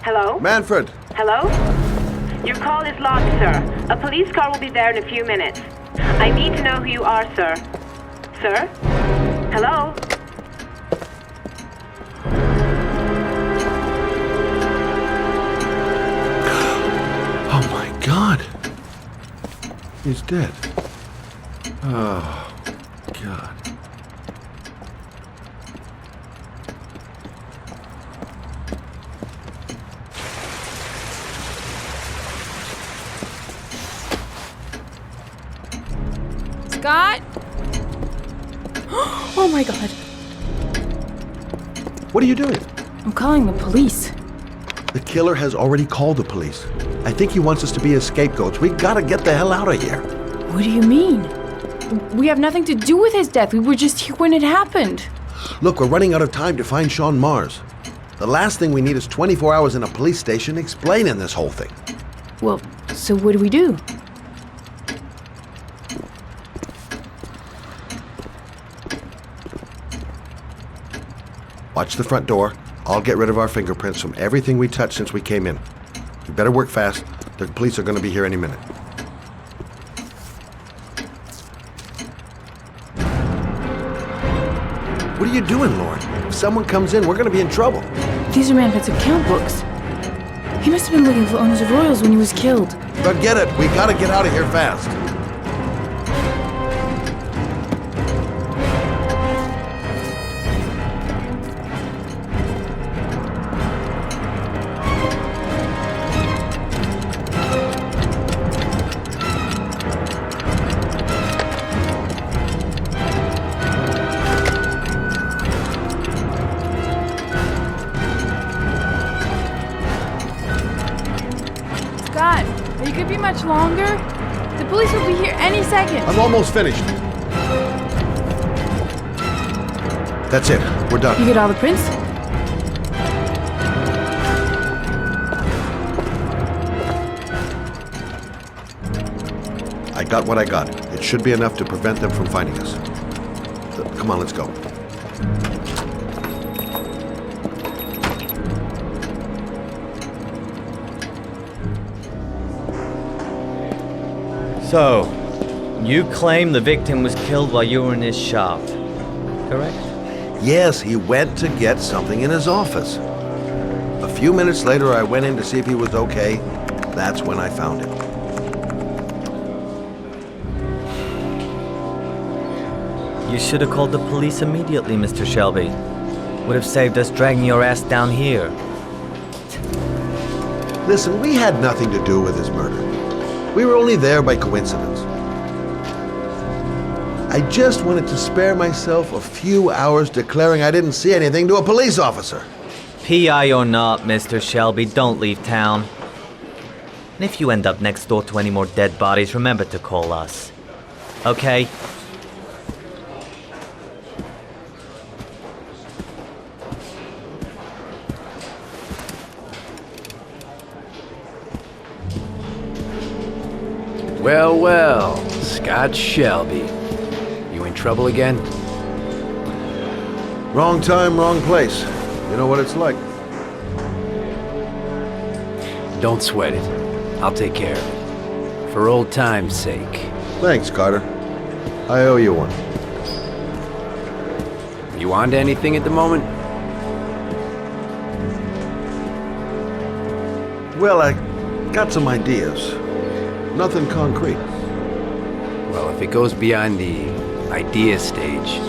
Hello? Manfred! Hello? Your call is logged, sir. A police car will be there in a few minutes. I need to know who you are, sir. Sir? Hello? Oh my God! He's dead. Oh, God. Scott? Oh my God. What are you doing? I'm calling the police. The killer has already called the police. I think he wants us to be his scapegoats. We gotta get the hell out of here. What do you mean? We have nothing to do with his death. We were just here when it happened. Look, we're running out of time to find Sean Mars. The last thing we need is 24 hours in a police station explaining this whole thing. Well, so what do we do? Watch the front door. I'll get rid of our fingerprints from everything we touched since we came in. We better work fast. The police are going to be here any minute. What are you doing, Lauren? If someone comes in, we're going to be in trouble. These are Manfred's account books. He must have been looking for owners of Royals when he was killed. Forget it. We got to get out of here fast. Scott, are you gonna be much longer? The police will be here any second. I'm almost finished. That's it. We're done. You get all the prints? I got what I got. It should be enough to prevent them from finding us. Come on, let's go. So, you claim the victim was killed while you were in his shop, correct? Yes, he went to get something in his office. A few minutes later, I went in to see if he was okay. That's when I found him. You should have called the police immediately, Mr. Shelby. Would have saved us dragging your ass down here. Listen, we had nothing to do with his murder. We were only there by coincidence. I just wanted to spare myself a few hours declaring I didn't see anything to a police officer. PI or not, Mr. Shelby, don't leave town. And if you end up next door to any more dead bodies, remember to call us. Okay? Well, well, Scott Shelby. You in trouble again? Wrong time, wrong place. You know what it's like. Don't sweat it. I'll take care of it. For old time's sake. Thanks, Carter. I owe you one. You on to anything at the moment? Well, I got some ideas. Nothing concrete. Well, if it goes beyond the idea stage,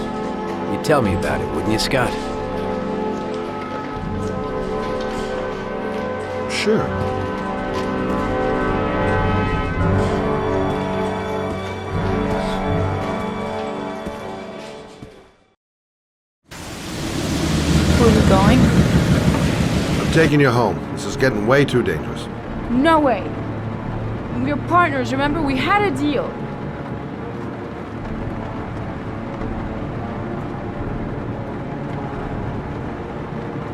you'd tell me about it, wouldn't you, Scott? Sure. Where are we going? I'm taking you home. This is getting way too dangerous. No way. We're partners, remember? We had a deal.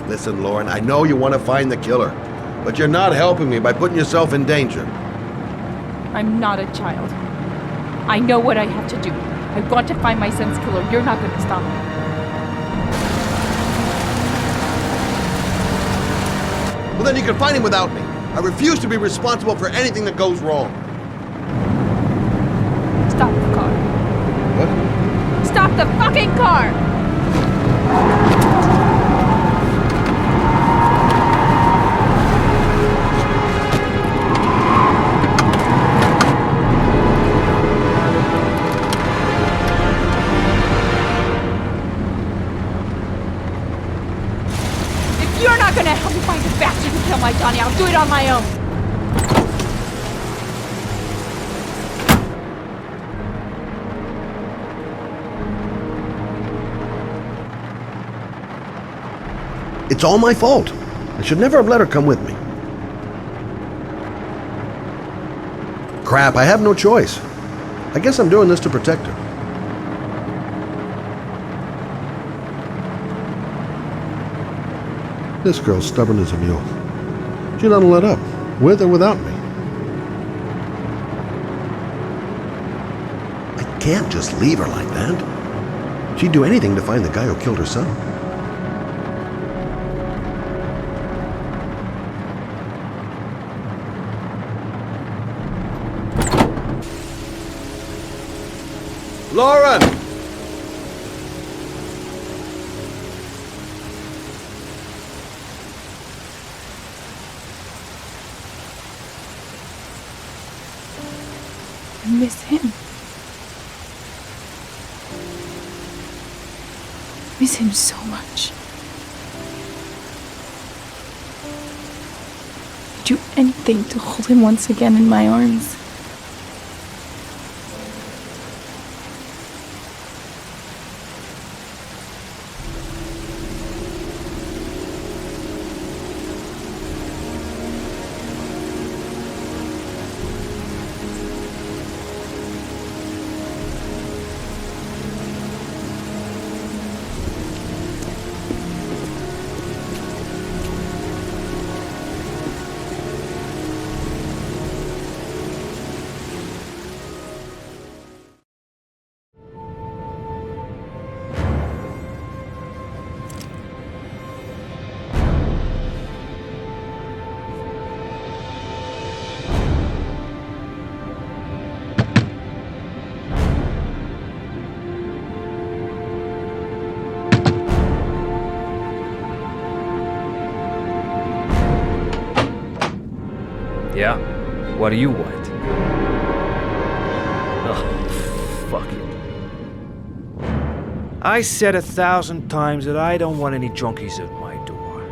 Listen, Lauren, I know you want to find the killer, but you're not helping me by putting yourself in danger. I'm not a child. I know what I have to do. I want to find my son's killer. You're not going to stop me. Well, then you can find him without me. I refuse to be responsible for anything that goes wrong. Stop the car. What? Stop the fucking car! If you're not gonna help me find the bastard who killed my Johnny, I'll do it on my own. It's all my fault. I should never have let her come with me. Crap, I have no choice. I guess I'm doing this to protect her. This girl's stubborn as a mule. She doesn't let up, with or without me. I can't just leave her like that. She'd do anything to find the guy who killed her son. Lauren! I miss him. Miss him so much. I'd do anything to hold him once again in my arms. Yeah? What do you want? Oh, fuck it. I said 1,000 times that I don't want any junkies at my door.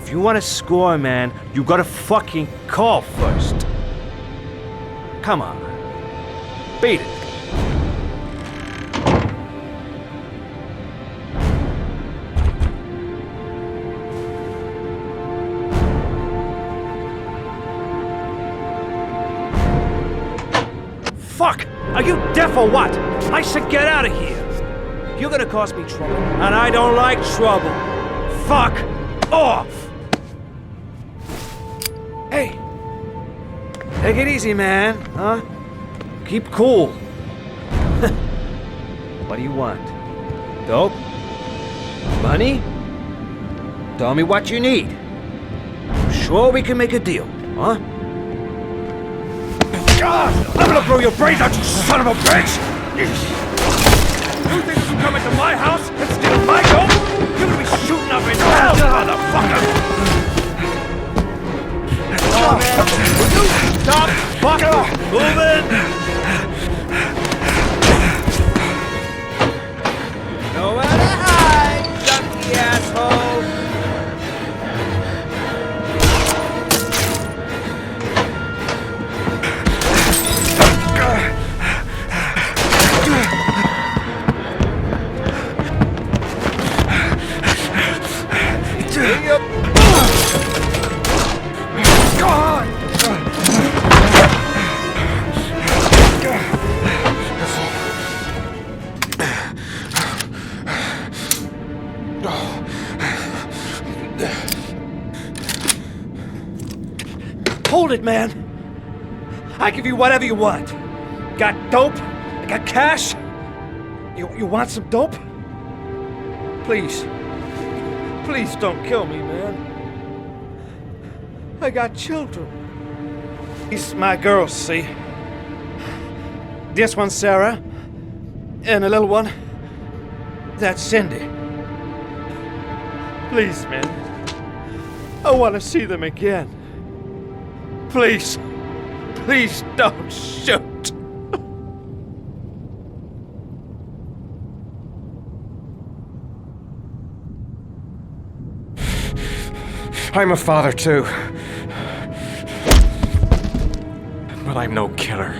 If you want to score, man, you gotta fucking call first. Come on. Beat it. Fuck! Are you deaf or what? I said get out of here! You're gonna cause me trouble, and I don't like trouble. Fuck off! Hey! Take it easy, man, huh? Keep cool. What do you want? Dope? Money? Tell me what you need. Sure we can make a deal, huh? God! I'm gonna blow your brains out, you son of a bitch! You think you can come into my house and steal my dope? You're gonna be shooting up in hell, motherfucker! Oh, man! Would you stop fucking moving? Nowhere to hide, junkie asshole! Hold it, man. I give you whatever you want. Got dope? I got cash? You want some dope? Please. Please don't kill me, man. I got children. These my girls, see? This one's Sarah. And the little one, that's Cindy. Please, man. I want to see them again. Please. Please don't shoot. I'm a father too. But I'm no killer.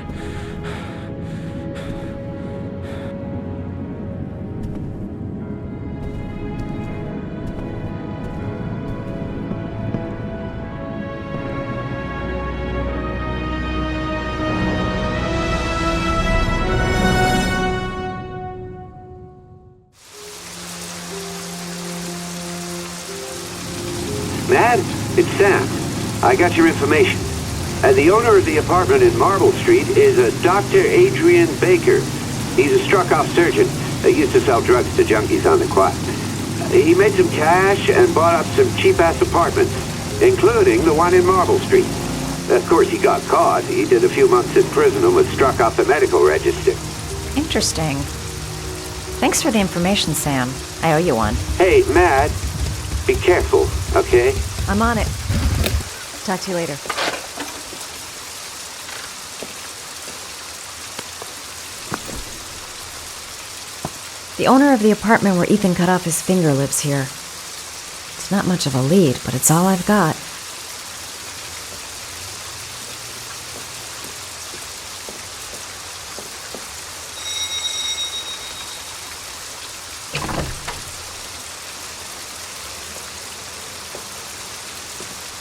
Mad, it's Sam. I got your information. The owner of the apartment in Marble Street is a Dr. Adrian Baker. He's a struck-off surgeon that used to sell drugs to junkies on the quad. He made some cash and bought up some cheap-ass apartments, including the one in Marble Street. Of course, he got caught. He did a few months in prison and was struck off the medical register. Interesting. Thanks for the information, Sam. I owe you one. Hey, Mad, be careful, okay? I'm on it. Talk to you later. The owner of the apartment where Ethan cut off his finger lives here. It's not much of a lead, but it's all I've got.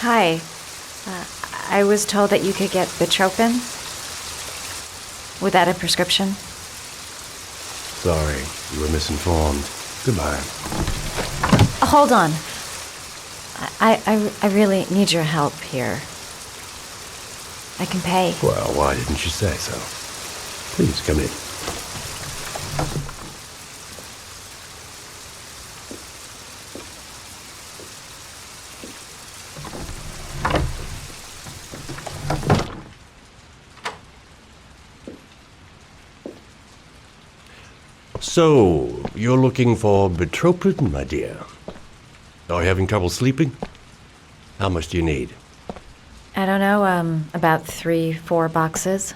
Hi. I was told that you could get Bitropin without a prescription. Sorry, you were misinformed. Goodbye. Hold on. I really need your help here. I can pay. Well, why didn't you say so? Please come in. So, you're looking for Bitropin, my dear? Are you having trouble sleeping? How much do you need? I don't know, about 3-4 boxes.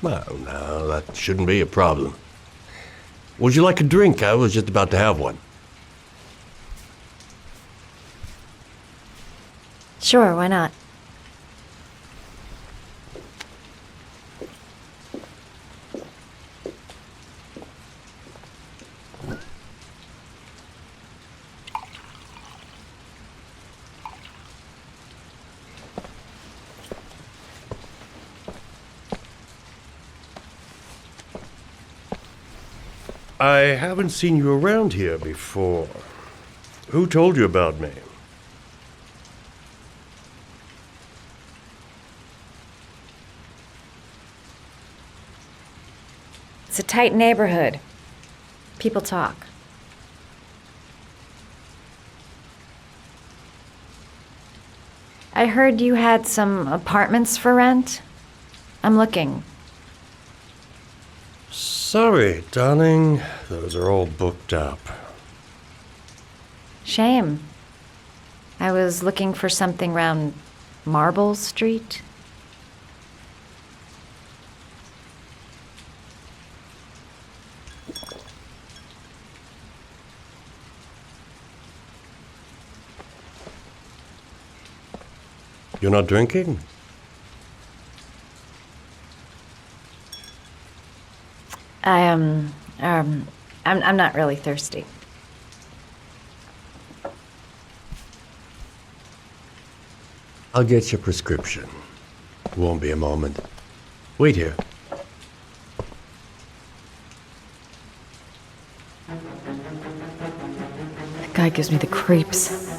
Well, no, that shouldn't be a problem. Would you like a drink? I was just about to have one. Sure, why not? I haven't seen you around here before. Who told you about me? It's a tight neighborhood. People talk. I heard you had some apartments for rent. I'm looking. Sorry, darling. Those are all booked up. Shame. I was looking for something round Marble Street. You're not drinking? I'm not really thirsty. I'll get your prescription. Won't be a moment. Wait here. That guy gives me the creeps.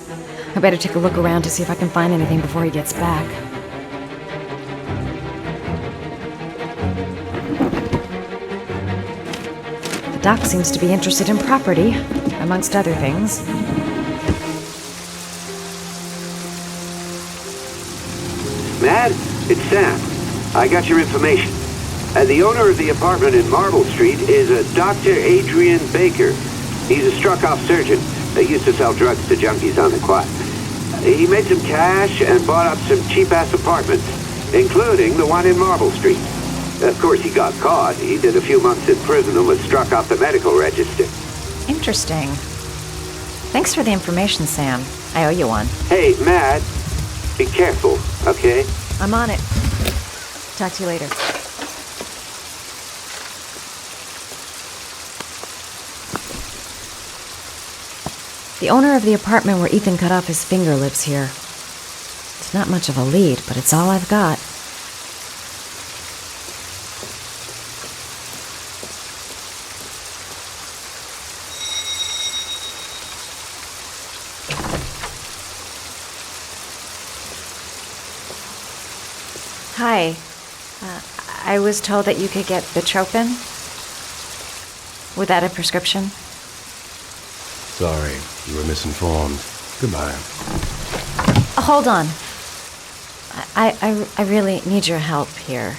I better take a look around to see if I can find anything before he gets back. The doc seems to be interested in property, amongst other things. Mad? It's Sam. I got your information. The owner of the apartment in Marble Street is a Dr. Adrian Baker. He's a struck-off surgeon that used to sell drugs to junkies on the quad. He made some cash and bought up some cheap-ass apartments, including the one in Marble Street. Of course, he got caught. He did a few months in prison and was struck off the medical register. Interesting. Thanks for the information, Sam. I owe you one. Hey, Mad, be careful, okay? I'm on it. Talk to you later. The owner of the apartment where Ethan cut off his finger lives here. It's not much of a lead, but it's all I've got. Hi. I was told that you could get Bitropin. Without a prescription. Sorry, you were misinformed. Goodbye. Hold on. I really need your help here.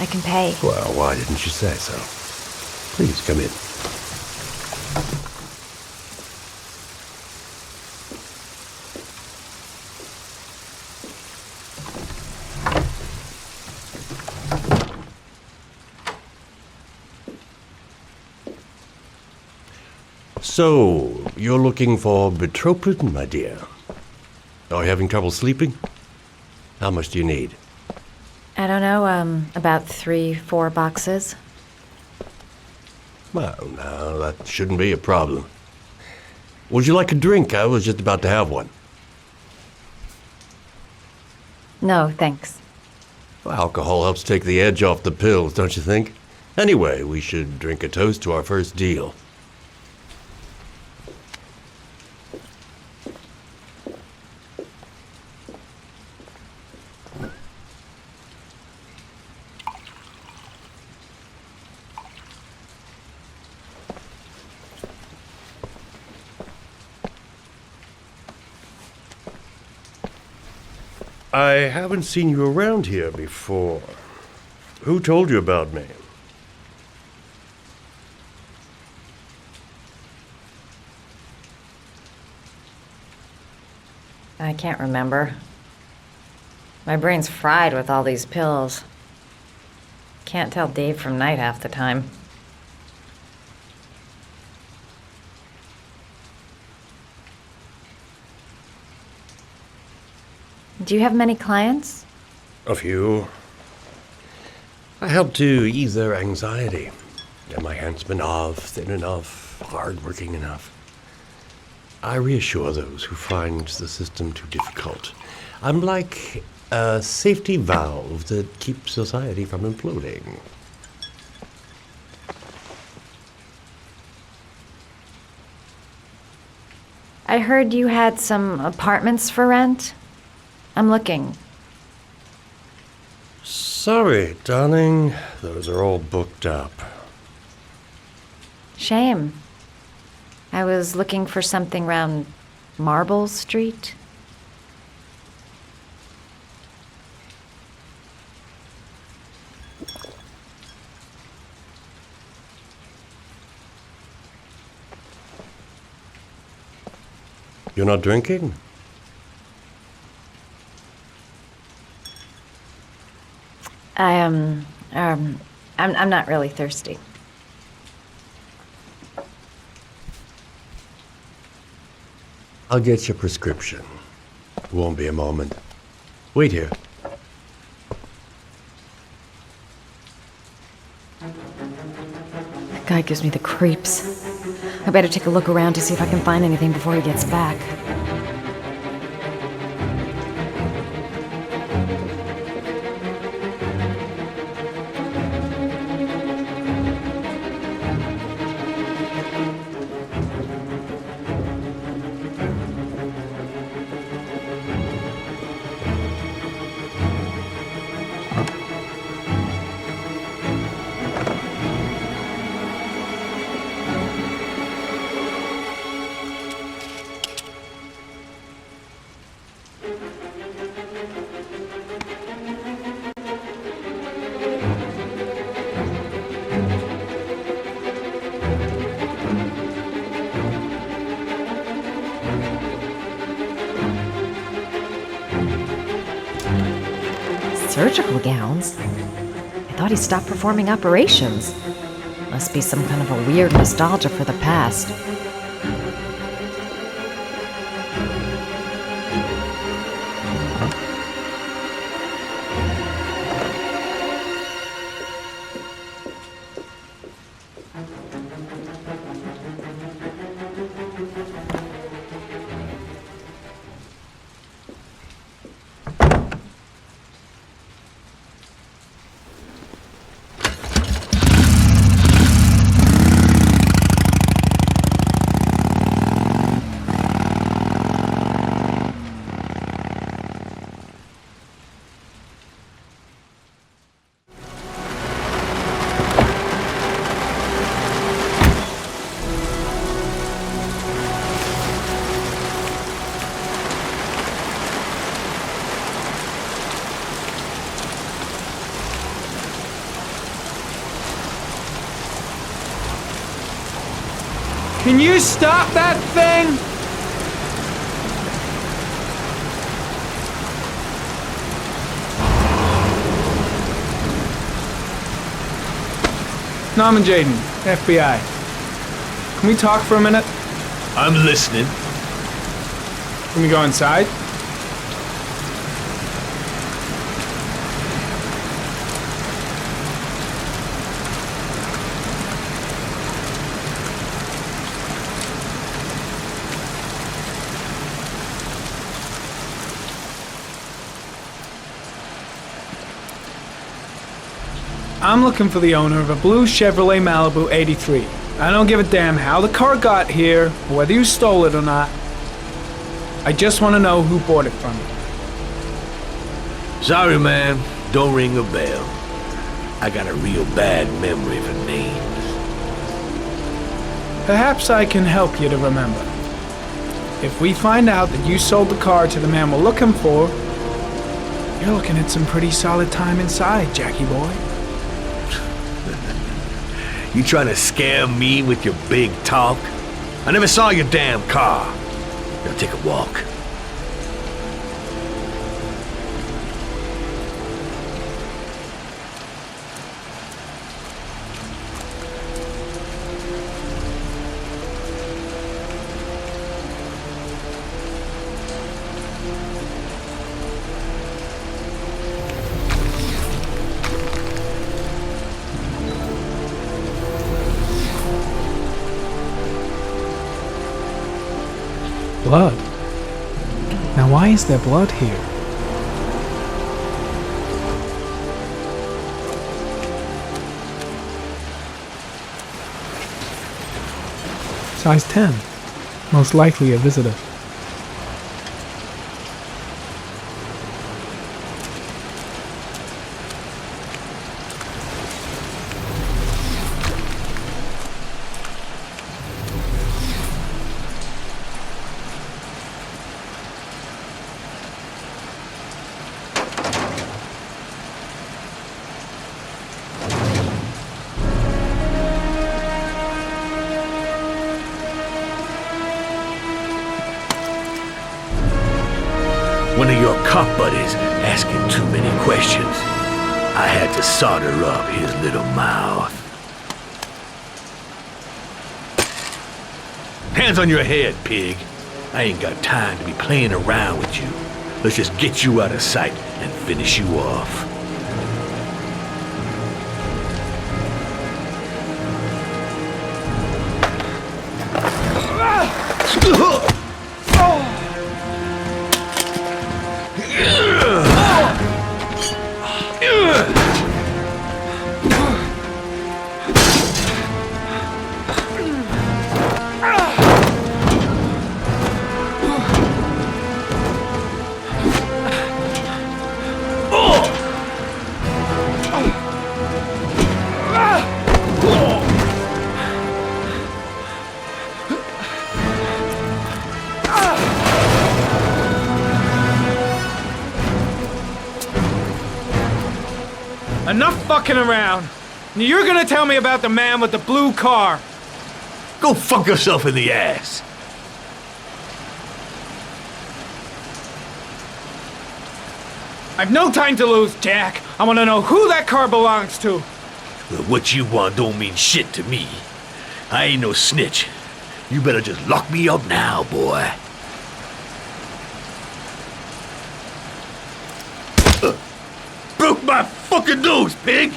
I can pay. Well, why didn't you say so? Please come in. So, you're looking for Bitropin, my dear? Are you having trouble sleeping? How much do you need? I don't know, about 3-4 boxes. Well, no, that shouldn't be a problem. Would you like a drink? I was just about to have one. No, thanks. Well, alcohol helps take the edge off the pills, don't you think? Anyway, we should drink a toast to our first deal. I haven't seen you around here before. Who told you about me? I can't remember. My brain's fried with all these pills. Can't tell day from night half the time. Do you have many clients? A few. I help to ease their anxiety. Am I handsome enough, thin enough, hardworking enough? I reassure those who find the system too difficult. I'm like a safety valve that keeps society from imploding. I heard you had some apartments for rent. I'm looking. Sorry, darling. Those are all booked up. Shame. I was looking for something round Marble Street. You're not drinking? I'm not really thirsty. I'll get your prescription. Won't be a moment. Wait here. That guy gives me the creeps. I better take a look around to see if I can find anything before he gets back. Surgical gowns? I thought he stopped performing operations. Must be some kind of a weird nostalgia for the past. Can you stop that thing? Norman Jaden, FBI. Can we talk for a minute? I'm listening. Can we go inside? I'm looking for the owner of a blue Chevrolet Malibu 83. I don't give a damn how the car got here, or whether you stole it or not. I just want to know who bought it from you. Sorry, man. Don't ring a bell. I got a real bad memory for names. Perhaps I can help you to remember. If we find out that you sold the car to the man we're looking for, you're looking at some pretty solid time inside, Jackie boy. You trying to scam me with your big talk? I never saw your damn car. Now take a walk. Blood. Now why is there blood here? Size 10. Most likely a visitor. One of your cop buddies asking too many questions. I had to solder up his little mouth. Hands on your head, pig. I ain't got time to be playing around with you. Let's just get you out of sight and finish you off. Enough fucking around. You're gonna tell me about the man with the blue car. Go fuck yourself in the ass. I've no time to lose, Jack. I want to know who that car belongs to. Well, what you want don't mean shit to me. I ain't no snitch. You better just lock me up now, boy. Broke my fucking nose, pig!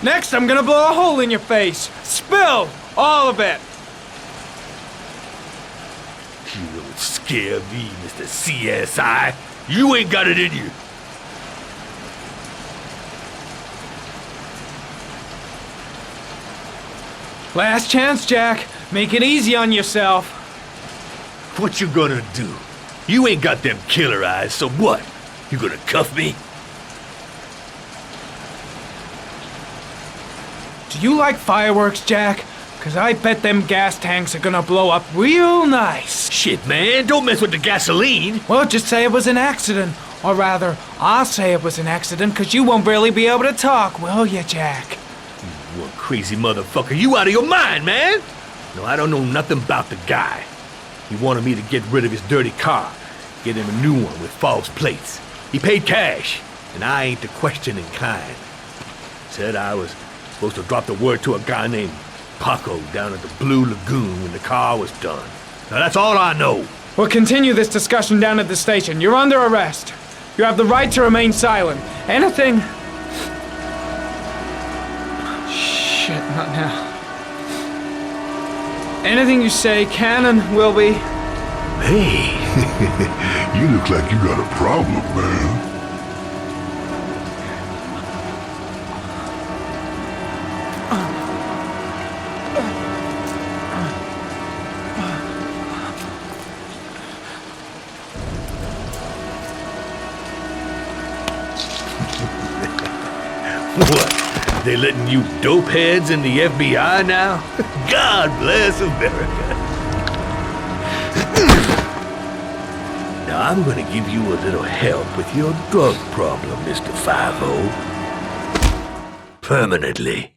Next, I'm gonna blow a hole in your face. Spill! All of it! You don't scare me, Mr. CSI. You ain't got it in you. Last chance, Jack. Make it easy on yourself. What you gonna do? You ain't got them killer eyes, so what? You gonna cuff me? Do you like fireworks, Jack? 'Cause I bet them gas tanks are gonna blow up real nice. Shit, man, don't mess with the gasoline. Well, just say it was an accident. Or rather, I'll say it was an accident 'cause you won't really be able to talk, will you, Jack? You one crazy motherfucker. You out of your mind, man. No, I don't know nothing about the guy. He wanted me to get rid of his dirty car, get him a new one with false plates. He paid cash, and I ain't the questioning kind. Said I was supposed to drop the word to a guy named Paco down at the Blue Lagoon when the car was done. Now that's all I know. We'll continue this discussion down at the station. You're under arrest. You have the right to remain silent. Anything... Shit, not now. Anything you say can and will be... Hey, you look like you got a problem, man. What? They letting you dope heads in the FBI now? God bless America. Now I'm gonna give you a little help with your drug problem, Mr. 5-0. Permanently.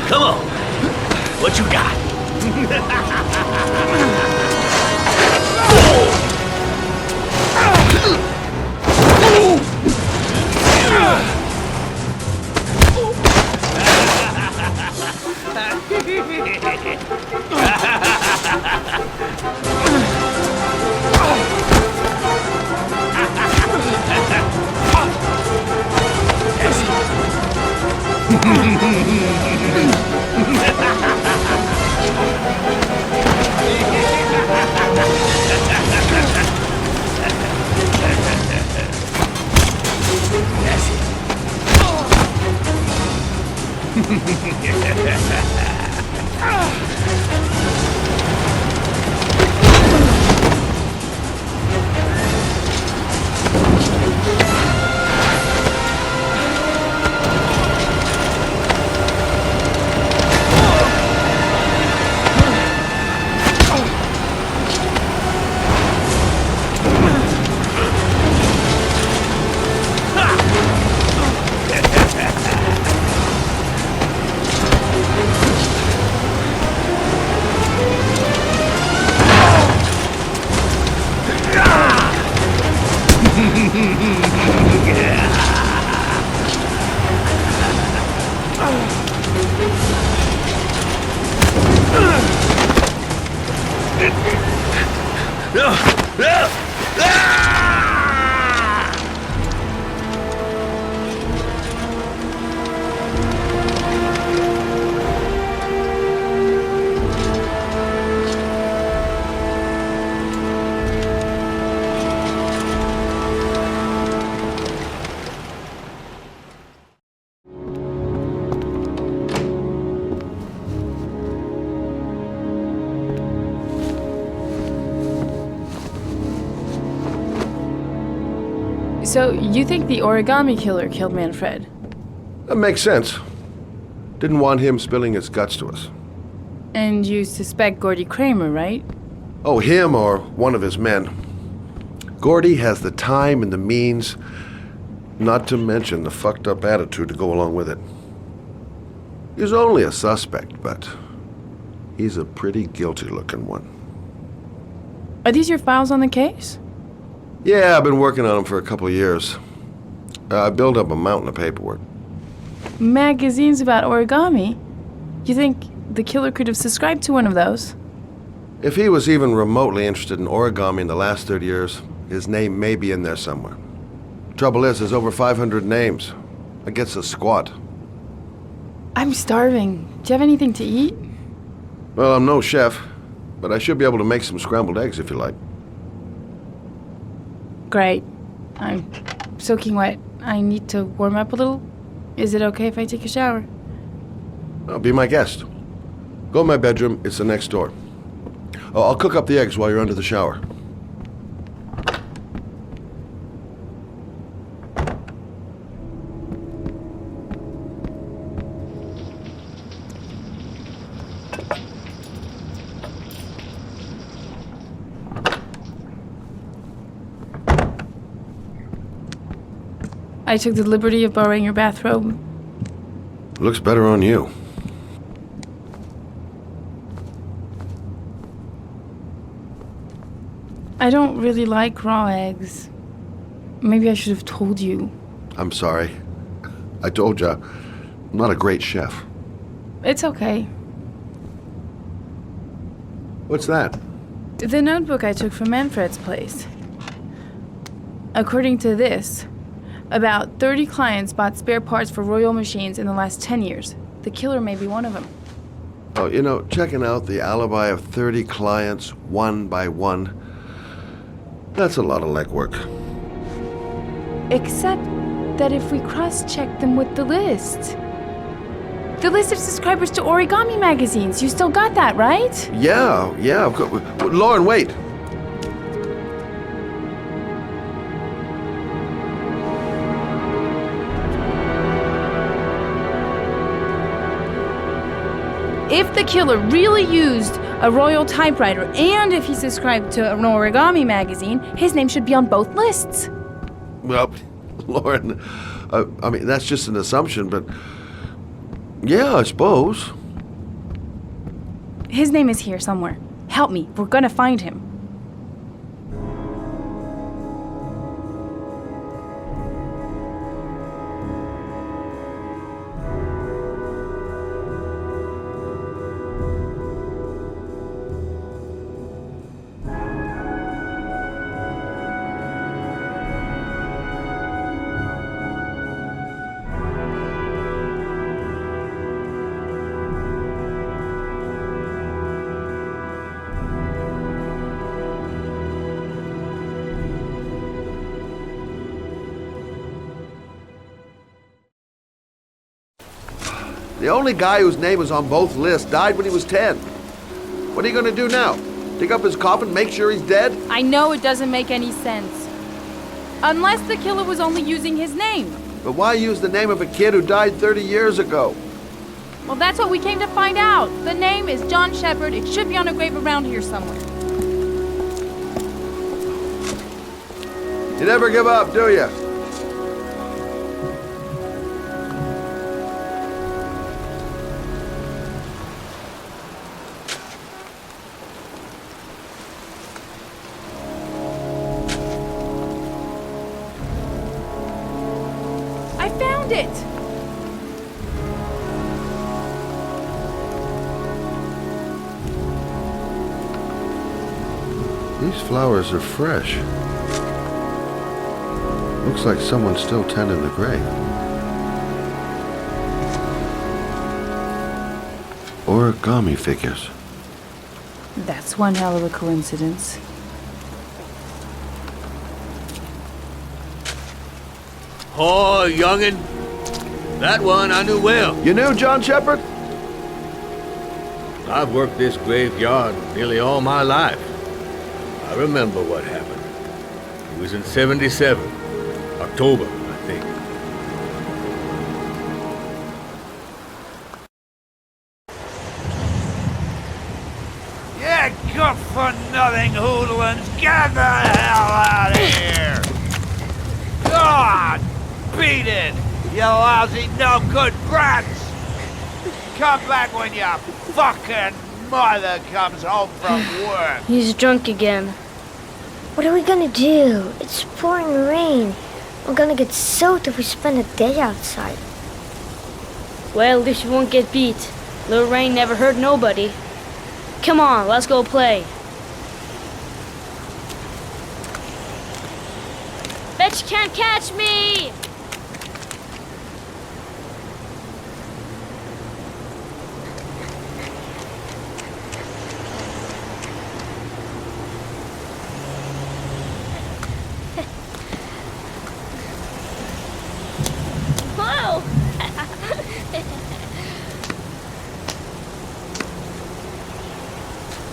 Come on. What you got? So, you think the origami killer killed Manfred? That makes sense. Didn't want him spilling his guts to us. And you suspect Gordy Kramer, right? Oh, him or one of his men. Gordy has the time and the means, not to mention the fucked up attitude to go along with it. He's only a suspect, but he's a pretty guilty looking one. Are these your files on the case? Yeah, I've been working on him for a couple of years. I built up a mountain of paperwork. Magazines about origami? You think the killer could have subscribed to one of those? If he was even remotely interested in origami in the last 30 years, his name may be in there somewhere. Trouble is, there's over 500 names. That gets a squat. I'm starving. Do you have anything to eat? Well, I'm no chef, but I should be able to make some scrambled eggs if you like. Great. I'm soaking wet. I need to warm up a little. Is it okay if I take a shower? Well, be my guest. Go in my bedroom. It's the next door. Oh, I'll cook up the eggs while you're under the shower. I took the liberty of borrowing your bathrobe. Looks better on you. I don't really like raw eggs. Maybe I should have told you. I'm sorry. I told you, I'm not a great chef. It's okay. What's that? The notebook I took from Manfred's place. According to this, about 30 clients bought spare parts for Royal machines in the last 10 years. The killer may be one of them. Oh, you know, checking out the alibi of 30 clients one by one, that's a lot of legwork. Except that if we cross-check them with the list of subscribers to origami magazines, you still got that, right? Yeah, of course. Lauren, wait. If the killer really used a Royal typewriter and if he subscribed to an origami magazine, his name should be on both lists. Well, Lauren, I mean, that's just an assumption, but Yeah, I suppose. His name is here somewhere. Help me. We're gonna find him. The only guy whose name was on both lists died when he was 10. What are you gonna do now? Dig up his coffin, make sure he's dead? I know it doesn't make any sense. Unless the killer was only using his name. But why use the name of a kid who died 30 years ago? Well, that's what we came to find out. The name is John Shepard. It should be on a grave around here somewhere. You never give up, do you? I found it! These flowers are fresh. Looks like someone's still tending the grave. Origami figures. That's one hell of a coincidence. Oh, youngin'. That one I knew well. You knew John Shepard? I've worked this graveyard nearly all my life. I remember what happened. It was in 77. October, I think. Yeah, good-for-nothing hoodlums, get the hell out of here! God, beat it, you lousy no-good brats! Come back when your fucking mother comes home from work. He's drunk again. What are we gonna do? It's pouring rain. We're gonna get soaked if we spend a day outside. Well, at least you won't get beat. Little rain never hurt nobody. Come on, let's go play. Bet you can't catch me! Whoa!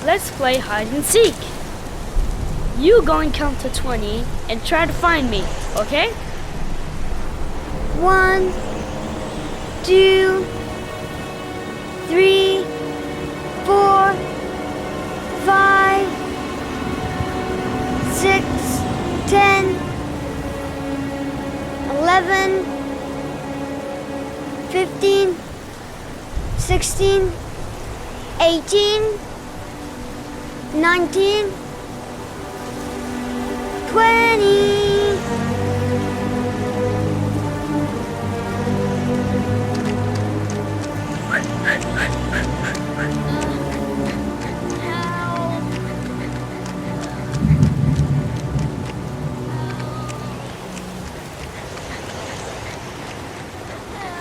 Let's play hide and seek. You go and count to 20 and try to find me, okay? 1, 2, 3, 4, 5, 6, 10, 11, 15, 16, 18, 19, 20.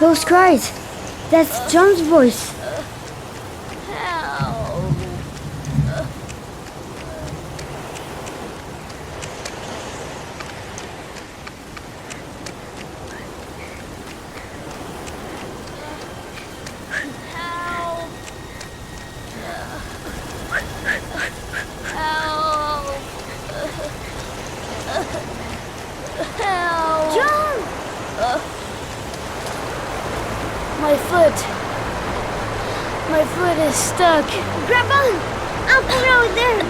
Those cries, that's John's voice. John! My foot is stuck. Grab on! I'll pull it out there!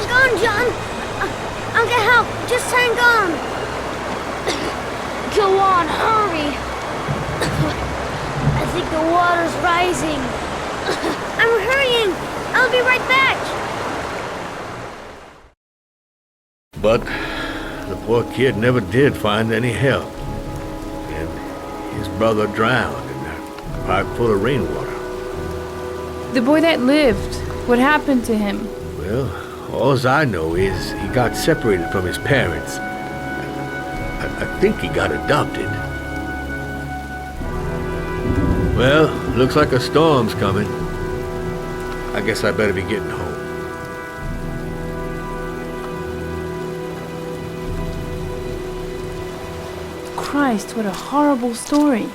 Hang on, John. I'll get help. Just hang on. Go on, hurry. I think the water's rising. I'm hurrying. I'll be right back. But the poor kid never did find any help. And his brother drowned in that pipe full of rainwater. The boy that lived, what happened to him? Well, all I know is he got separated from his parents. I think he got adopted. Well, looks like a storm's coming. I guess I better be getting home. Christ, what a horrible story.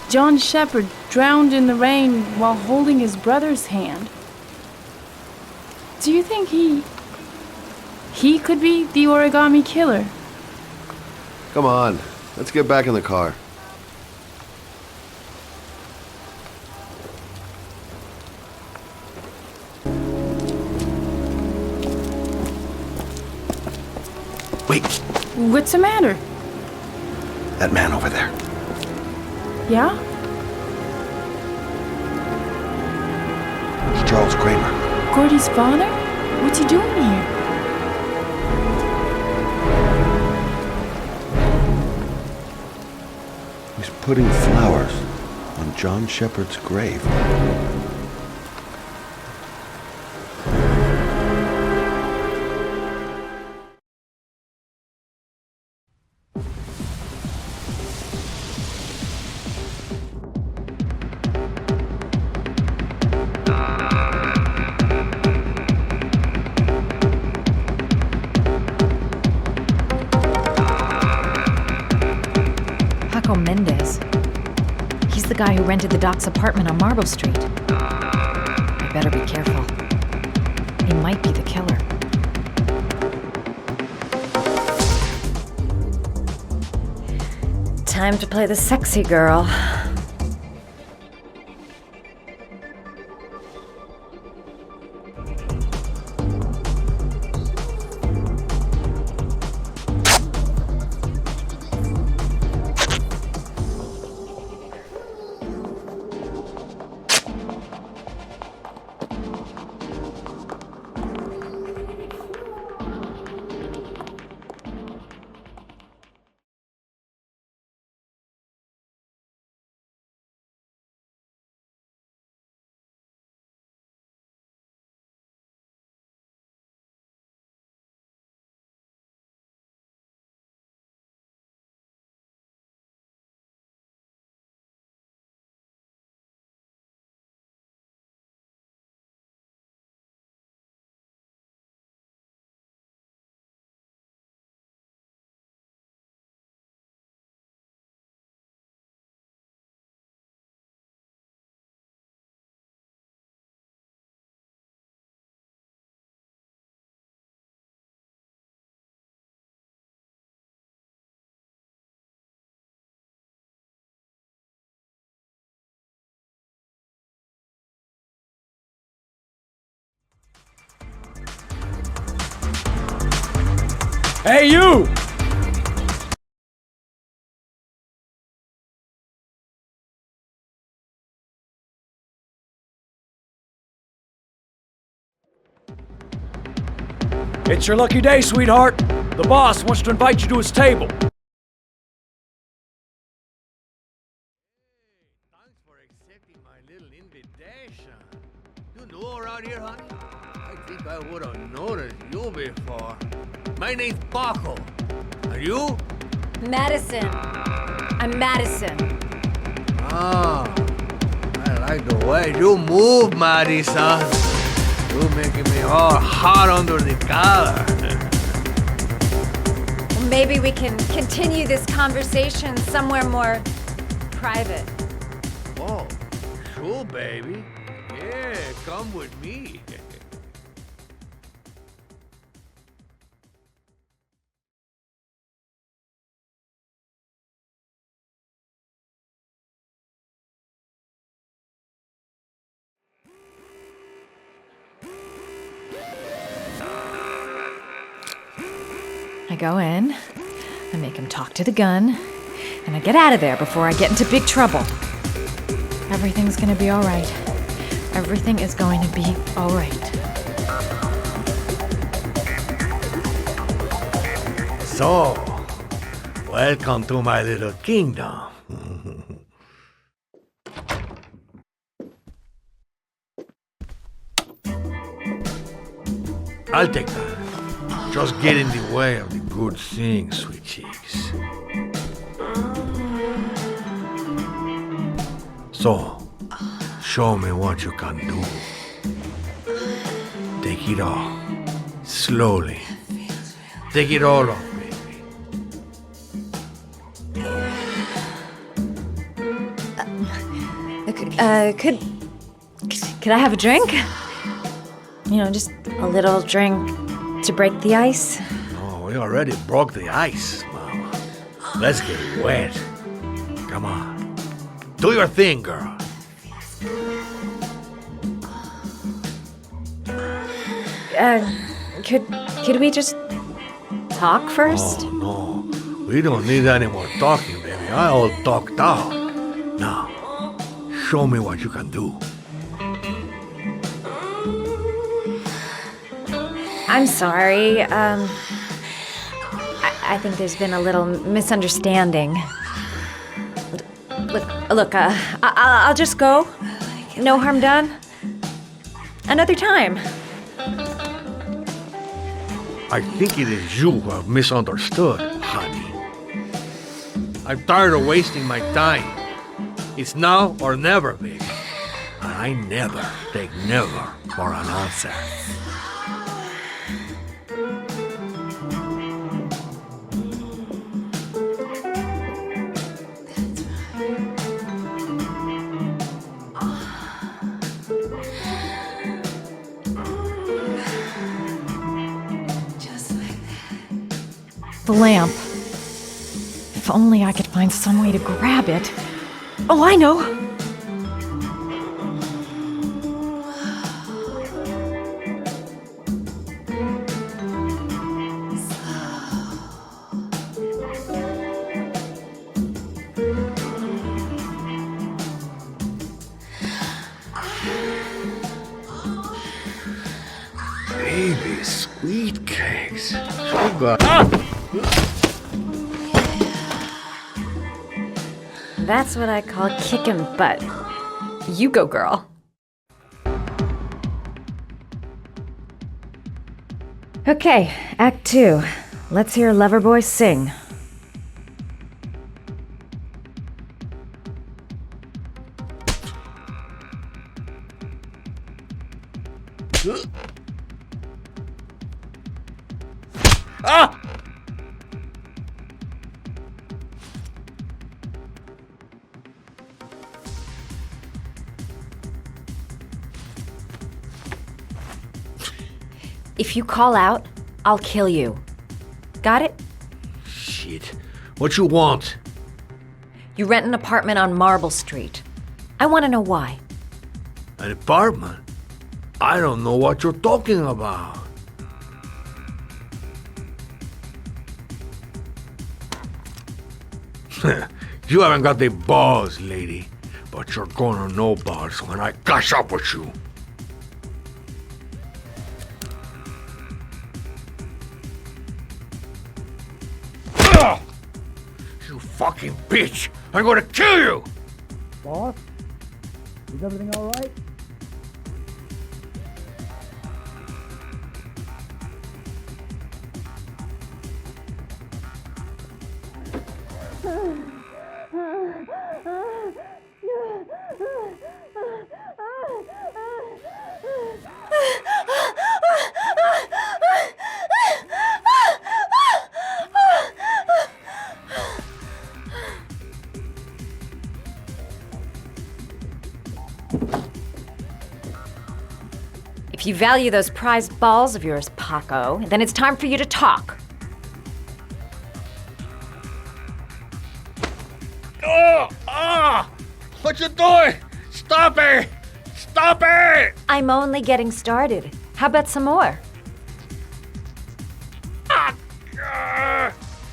John Shepard drowned in the rain while holding his brother's hand. Do you think he could be the origami killer? Come on, let's get back in the car. Wait. What's the matter? That man over there. Yeah? It's Charles Kramer. Gordy's father? What's he doing here? He's putting flowers on John Shepard's grave. Mendez. He's the guy who rented the Doc's apartment on Marble Street. I better be careful. He might be the killer. Time to play the sexy girl. Hey, you! It's your lucky day, sweetheart. The boss wants to invite you to his table. Thanks for accepting my little invitation. You new around here, honey? I think I would have noticed you before. My name's Paco. And you? Madison. I'm Madison. Ah, I like the way you move, Madison. You're making me all hot under the collar. Well, maybe we can continue this conversation somewhere more private. Oh, sure, baby. Yeah, come with me. I go in, I make him talk to the gun, and I get out of there before I get into big trouble. Everything's gonna be alright. Everything is going to be alright. So, welcome to my little kingdom. I'll take that. Just get in the way of the good thing, sweet cheeks. So, show me what you can do. Take it all. Slowly. Take it all off, baby. Could I have a drink? You know, just a little drink to break the ice. Oh, we already broke the ice, Mama. Let's get wet. Come on. Do your thing, girl. Could we just talk first? Oh, no. We don't need any more talking, baby. I all talked out. Now, show me what you can do. I'm sorry. I think there's been a little misunderstanding. Look, I'll just go. No harm done. Another time. I think it is you who have misunderstood, honey. I'm tired of wasting my time. It's now or never, baby. And I never take never for an answer. The lamp. If only I could find some way to grab it. Oh, I know! Baby, sweet cakes. Sugar. Ah! That's what I call kicking butt. You go, girl. Okay, Act 2. Let's hear Loverboy sing. Ah! If you call out, I'll kill you. Got it? Shit. What you want? You rent an apartment on Marble Street. I want to know why. An apartment? I don't know what you're talking about. You haven't got the balls, lady. But you're gonna know balls when I catch up with you. Ugh! You fucking bitch! I'm gonna kill you! Boss? Is everything all right? If you value those prized balls of yours, Paco, then it's time for you to talk. Oh! Ah! What you doing? Stop it! Stop it! I'm only getting started. How about some more? Ah!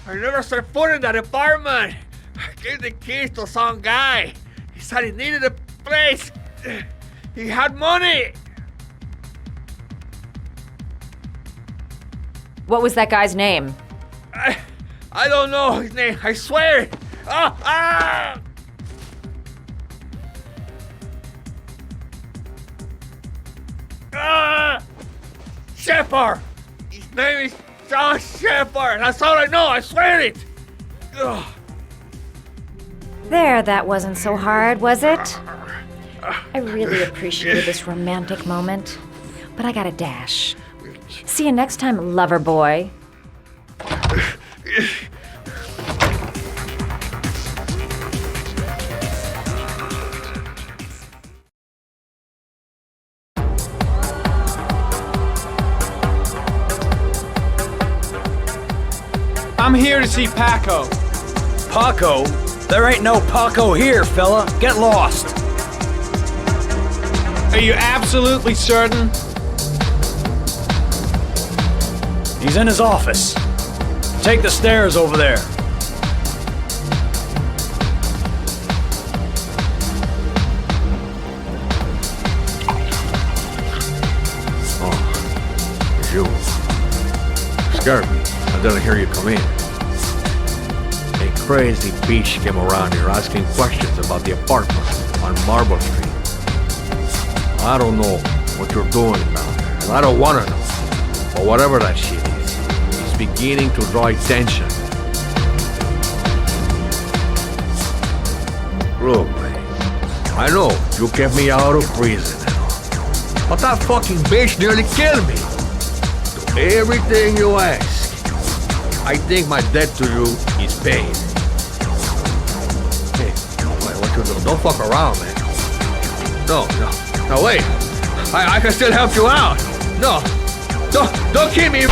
I never set foot in that apartment. I gave the keys to some guy. He said he needed a place. He had money. What was that guy's name? I don't know his name. I swear. Ah! Shepard. His name is John Shepard. That's all I know. I swear it. Ugh. There, that wasn't so hard, was it? I really appreciated this romantic moment, but I gotta dash. See you next time, lover boy. I'm here to see Paco. Paco? There ain't no Paco here, fella. Get lost. Are you absolutely certain? He's in his office. Take the stairs over there. Oh, it's you. Scared me. I didn't hear you come in. A crazy bitch came around here asking questions about the apartment on Marble Street. I don't know what you're doing down there, and I don't want to know. But whatever that shit is, it's beginning to draw attention. Look, man, I know you kept me out of prison and all, but that fucking bitch nearly killed me. Do everything you ask. I think my debt to you is paid. Hey, wait, what you do? Don't fuck around, man. No, wait. I can still help you out. No, don't keep me.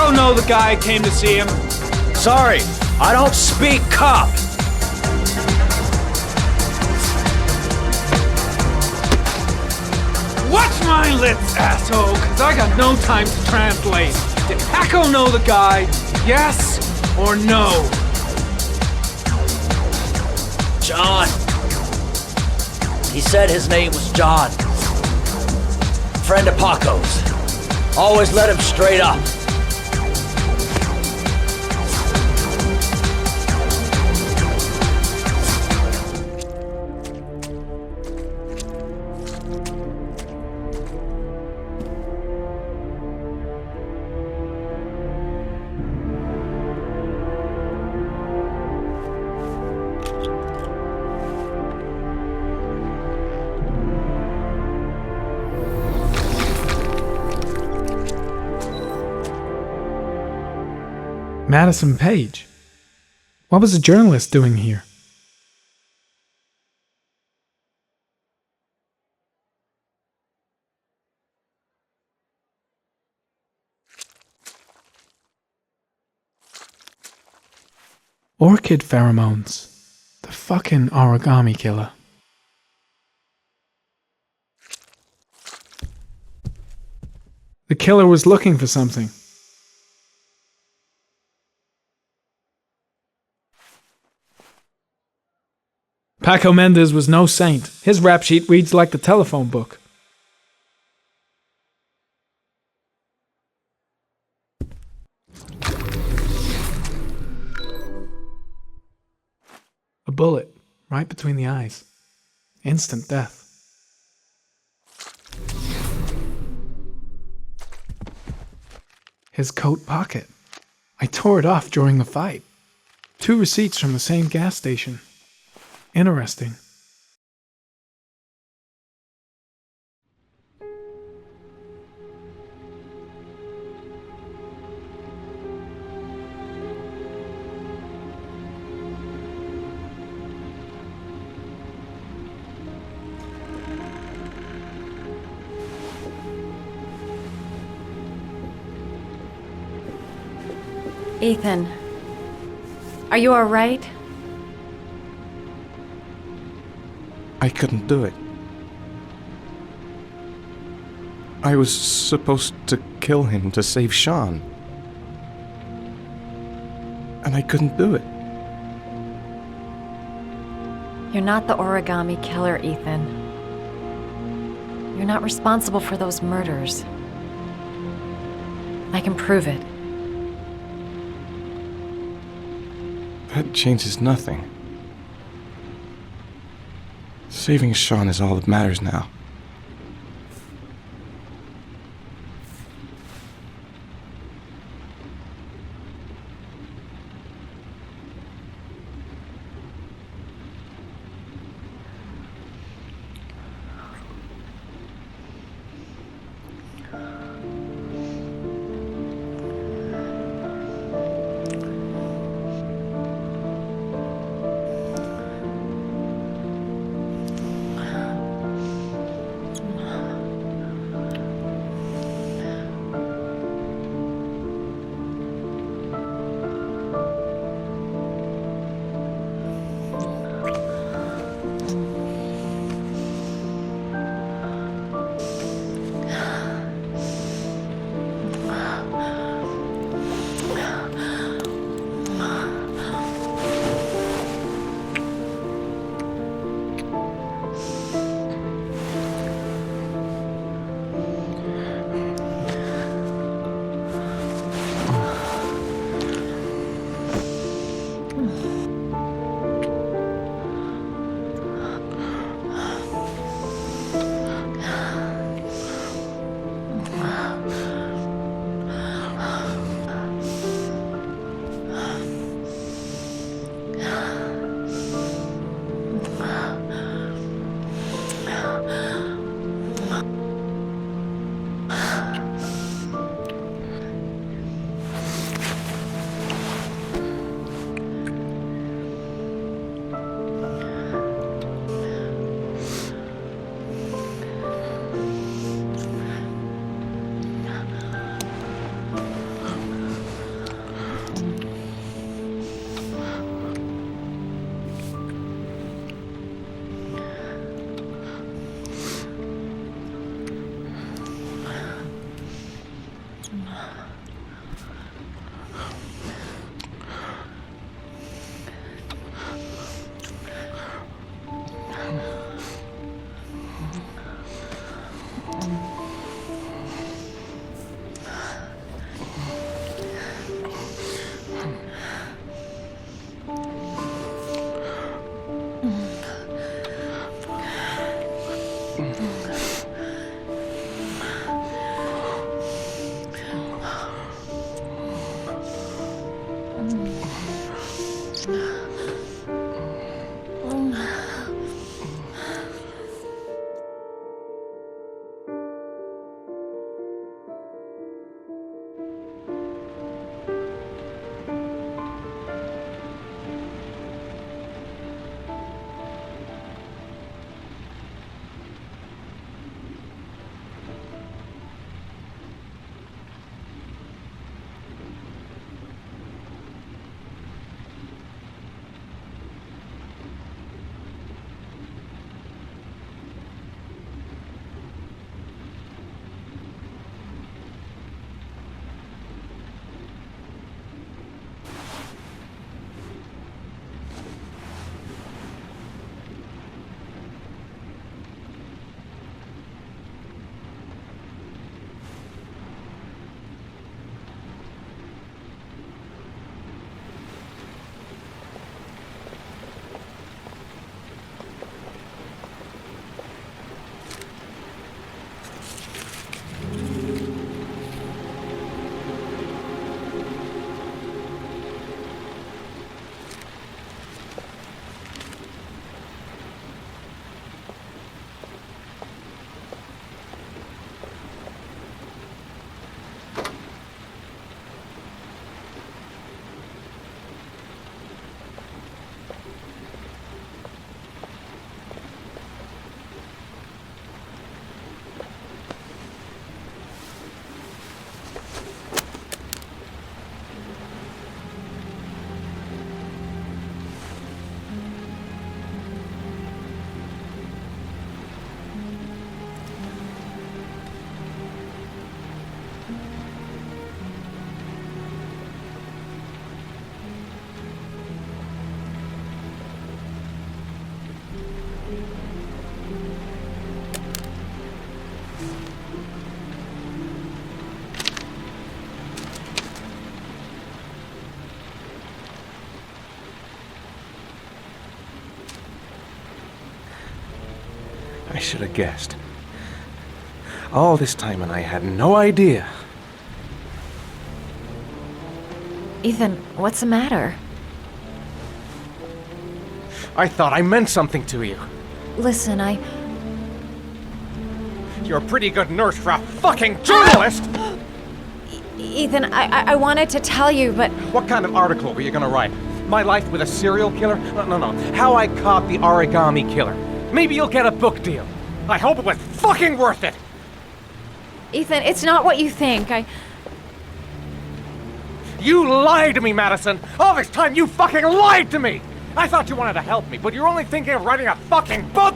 Paco know the guy came to see him? Sorry, I don't speak cop. Watch my lips, asshole, cause I got no time to translate. Did Paco know the guy? Yes or no? John. He said his name was John. Friend of Paco's. Always let him straight up. Madison Page. What was a journalist doing here? Orchid pheromones. The fucking origami killer. The killer was looking for something. Paco Mendez was no saint. His rap sheet reads like the telephone book. A bullet, right between the eyes. Instant death. His coat pocket. I tore it off during the fight. 2 receipts from the same gas station. Interesting. Ethan, are you all right? I couldn't do it. I was supposed to kill him to save Sean. And I couldn't do it. You're not the origami killer, Ethan. You're not responsible for those murders. I can prove it. That changes nothing. Saving Sean is all that matters now. I should have guessed. All this time and I had no idea. Ethan, what's the matter? I thought I meant something to you. Listen, You're a pretty good nurse for a fucking journalist! Ethan, I wanted to tell you, but... What kind of article were you gonna write? My life with a serial killer? No. How I caught the origami killer. Maybe you'll get a book deal. I hope it was fucking worth it! Ethan, it's not what you think. You lied to me, Madison! All this time you fucking lied to me! I thought you wanted to help me, but you're only thinking of writing a fucking book!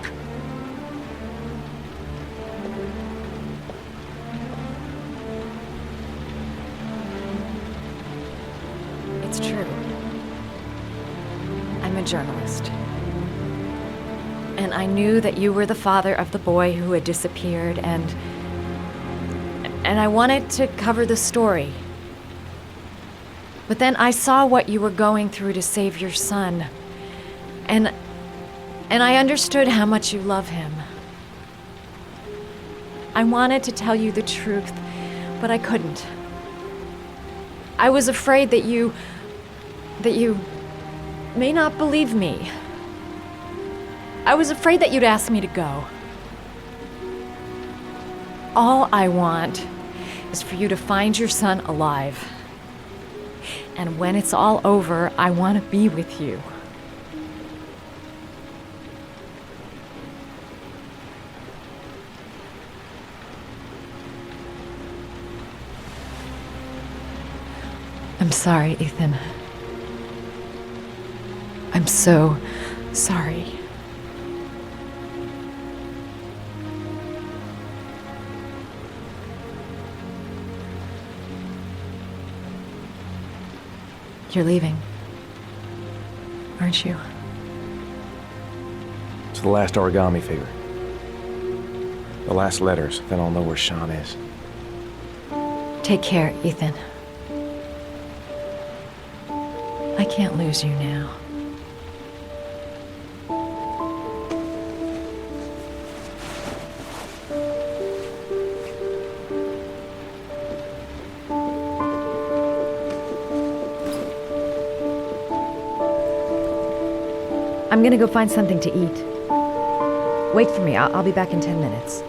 It's true. I'm a journalist. And I knew that you were the father of the boy who had disappeared, and I wanted to cover the story. But then I saw what you were going through to save your son. And I understood how much you love him. I wanted to tell you the truth, but I couldn't. I was afraid that you may not believe me. I was afraid that you'd ask me to go. All I want is for you to find your son alive. And when it's all over, I want to be with you. I'm sorry, Ethan. I'm so sorry. You're leaving, aren't you? It's the last origami figure. The last letters, then I'll know where Sean is. Take care, Ethan. I can't lose you now. I'm gonna go find something to eat. Wait for me. I'll be back in 10 minutes.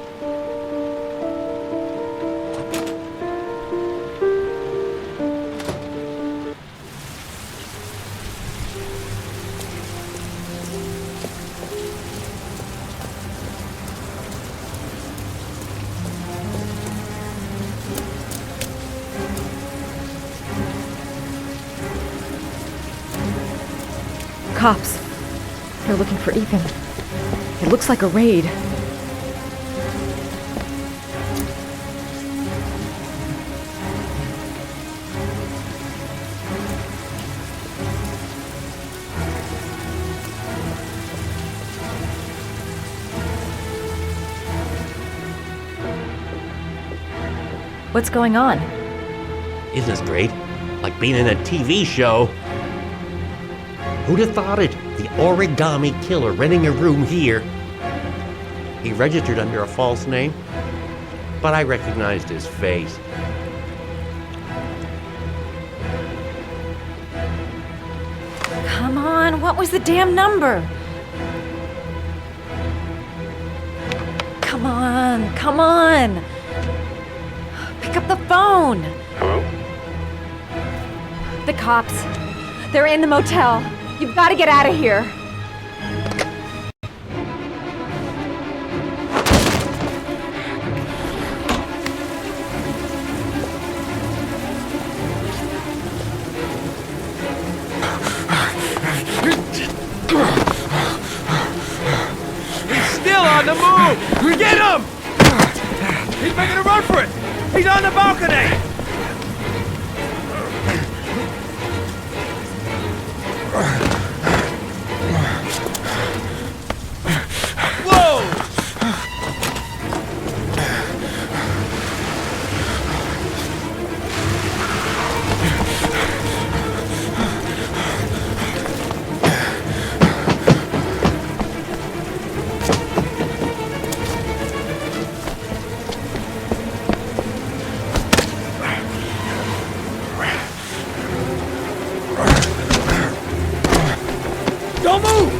Cops. They're looking for Ethan. It looks like a raid. What's going on? Isn't this great? Like being in a TV show. Who'd have thought it? The origami killer renting a room here. He registered under a false name, but I recognized his face. Come on, what was the damn number? Come on, come on! Pick up the phone! Hello? The cops. They're in the motel. You've got to get out of here. He's still on the move! Get him! He's making a run for it! He's on the balcony! Don't move!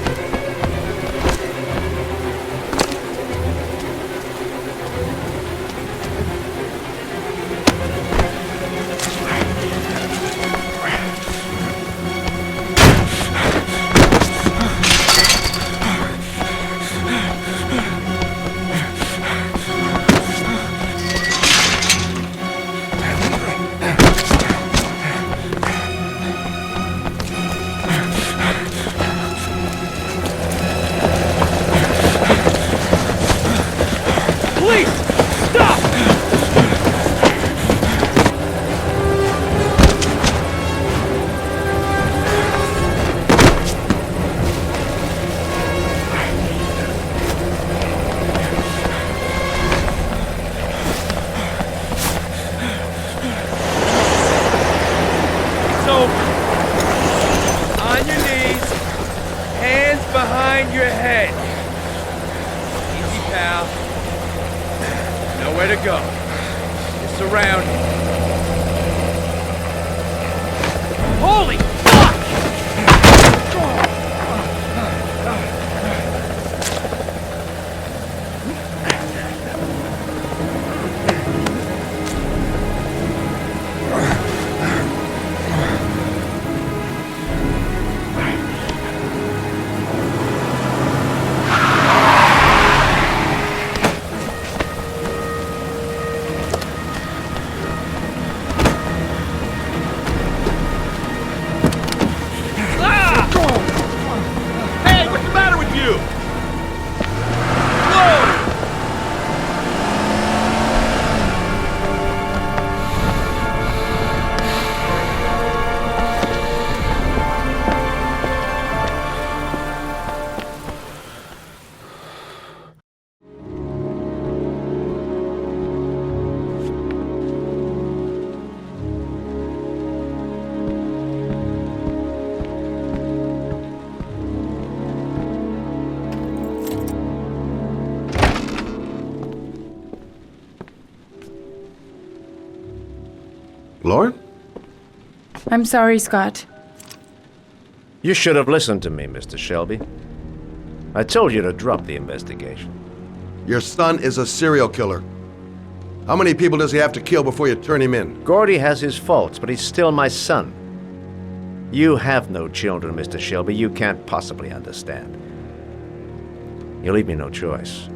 On your knees, hands behind your head. Easy, pal. Nowhere to go. You're surrounded. Holy fuck! Lauren? I'm sorry, Scott. You should have listened to me, Mr. Shelby. I told you to drop the investigation. Your son is a serial killer. How many people does he have to kill before you turn him in? Gordy has his faults, but he's still my son. You have no children, Mr. Shelby. You can't possibly understand. You leave me no choice.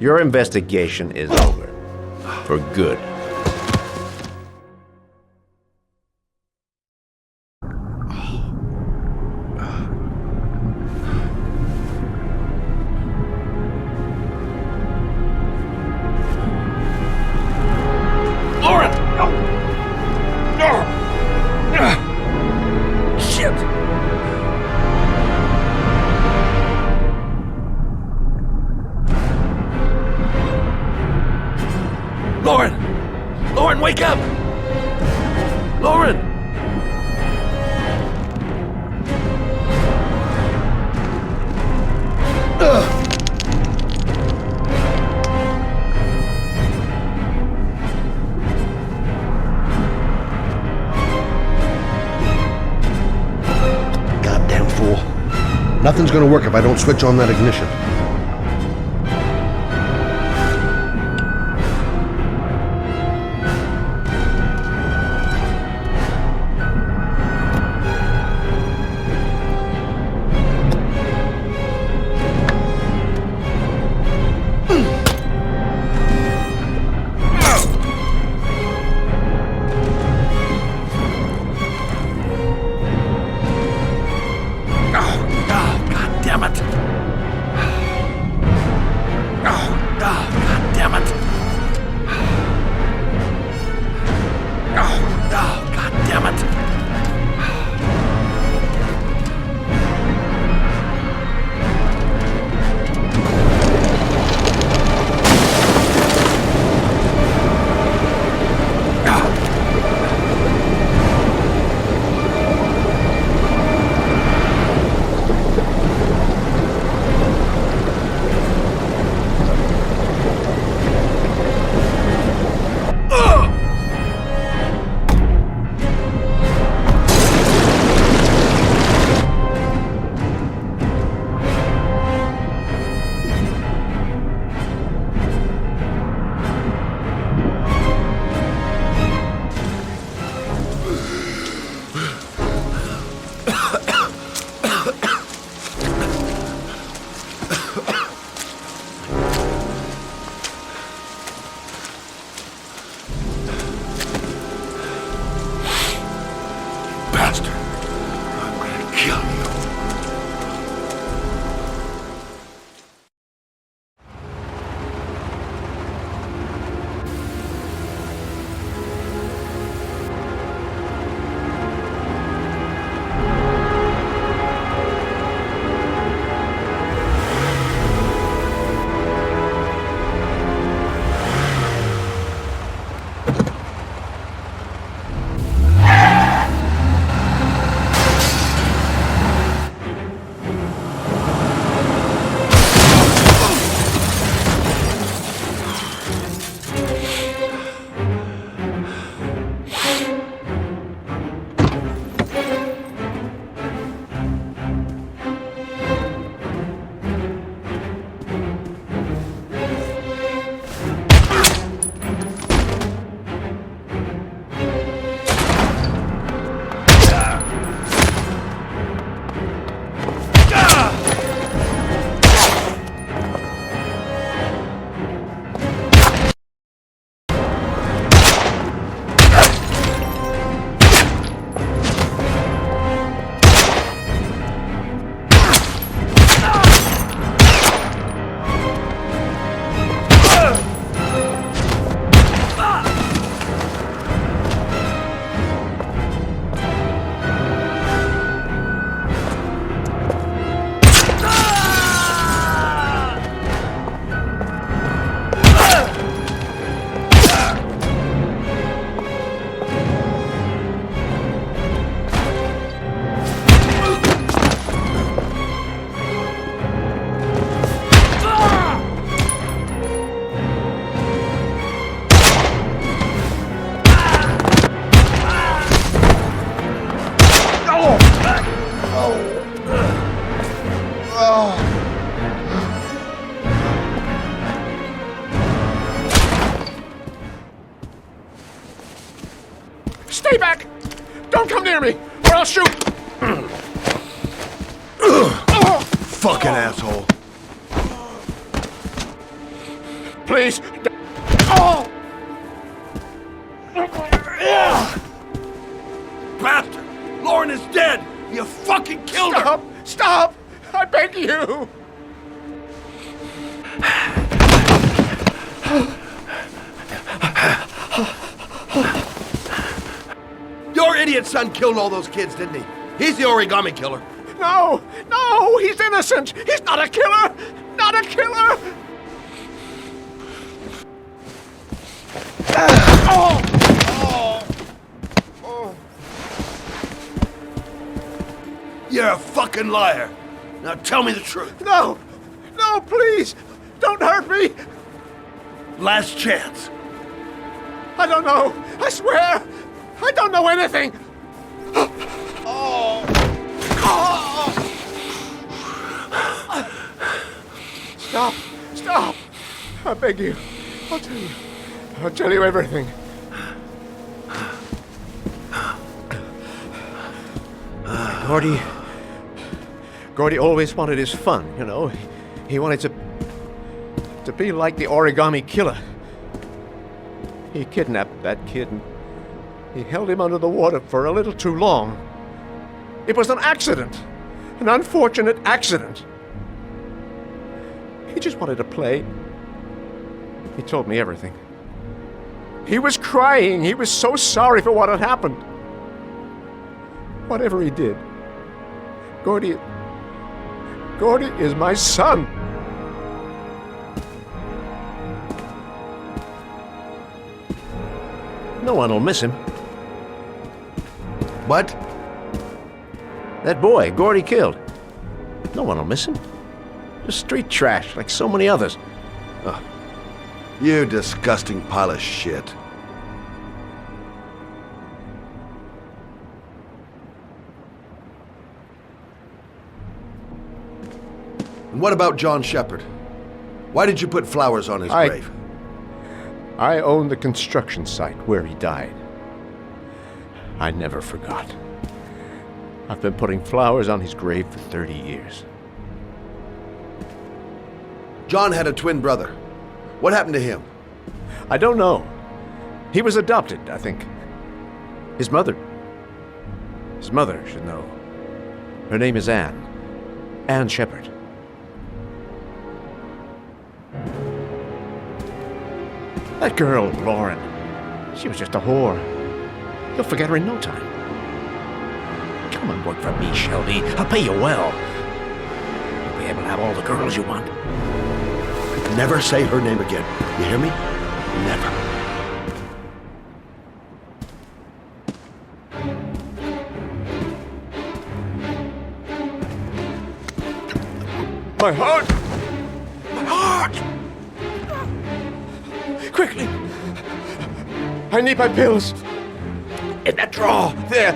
Your investigation is over. For good. Lauren! Shit! Lauren! Lauren, wake up! Lauren! Goddamn fool. Nothing's gonna work if I don't switch on that ignition. God damn it! Stay back! Don't come near me, or I'll shoot! Fucking asshole. Please! Oh! Bastard! Lauren is dead! You fucking killed her! Stop! Stop! I beg you! Your idiot son killed all those kids, didn't he? He's the origami killer. No! No! He's innocent! He's not a killer! Not a killer! Oh! Oh! Oh! You're a fucking liar. Now tell me the truth. No! No, please! Don't hurt me! Last chance. I don't know! I swear! I don't know anything! Oh! Oh! Stop! Stop! I beg you. I'll tell you. I'll tell you everything. Gordy always wanted his fun, you know. He wanted to be like the origami killer. He kidnapped that kid and he held him under the water for a little too long. It was an accident. An unfortunate accident. He just wanted to play. He told me everything. He was crying. He was so sorry for what had happened. Whatever he did, Gordy is my son. No one will miss him. What? That boy, Gordy killed. No one will miss him. Just street trash, like so many others. Oh, you disgusting pile of shit. And what about John Shepard? Why did you put flowers on his grave? I own the construction site where he died. I never forgot. I've been putting flowers on his grave for 30 years. John had a twin brother. What happened to him? I don't know. He was adopted, I think. His mother should know. Her name is Anne. Anne Shepard. That girl, Lauren, she was just a whore. You'll forget her in no time. Come and work for me, Shelby. I'll pay you well. You'll be able to have all the girls you want. Never say her name again. You hear me? Never. My heart! My heart! Quickly! I need my pills. In that drawer, there.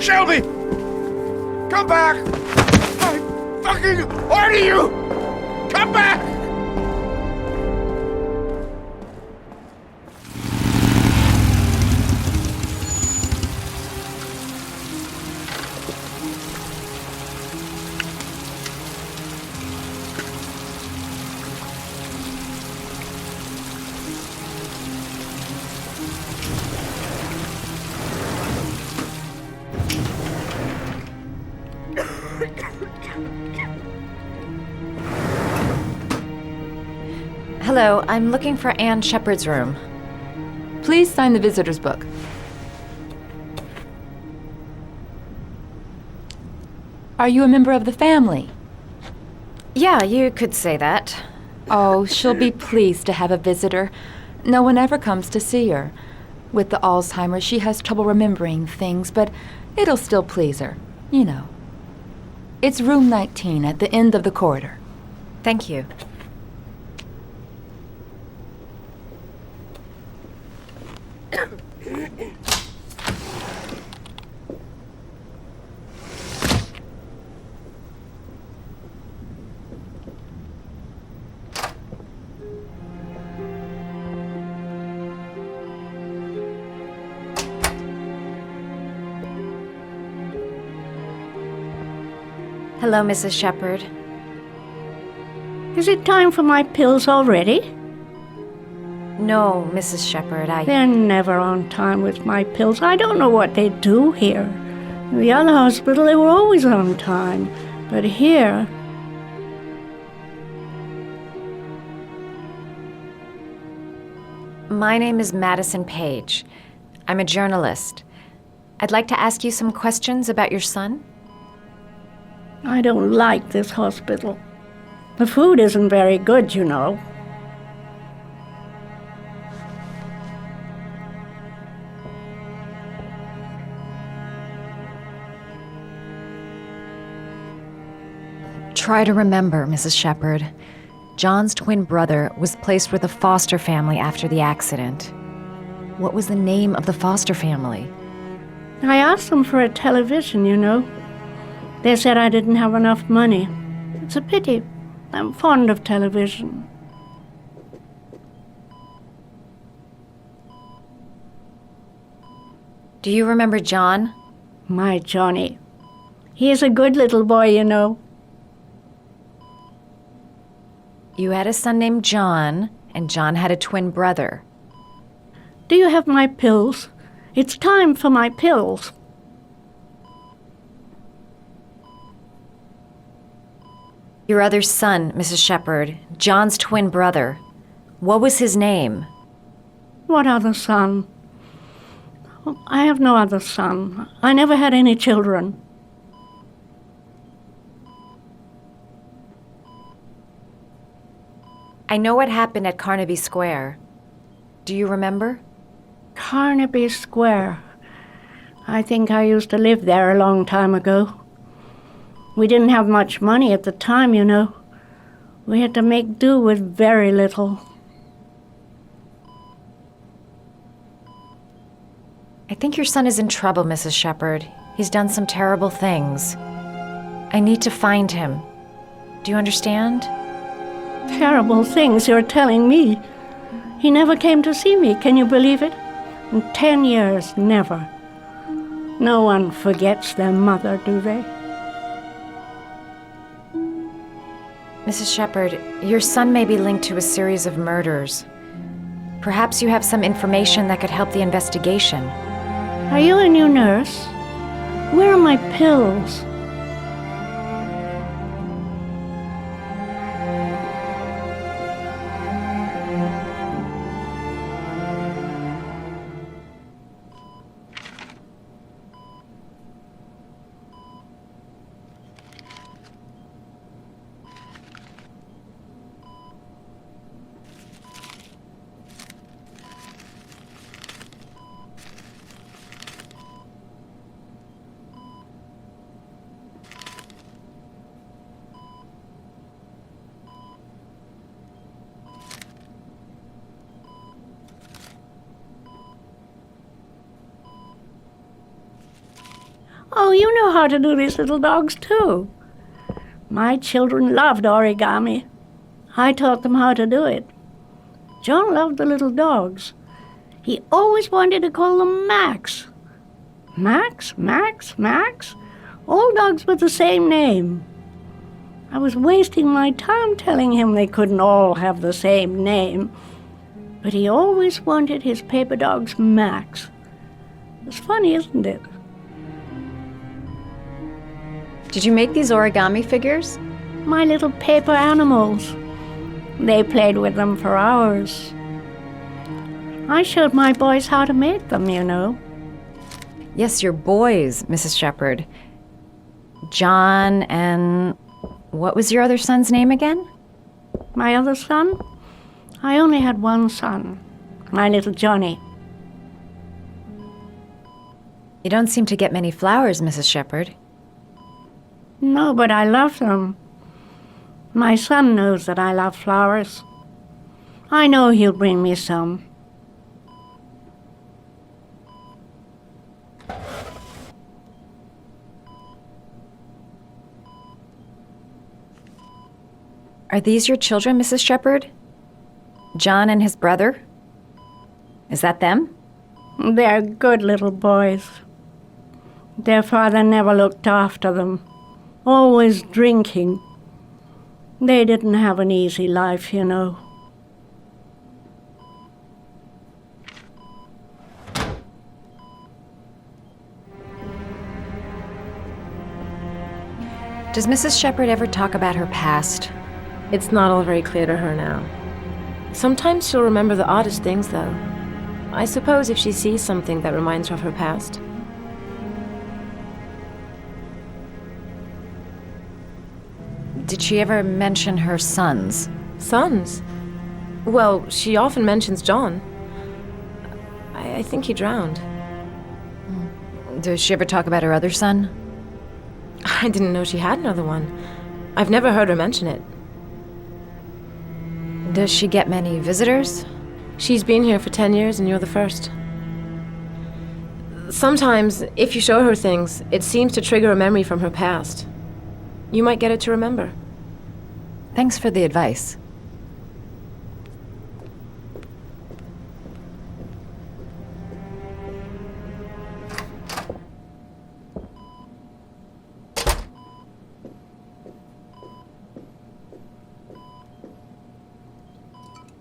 Shelby! Come back! I fucking order you! Come back! Hello, I'm looking for Anne Shepard's room. Please sign the visitor's book. Are you a member of the family? Yeah, you could say that. Oh, she'll be pleased to have a visitor. No one ever comes to see her. With the Alzheimer's, she has trouble remembering things, but it'll still please her, you know. It's room 19 at the end of the corridor. Thank you. Hello, Mrs. Shepherd. Is it time for my pills already? No, Mrs. Shepherd, They're never on time with my pills. I don't know what they do here. In the other hospital, they were always on time. But here... My name is Madison Page. I'm a journalist. I'd like to ask you some questions about your son. I don't like this hospital. The food isn't very good, you know. Try to remember, Mrs. Shepherd. John's twin brother was placed with a foster family after the accident. What was the name of the foster family? I asked them for a television, you know. They said I didn't have enough money. It's a pity. I'm fond of television. Do you remember John? My Johnny. He is a good little boy, you know. You had a son named John, and John had a twin brother. Do you have my pills? It's time for my pills. Your other son, Mrs. Shepherd, John's twin brother. What was his name? What other son? I have no other son. I never had any children. I know what happened at Carnaby Square. Do you remember? Carnaby Square. I think I used to live there a long time ago. We didn't have much money at the time, you know. We had to make do with very little. I think your son is in trouble, Mrs. Shepherd. He's done some terrible things. I need to find him. Do you understand? Terrible things you're telling me. He never came to see me, can you believe it? In 10 years, never. No one forgets their mother, do they? Mrs. Shepherd, your son may be linked to a series of murders. Perhaps you have some information that could help the investigation. Are you a new nurse? Where are my pills? Oh, you know how to do these little dogs, too. My children loved origami. I taught them how to do it. John loved the little dogs. He always wanted to call them Max. Max, Max, Max. All dogs with the same name. I was wasting my time telling him they couldn't all have the same name. But he always wanted his paper dogs Max. It's funny, isn't it? Did you make these origami figures? My little paper animals. They played with them for hours. I showed my boys how to make them, you know. Yes, your boys, Mrs. Shepherd. John and... what was your other son's name again? My other son? I only had one son, my little Johnny. You don't seem to get many flowers, Mrs. Shepherd. No, but I love them. My son knows that I love flowers. I know he'll bring me some. Are these your children, Mrs. Shepherd? John and his brother? Is that them? They're good little boys. Their father never looked after them, always drinking. They didn't have an easy life, you know. Does Mrs. Shepherd ever talk about her past? It's not all very clear to her now. Sometimes she'll remember the oddest things, though. I suppose if she sees something that reminds her of her past. Did she ever mention her sons? Sons? Well, she often mentions John. I think he drowned. Does she ever talk about her other son? I didn't know she had another one. I've never heard her mention it. Does she get many visitors? She's been here for 10 years and you're the first. Sometimes, if you show her things, it seems to trigger a memory from her past. You might get it to remember. Thanks for the advice.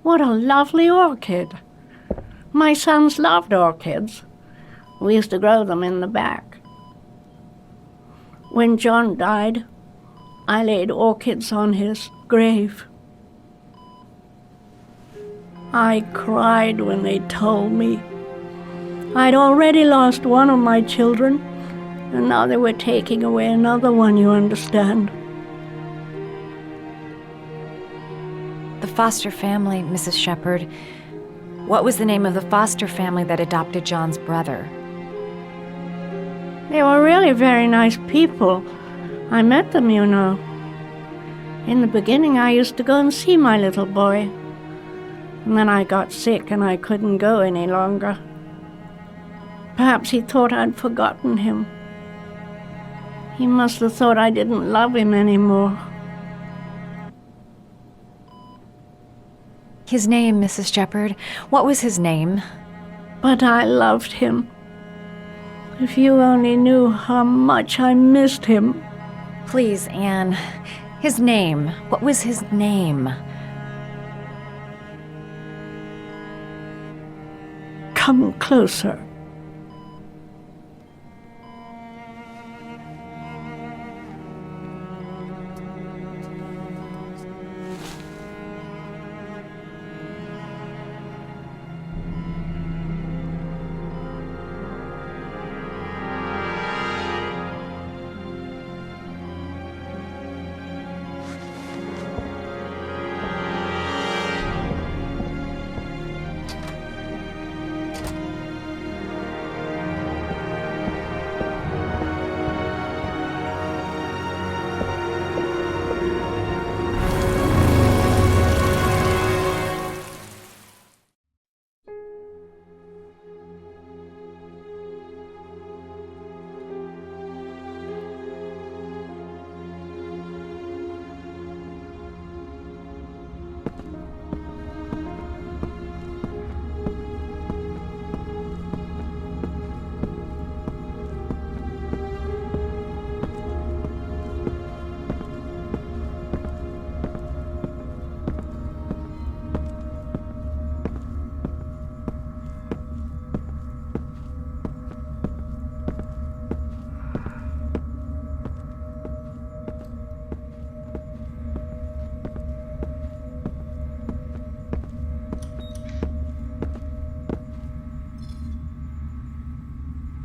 What a lovely orchid. My sons loved orchids. We used to grow them in the back. When John died, I laid orchids on his grave. I cried when they told me. I'd already lost one of my children, and now they were taking away another one, you understand. The foster family, Mrs. Shepherd. What was the name of the foster family that adopted John's brother? They were really very nice people. I met them, you know. In the beginning, I used to go and see my little boy. And then I got sick and I couldn't go any longer. Perhaps he thought I'd forgotten him. He must have thought I didn't love him anymore. His name, Mrs. Shepherd. What was his name? But I loved him. If you only knew how much I missed him. Please, Anne. His name. What was his name? Come closer.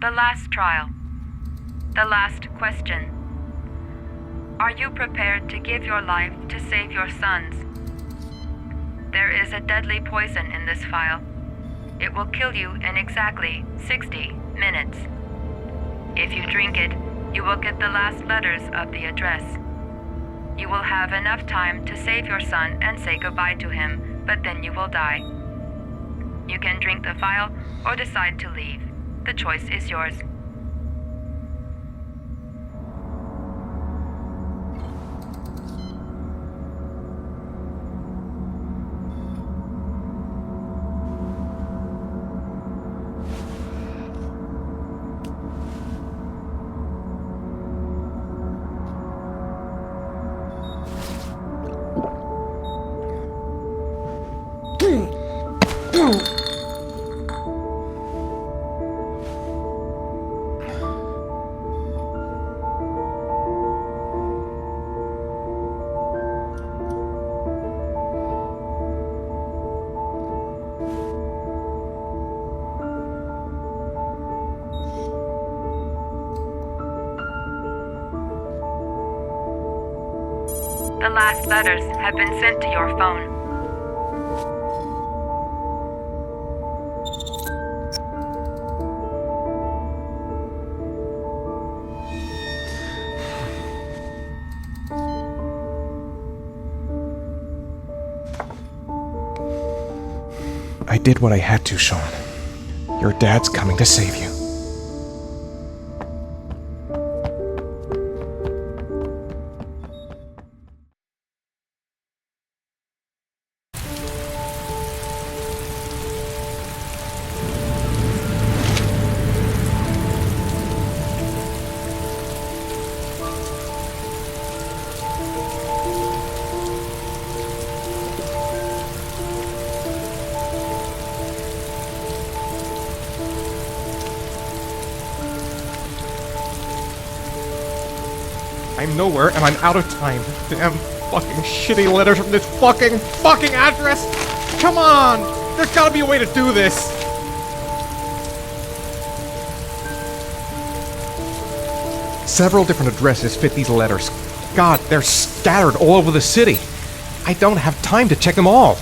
The last trial. The last question. Are you prepared to give your life to save your sons? There is a deadly poison in this file. It will kill you in exactly 60 minutes. If you drink it, you will get the last letters of the address. You will have enough time to save your son and say goodbye to him, but then you will die. You can drink the file or decide to leave. The choice is yours. The last letters have been sent to your phone. I did what I had to, Sean. Your dad's coming to save you. I'm nowhere and I'm out of time. Damn fucking shitty letters from this fucking address! Come on! There's gotta be a way to do this! Several different addresses fit these letters. God, they're scattered all over the city. I don't have time to check them all.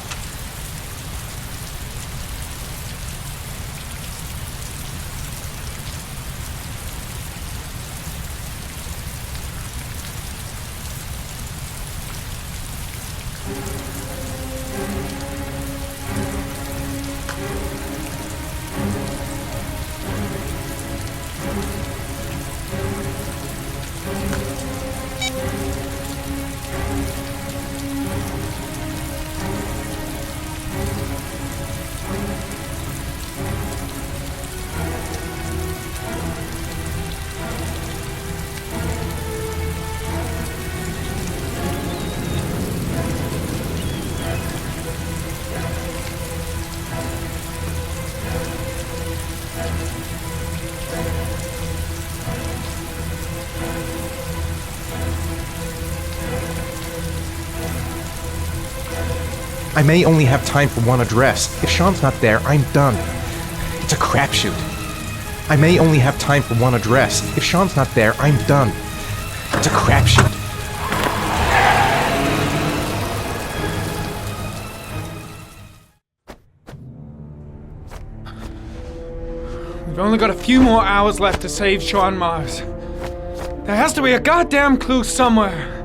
I may only have time for one address. If Sean's not there, I'm done. It's a crapshoot. I may only have time for one address. If Sean's not there, I'm done. It's a crapshoot. We've only got a few more hours left to save Sean Mars. There has to be a goddamn clue somewhere.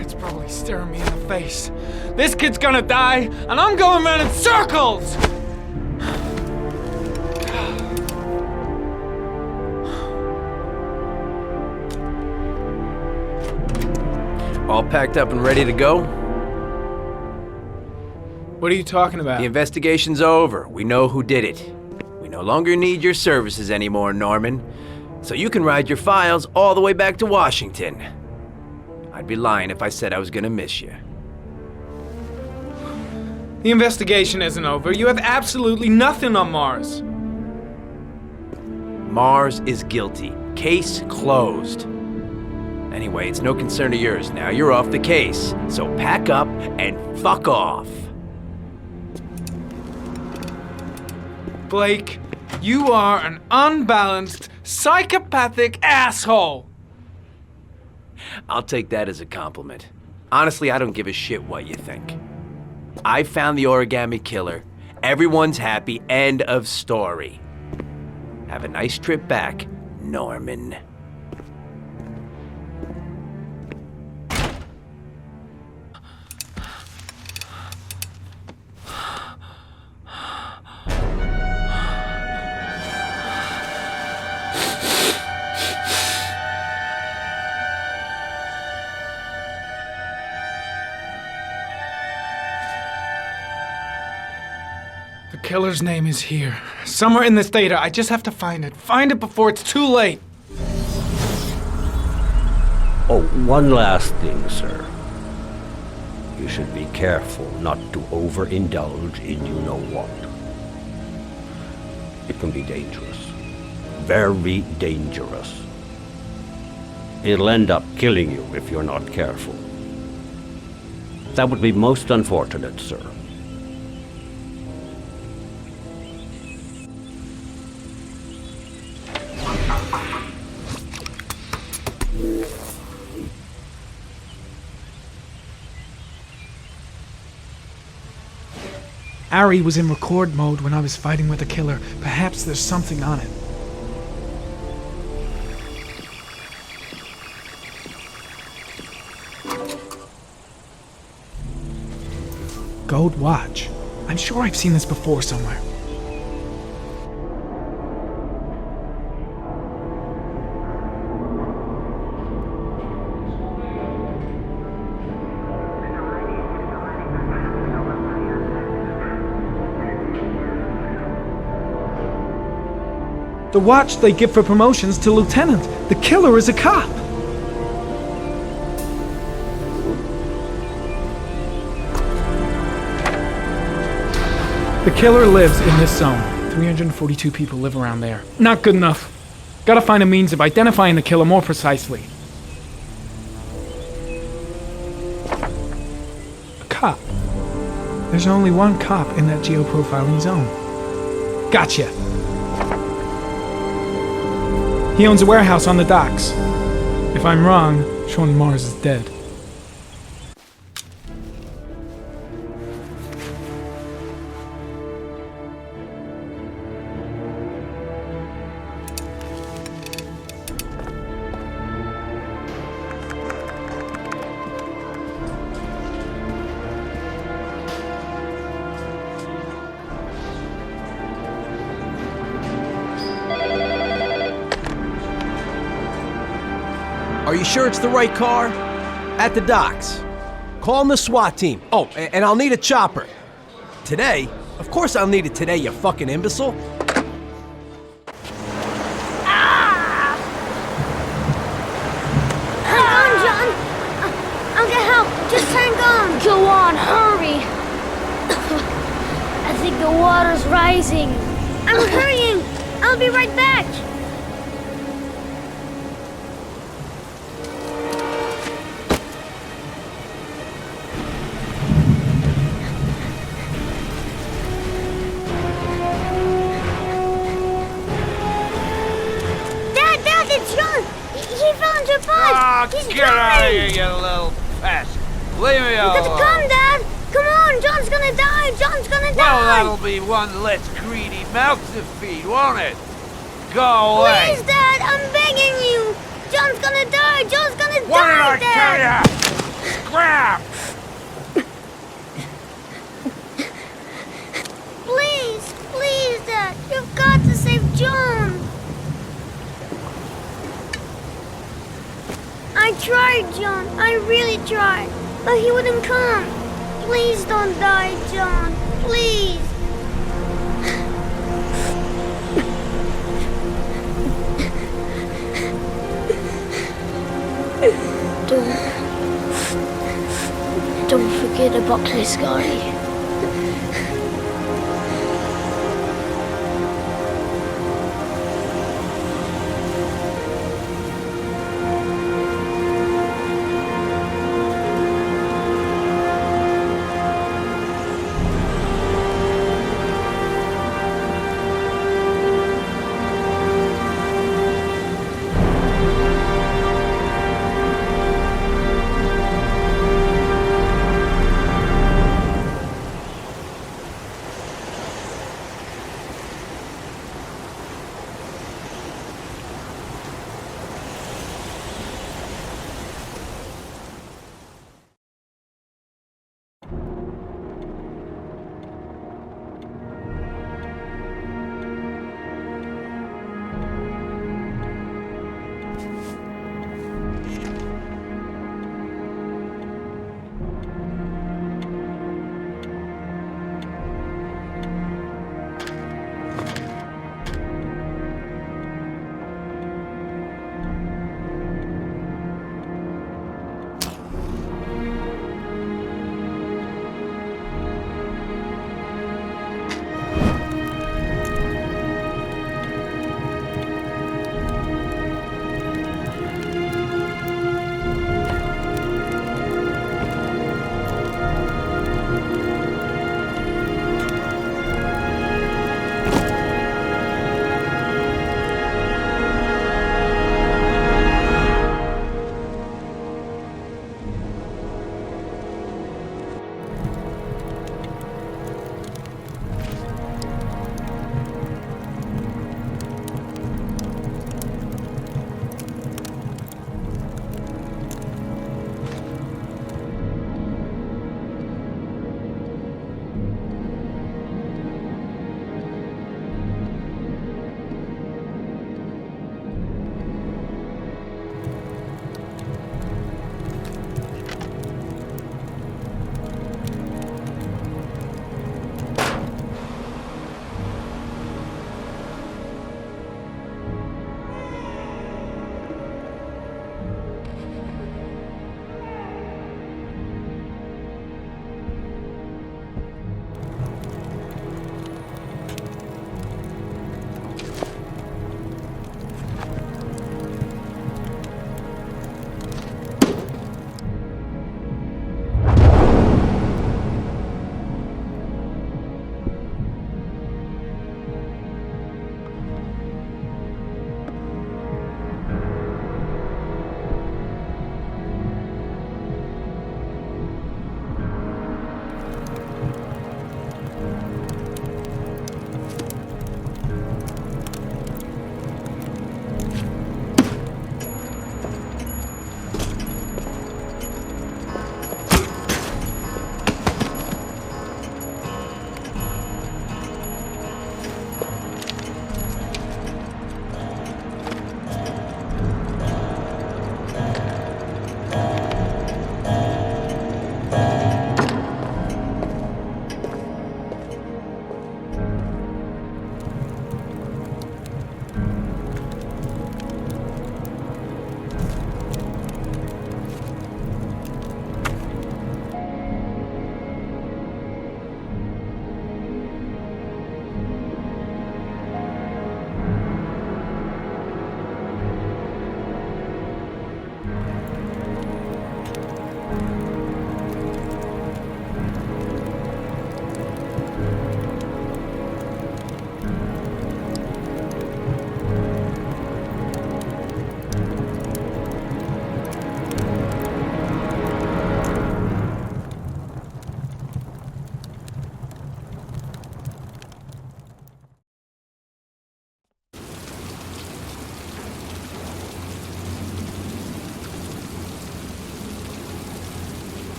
It's probably staring me in the face. This kid's gonna die, and I'm going around in circles! All packed up and ready to go? What are you talking about? The investigation's over. We know who did it. We no longer need your services anymore, Norman. So you can ride your files all the way back to Washington. I'd be lying if I said I was gonna miss you. The investigation isn't over. You have absolutely nothing on Mars. Mars is guilty. Case closed. Anyway, it's no concern of yours now. You're off the case. So pack up and fuck off. Blake, you are an unbalanced, psychopathic asshole. I'll take that as a compliment. Honestly, I don't give a shit what you think. I found the origami killer. Everyone's happy. End of story. Have a nice trip back, Norman. The killer's name is here. Somewhere in this data. I just have to find it. Find it before it's too late. Oh, one last thing, sir. You should be careful not to overindulge in you-know-what. It can be dangerous. Very dangerous. It'll end up killing you if you're not careful. That would be most unfortunate, sir. Ari was in record mode when I was fighting with the killer. Perhaps there's something on it. Gold watch. I'm sure I've seen this before somewhere. The watch they give for promotions to lieutenant. The killer is a cop. The killer lives in this zone. 342 people live around there. Not good enough. Gotta find a means of identifying the killer more precisely. A cop. There's only one cop in that geoprofiling zone. Gotcha. He owns a warehouse on the docks. If I'm wrong, Sean Mars is dead. Are you sure it's the right car? At the docks. Call the SWAT team. Oh, and I'll need a chopper. Today? Of course I'll need it today, you fucking imbecile. Hang on, John. I'll get help. Just hang on. Go on, hurry. I think the water's rising. I'm hurrying. I'll be right back. He's get out of here, you little pest. Leave me alone. You got to come, Dad. Come on, John's gonna die. John's gonna die. Well, that'll be one less greedy mouth to feed, won't it? Go away. Please, Dad, I'm begging you. John's gonna die. John's gonna what die, did I tell you? Scrap! Please, Dad. You've got to save John. I tried, John. I really tried. But he wouldn't come. Please don't die, John. Please. Don't forget about this guy.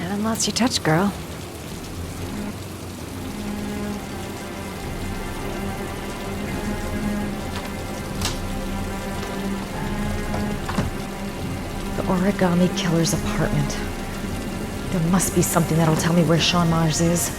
Shannon lost your touch, girl. The origami killer's apartment. There must be something that'll tell me where Sean Mars is.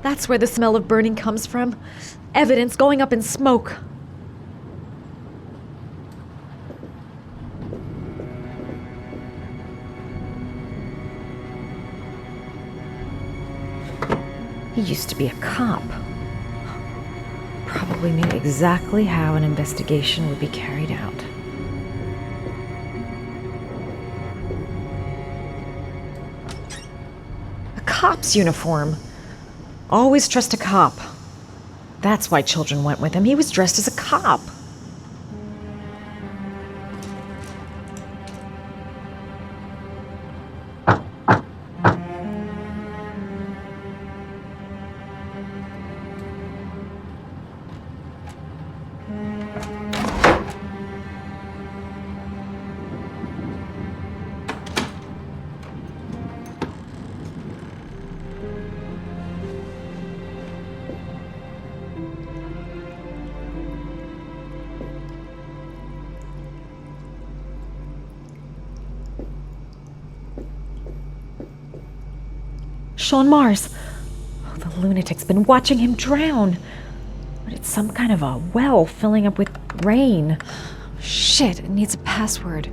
That's where the smell of burning comes from. Evidence going up in smoke. He used to be a cop. Probably knew exactly how an investigation would be carried out. A cop's uniform. Always trust a cop. That's why children went with him. He was dressed as a cop. Sean Mars. Oh, the lunatic's been watching him drown. But it's some kind of a well filling up with rain. Shit, it needs a password.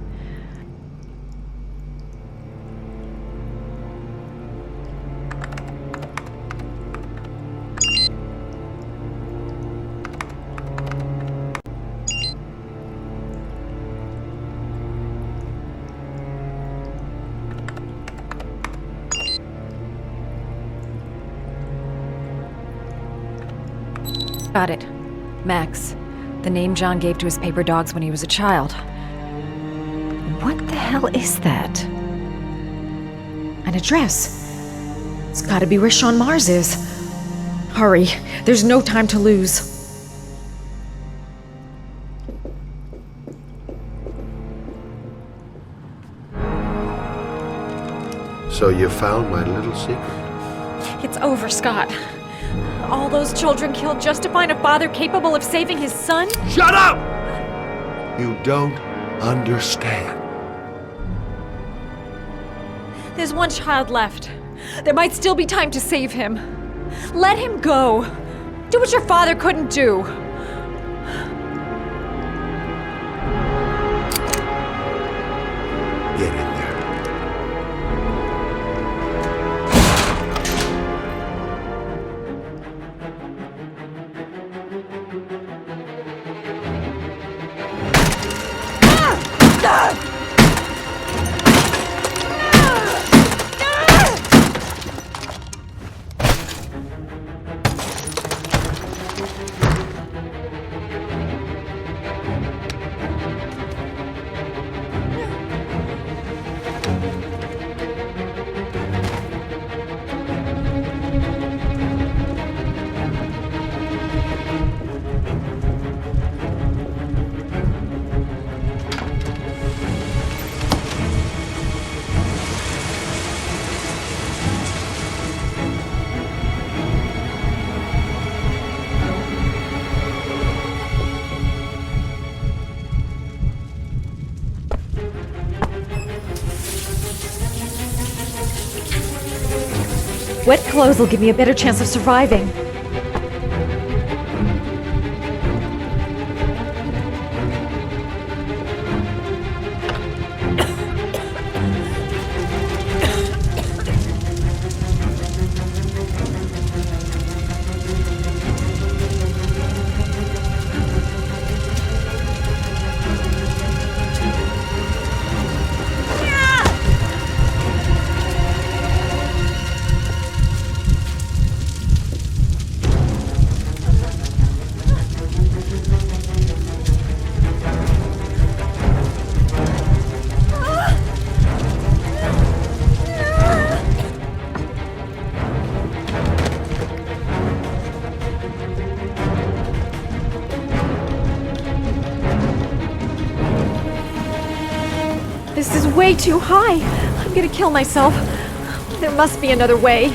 Got it. Max. The name John gave to his paper dogs when he was a child. What the hell is that? An address. It's gotta be where Sean Mars is. Hurry. There's no time to lose. So you found my little secret? It's over, Scott. All those children killed just to find a father capable of saving his son? Shut up! You don't understand. There's one child left. There might still be time to save him. Let him go. Do what your father couldn't do. Get in there. Wet clothes will give me a better chance of surviving. way too high. I'm gonna kill myself. There must be another way.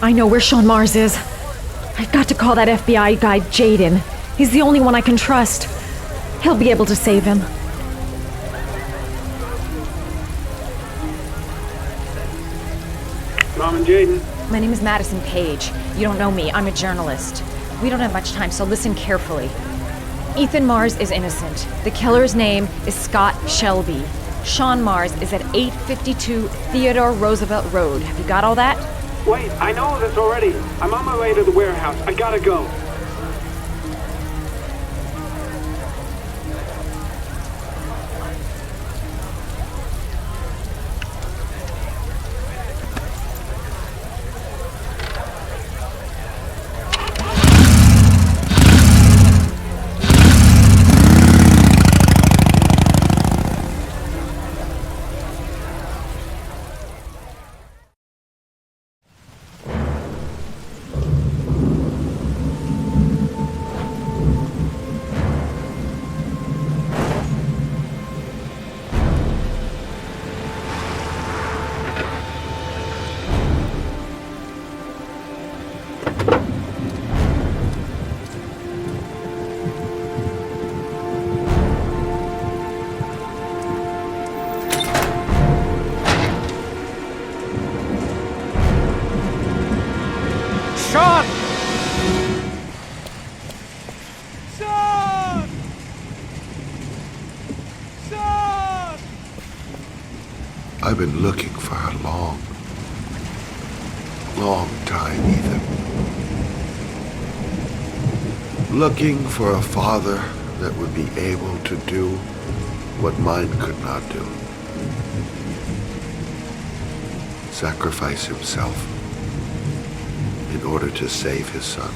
I know where Sean Mars is. I've got to call that FBI guy Jaden. He's the only one I can trust. He'll be able to save him. Mom and Jaden. My name is Madison Page. You don't know me. I'm a journalist. We don't have much time, so listen carefully. Ethan Mars is innocent. The killer's name is Scott Shelby. Sean Mars is at 852 Theodore Roosevelt Road. Have you got all that? Wait, I know this already. I'm on my way to the warehouse. I gotta go. I've been looking for a long time, Ethan. Looking for a father that would be able to do what mine could not do. Sacrifice himself in order to save his son.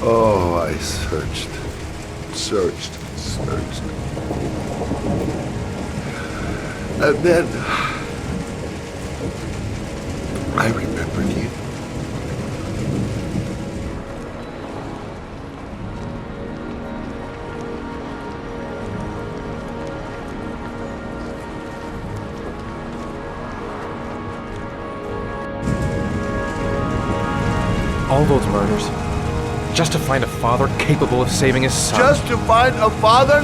Oh, I searched. And then I remembered you. All those murders, just to find a father capable of saving his son. Just to find a father?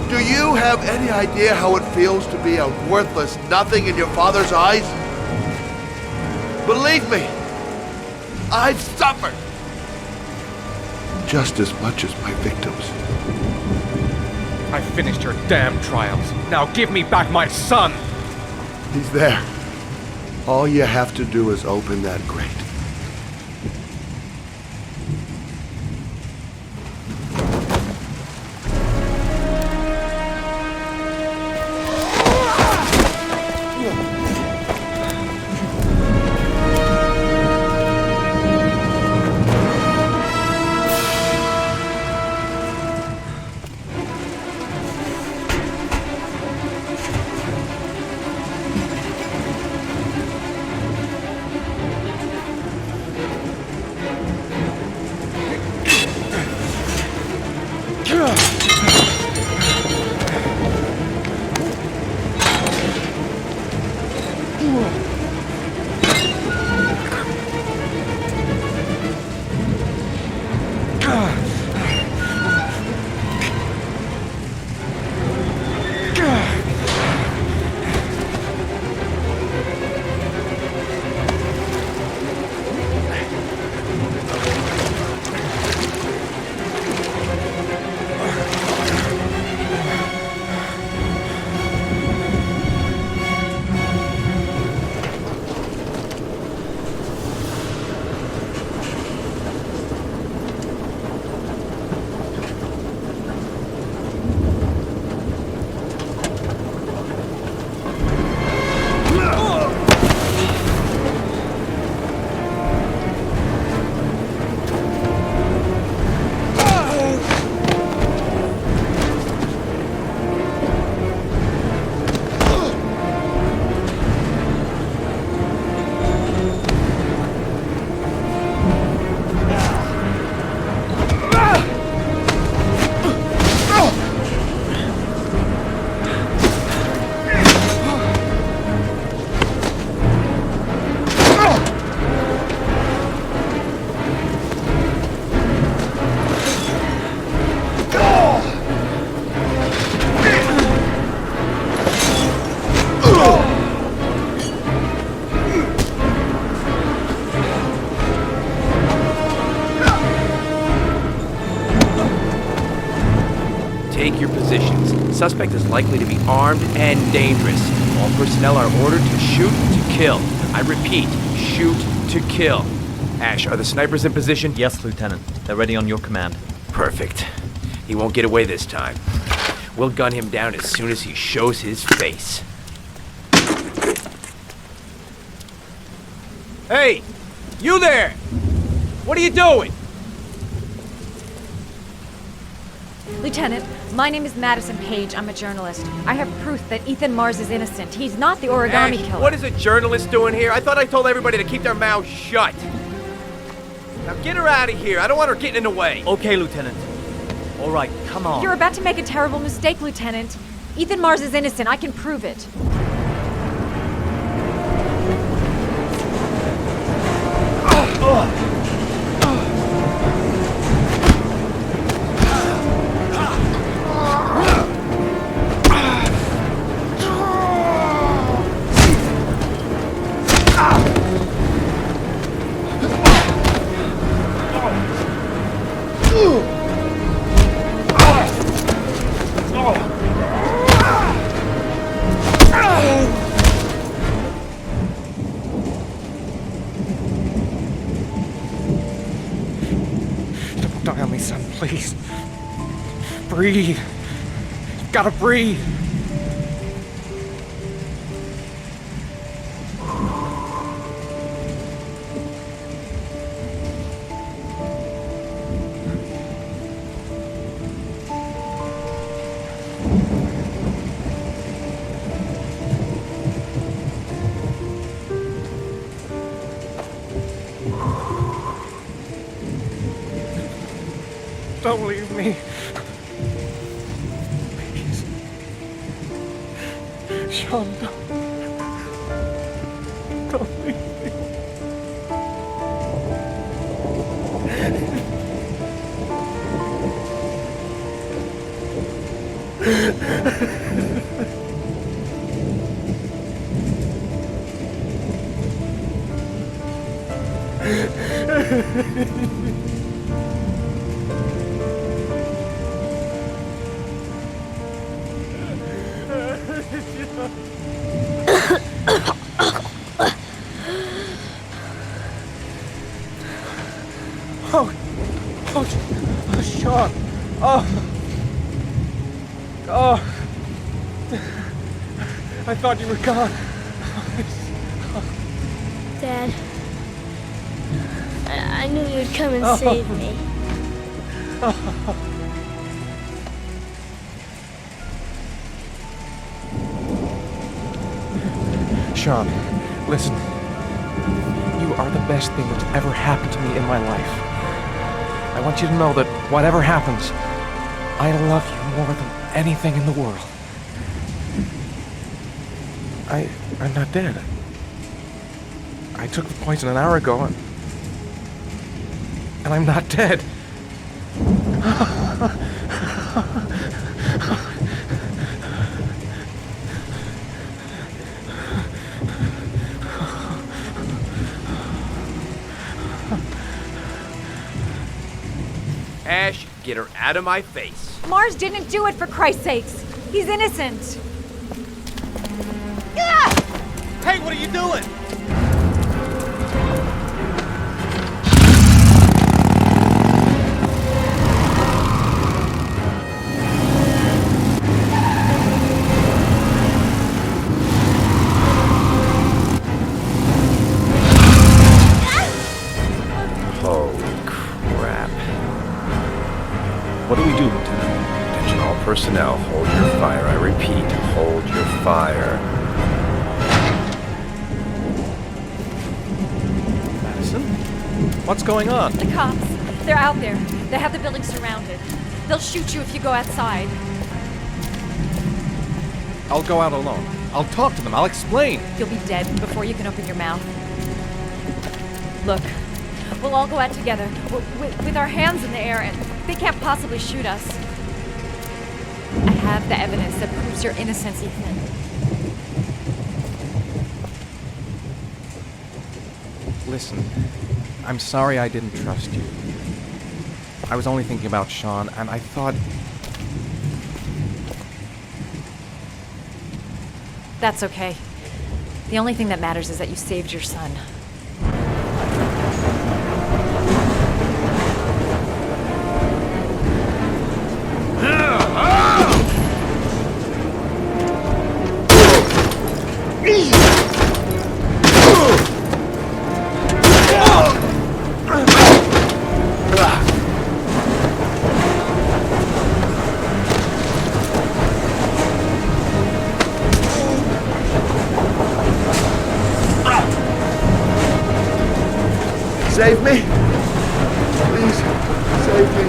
Do you have any idea how it feels to be a worthless nothing in your father's eyes? Believe me, I've suffered just as much as my victims. I finished your damn trials. Now give me back my son! He's there. All you have to do is open that grate. Take your positions. Suspect is likely to be armed and dangerous. All personnel are ordered to shoot to kill. I repeat, shoot to kill. Ash, are the snipers in position? Yes, Lieutenant. They're ready on your command. Perfect. He won't get away this time. We'll gun him down as soon as he shows his face. Hey! You there! What are you doing? Lieutenant, my name is Madison Page. I'm a journalist. I have proof that Ethan Mars is innocent. He's not the origami Ash, killer. what is a journalist doing here? I thought I told everybody to keep their mouths shut. Now get her out of here. I don't want her getting in the way. Okay, Lieutenant. All right, come on. You're about to make a terrible mistake, Lieutenant. Ethan Mars is innocent. I can prove it. Don't die on me, son, please. Breathe. You've gotta breathe. Don't leave me. Please. Sean, don't leave me. Oh, Sean. I thought you were gone. Dad, I knew you'd come and save me. Sean, listen. You are the best thing that's ever happened to me in my life. I want you to know that whatever happens, I love you more than anything in the world. I'm not dead. I took the poison an hour ago, and I'm not dead. Ash, get her out of my face. Mars didn't do it, for Christ's sakes. He's innocent. Hey, what are you doing? What do we do, Lieutenant? Attention all personnel, hold your fire. I repeat, hold your fire. Madison? What's going on? The cops. They're out there. They have the building surrounded. They'll shoot you if you go outside. I'll go out alone. I'll talk to them. I'll explain. You'll be dead before you can open your mouth. Look, we'll all go out together, with our hands in the air, and they can't possibly shoot us. I have the evidence that proves your innocence, Ethan. Listen, I'm sorry I didn't trust you. I was only thinking about Sean, and I thought... That's okay. The only thing that matters is that you saved your son. Save me! Please, save me.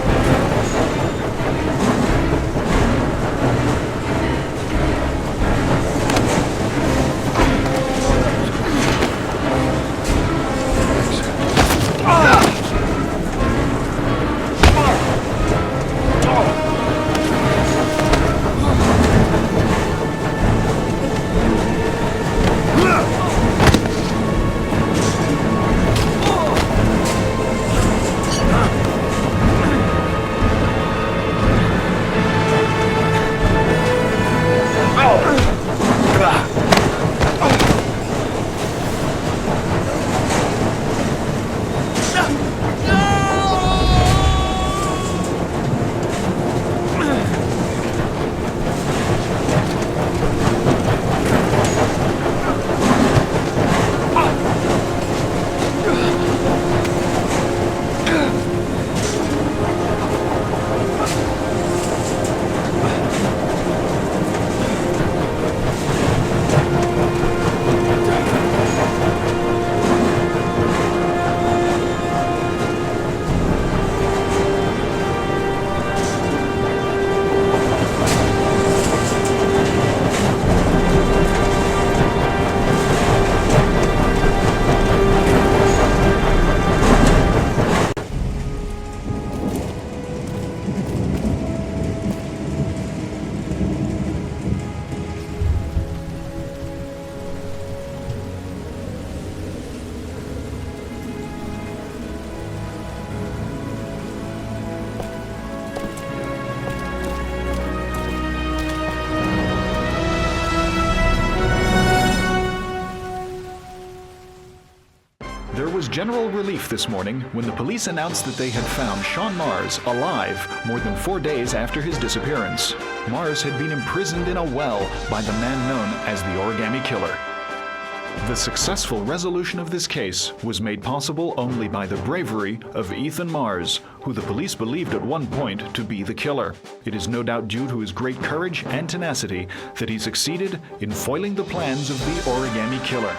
There was general relief this morning when the police announced that they had found Sean Mars alive more than 4 days after his disappearance. Mars had been imprisoned in a well by the man known as the Origami Killer. The successful resolution of this case was made possible only by the bravery of Ethan Mars, who the police believed at one point to be the killer. It is no doubt due to his great courage and tenacity that he succeeded in foiling the plans of the Origami Killer.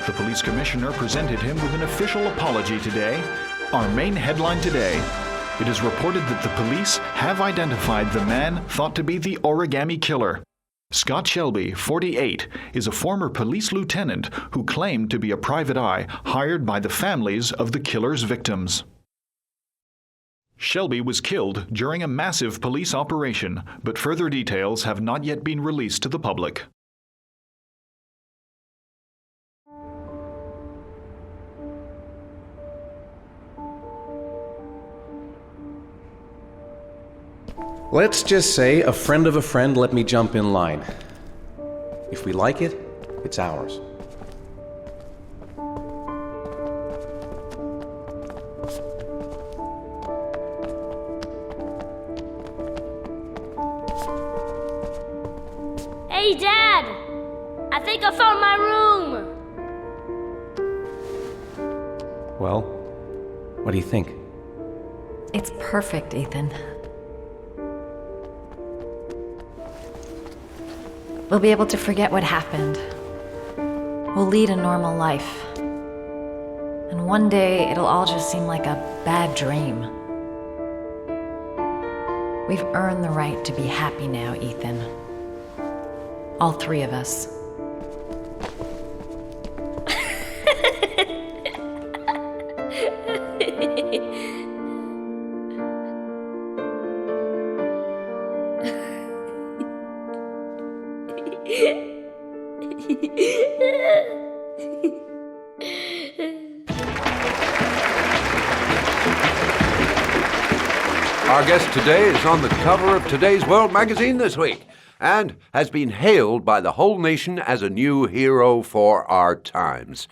The police commissioner presented him with an official apology today. Our main headline today: it is reported that the police have identified the man thought to be the Origami Killer. Scott Shelby, 48, is a former police lieutenant who claimed to be a private eye hired by the families of the killer's victims. Shelby was killed during a massive police operation, but further details have not yet been released to the public. Let's just say a friend of a friend let me jump in line. If we like it, it's ours. Hey, Dad! I think I found my room! Well, what do you think? It's perfect, Ethan. We'll be able to forget what happened. We'll lead a normal life. And one day, it'll all just seem like a bad dream. We've earned the right to be happy now, Ethan. All three of us. Our guest today is on the cover of today's World magazine this week and has been hailed by the whole nation as a new hero for our times.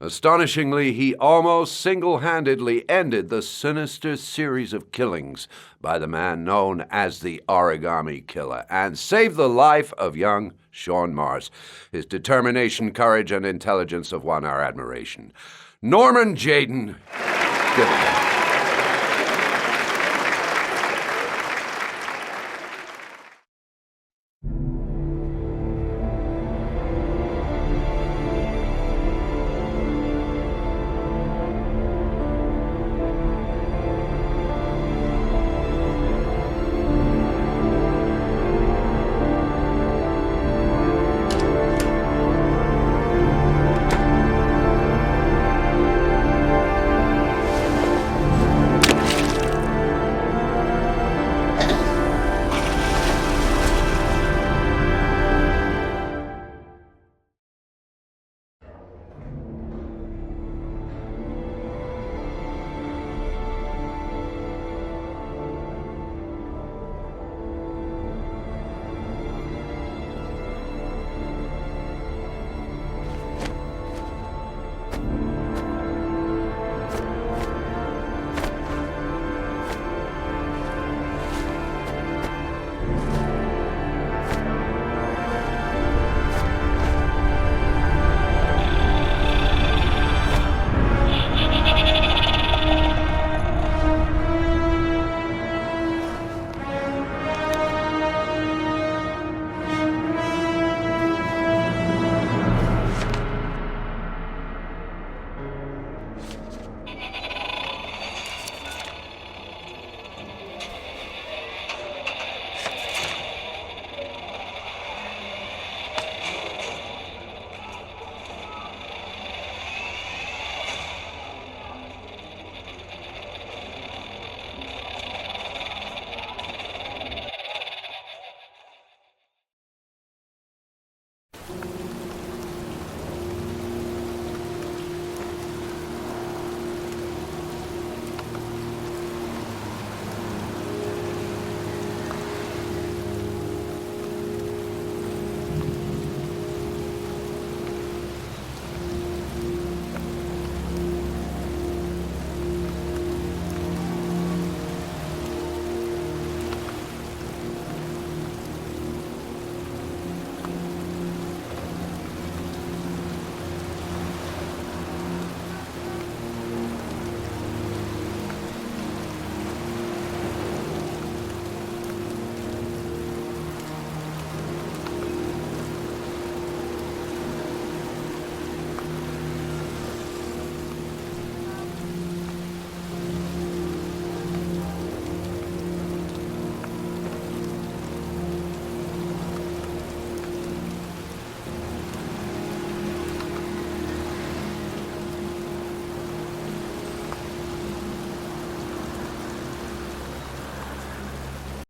Astonishingly, he almost single-handedly ended the sinister series of killings by the man known as the Origami Killer and saved the life of young Sean Mars. His determination, courage, and intelligence have won our admiration. Norman Jayden, give it up.